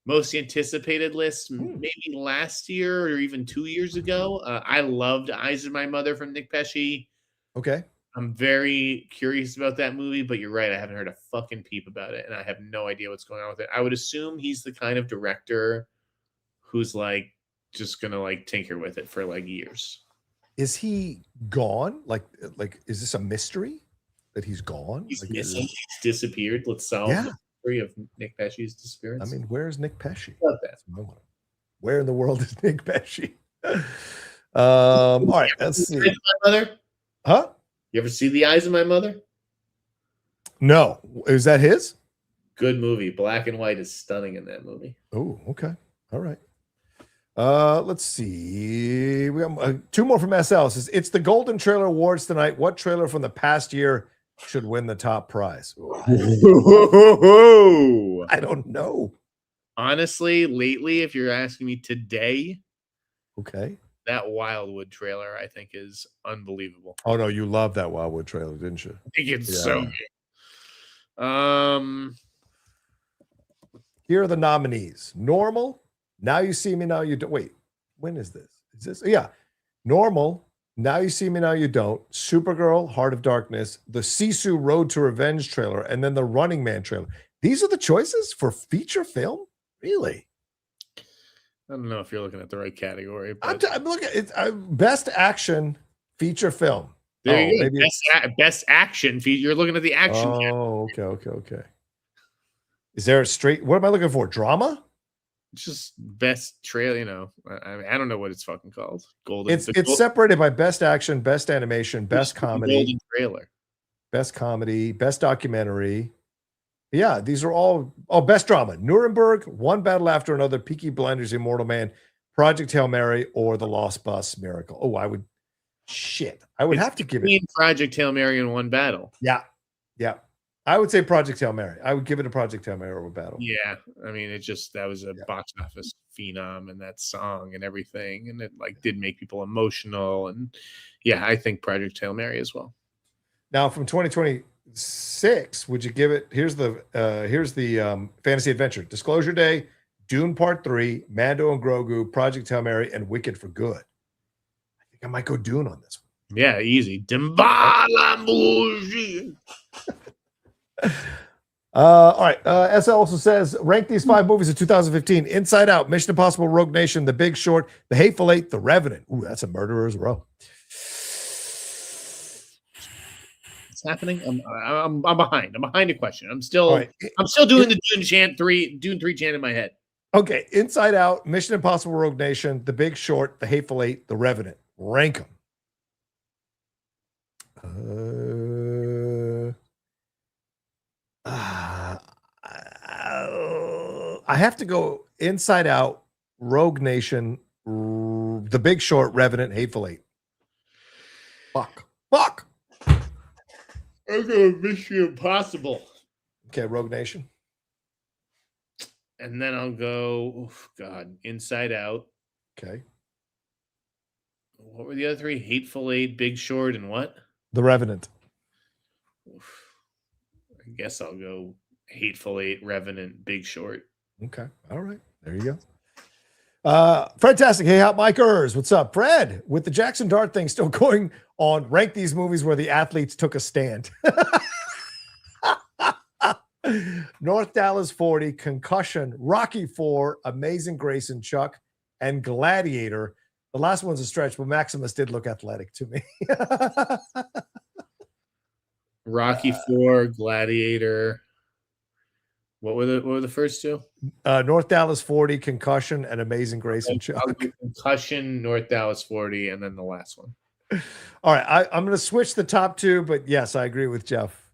most anticipated list maybe last year or even 2 years ago. I loved Eyes of My Mother from Nick Pesce. Okay. I'm very curious about that movie, but you're right. I haven't heard a fucking peep about it, and I have no idea what's going on with it. I would assume he's the kind of director who's like just gonna like tinker with it for like years. Is he gone? Like is this a mystery that he's gone? He's like, missing. He's disappeared. Let's solve the mystery of Nick Pesce's disappearance. I mean, where's Nick Pesce? Where in the world is Nick Pesce? All right, let's see. My Mother? Huh? You ever see The Eyes of My Mother? No. Is that his? Good movie. Black and white is stunning in that movie. Oh, okay. All right. Let's see. We have two more from SL. It says, it's the Golden Trailer Awards tonight. What trailer from the past year should win the top prize? I don't know. Honestly, lately, if you're asking me today, okay, that Wildwood trailer I think is unbelievable. Oh no, you loved that Wildwood trailer, didn't you? I think it's so good. Here are the nominees. Normal, Now You See Me, Now You Don't. Wait, when is this? Is this? Yeah. Normal, Now You See Me, Now You Don't. Supergirl, Heart of Darkness, the Sisu Road to Revenge trailer, and then the Running Man trailer. These are the choices for feature film? Really? I don't know if you're looking at the right category. But... I'm looking at it. Best action feature film. There you go. Best action feature. You're looking at the action. Oh, okay. Is there a straight? What am I looking for? Drama? It's just best trailer. You know, I don't know what it's fucking called. Golden. It's separated by best action, best animation, best comedy, golden trailer, best comedy, best documentary. Yeah, these are all best drama. Nuremberg, One Battle After Another, Peaky Blinders, Immortal Man, Project Hail Mary, or The Lost Bus Miracle. Oh, I would have to give it Project Hail Mary in One Battle. Yeah. I would say Project Hail Mary. I would give it a Project Hail Mary over Battle. Yeah, I mean, that was a box office phenom, and that song and everything, and it like did make people emotional. And yeah, I think Project Hail Mary as well. Now from 2026, would you give it? Here's the fantasy adventure: Disclosure Day, Dune Part 3, Mando and Grogu, Project Hail Mary, and Wicked for Good. I think I might go Dune on this one. Yeah, easy. Dimbala. All right. SL also says, rank these 5 movies of 2015: Inside Out, Mission Impossible, Rogue Nation, The Big Short, The Hateful Eight, The Revenant. Ooh, that's a Murderer's Row. What's happening? I'm behind. I'm behind a question. I'm still doing the Dune 3 chant in my head. Okay. Inside Out, Mission Impossible, Rogue Nation, The Big Short, The Hateful Eight, The Revenant. Rank them. I have to go Inside Out, Rogue Nation, The Big Short, Revenant, Hateful Eight. Fuck. I'm going Mission Impossible. Okay, Rogue Nation. And then I'll go, Inside Out. Okay. What were the other 3? Hateful Eight, Big Short, and what? The Revenant. I guess I'll go Hateful Eight, Revenant, Big Short. Okay. All right. There you go. Fantastic. Hey, Hot Mikers. What's up? Fred, with the Jackson Dart thing still going on, rank these movies where the athletes took a stand. North Dallas 40, Concussion, Rocky 4, Amazing Grace and Chuck, and Gladiator. The last one's a stretch, but Maximus did look athletic to me. Rocky 4, Gladiator. What were the first 2? North Dallas 40, Concussion, and Amazing Grace and Chuck. Concussion, North Dallas 40, and then the last one. All right, I'm going to switch the top two, but yes, I agree with Jeff.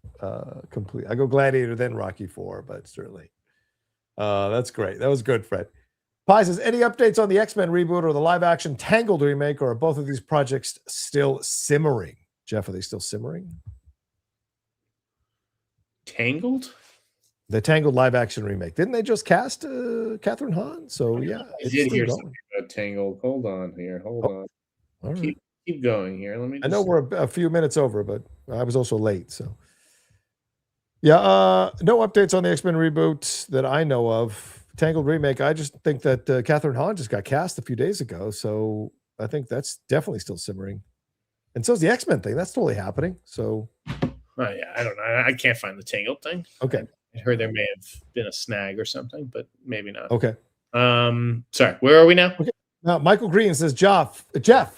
Completely. I go Gladiator, then Rocky 4, but certainly. That's great. That was good, Fred. Pie says, any updates on the X-Men reboot or the live-action Tangled remake, or are both of these projects still simmering? Jeff, are they still simmering? Tangled? The Tangled live-action remake. Didn't they just cast Catherine Hahn? So, yeah. I did hear something about Tangled. Hold on here. Hold on. All right. Keep going here. Let me. I know we're a few minutes over, but I was also late. So, yeah, no updates on the X-Men reboot that I know of. Tangled remake. I just think that Catherine Hahn just got cast a few days ago, so I think that's definitely still simmering. And so is the X-Men thing. That's totally happening. So, oh yeah, I don't know. I can't find the Tangled thing. Okay, I heard there may have been a snag or something, but maybe not. Okay. Sorry, where are we now? Okay. Now, Michael Green says, Jeff,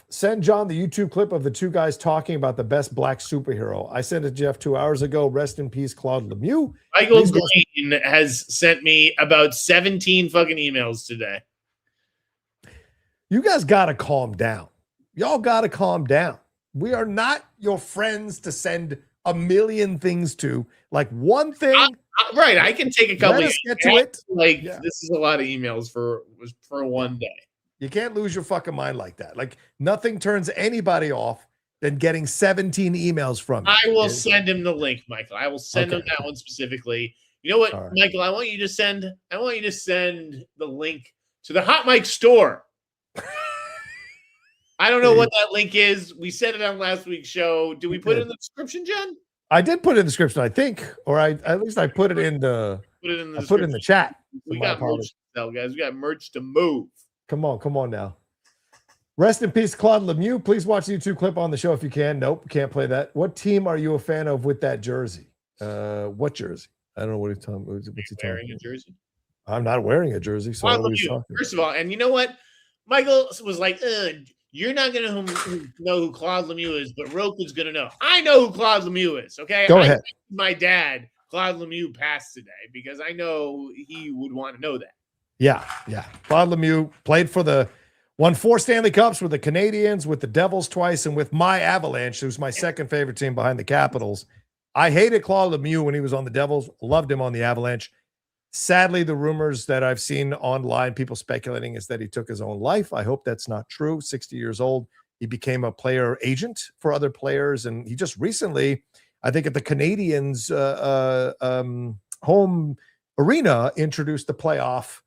send John the YouTube clip of the two guys talking about the best black superhero. I sent it to Jeff 2 hours ago. Rest in peace, Claude Lemieux. Michael Green has sent me about 17 fucking emails today. You guys got to calm down. Y'all got to calm down. We are not your friends to send a million things to. Like one thing. Right. I can take a couple of get to it. Like, this is a lot of emails for one day. You can't lose your fucking mind like that. Like nothing turns anybody off than getting 17 emails from you. I will send him the link, Michael. I will send him that one specifically. You know what, right. Michael? I want you to send the link to the Hot Mic store. I don't know what that link is. We said it on last week's show. Do we put it in the description, Jen? I did put it in the description, I think, or at least I put it in the. Put it in the chat. We got merch to sell, guys. We got merch to move. Come on now. Rest in peace, Claude Lemieux. Please watch the YouTube clip on the show if you can. Nope, can't play that. What team are you a fan of with that jersey? What jersey? I don't know what he's talking about. What's he wearing a jersey? I'm not wearing a jersey. So Claude Lemieux, first of all, and you know what? Michael was like, you're not going to know who Claude Lemieux is, but Rocha's going to know. I know who Claude Lemieux is, okay? Go ahead. My dad, Claude Lemieux, passed today because I know he would want to know that. Yeah. Claude Lemieux won 4 Stanley Cups with the Canadiens, with the Devils twice, and with my Avalanche, who's my second favorite team behind the Capitals. I hated Claude Lemieux when he was on the Devils, loved him on the Avalanche. Sadly, the rumors that I've seen online, people speculating, is that he took his own life. I hope that's not true. 60 years old. He became a player agent for other players, and he just recently, I think at the Canadiens home arena, introduced the playoff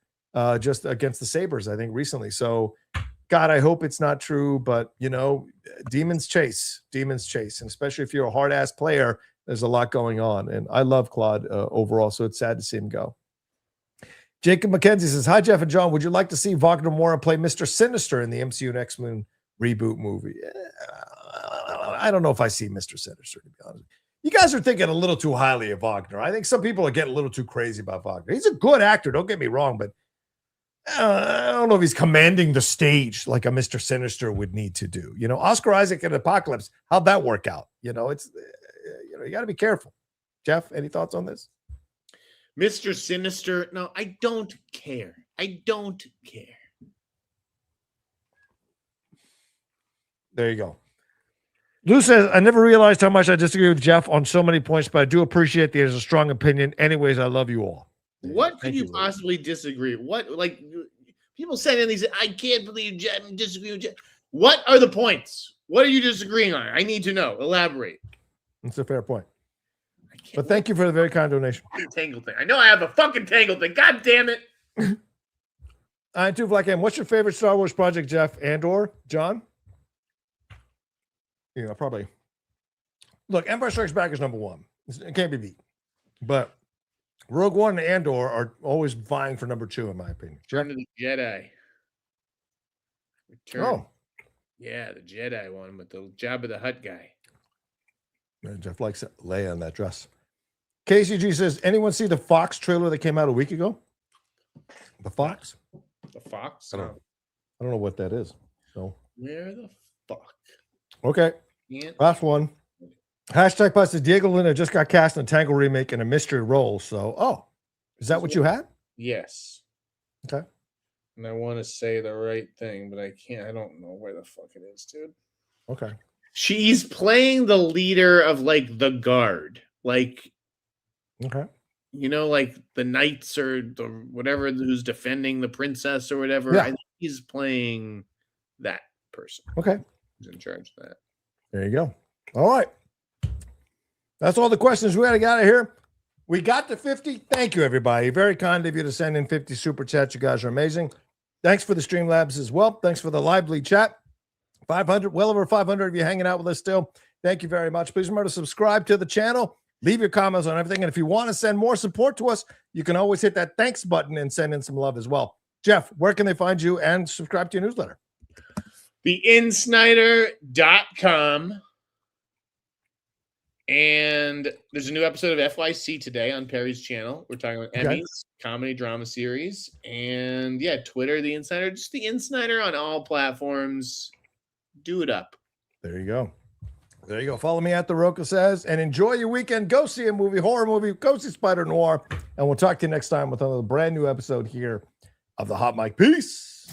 just against the Sabres, I think, recently. So, God, I hope it's not true, but, demons chase, and especially if you're a hard-ass player, there's a lot going on, and I love Claude overall, so it's sad to see him go. Jacob McKenzie says, hi, Jeff and John. Would you like to see Wagner Moura play Mr. Sinister in the MCU and X-Men reboot movie? I don't know if I see Mr. Sinister, to be honest. You guys are thinking a little too highly of Wagner. I think some people are getting a little too crazy about Wagner. He's a good actor, don't get me wrong, but I don't know if he's commanding the stage like a Mr. Sinister would need to do. Oscar Isaac in Apocalypse, how'd that work out? It's you got to be careful. Jeff, any thoughts on this? Mr. Sinister, no, I don't care. There you go. Lou says, I never realized how much I disagree with Jeff on so many points, but I do appreciate that he has a strong opinion. Anyways, I love you all. What could you possibly disagree? What, like, people saying these, I can't believe Jeff disagree with Jeff. What are the points? What are you disagreeing on? I need to know. Elaborate. That's a fair point. But thank you for the very kind donation. Tangle thing. I know I have a fucking Tangle thing. God damn it. I too, Black M. What's your favorite Star Wars project, Jeff? And/or John? Probably. Look, Empire Strikes Back is number one. It can't be beat. But Rogue One and Andor are always vying for number 2, in my opinion. Return of the Jedi. Oh. Yeah, the Jedi one with the Jabba the Hutt guy. Jeff likes Leia in that dress. KCG says, anyone see the Fox trailer that came out a week ago? The Fox? The Fox? I don't know what that is. So where the fuck? Okay. Last one. Hashtag plus Diego Luna just got cast in a Tangle remake in a mystery role. So, is that what you had? Yes. Okay. And I want to say the right thing, but I can't. I don't know where the fuck it is, dude. Okay. She's playing the leader of like the guard, like Okay. you know, like the knights or the whatever who's defending the princess or whatever. Yeah. I think he's playing that person. Okay. Who's in charge of that? There you go. All right. That's all the questions we had to get out of here. We got to 50. Thank you, everybody. Very kind of you to send in 50 super chats. You guys are amazing. Thanks for the Streamlabs as well. Thanks for the lively chat. 500, well over 500 of you hanging out with us still. Thank you very much. Please remember to subscribe to the channel. Leave your comments on everything. And if you want to send more support to us, you can always hit that thanks button and send in some love as well. Jeff, where can they find you and subscribe to your newsletter? TheInsnider.com. And there's a new episode of FYC today on Perry's channel. We're talking about Emmys, comedy drama series. And yeah, Twitter, The Insider, just The Insider on all platforms. Do it up. There you go. There you go. Follow me at the Rocha Says and enjoy your weekend. Go see a movie, horror movie. Go see Spider-Noir. And we'll talk to you next time with another brand new episode here of the Hot Mic. Peace.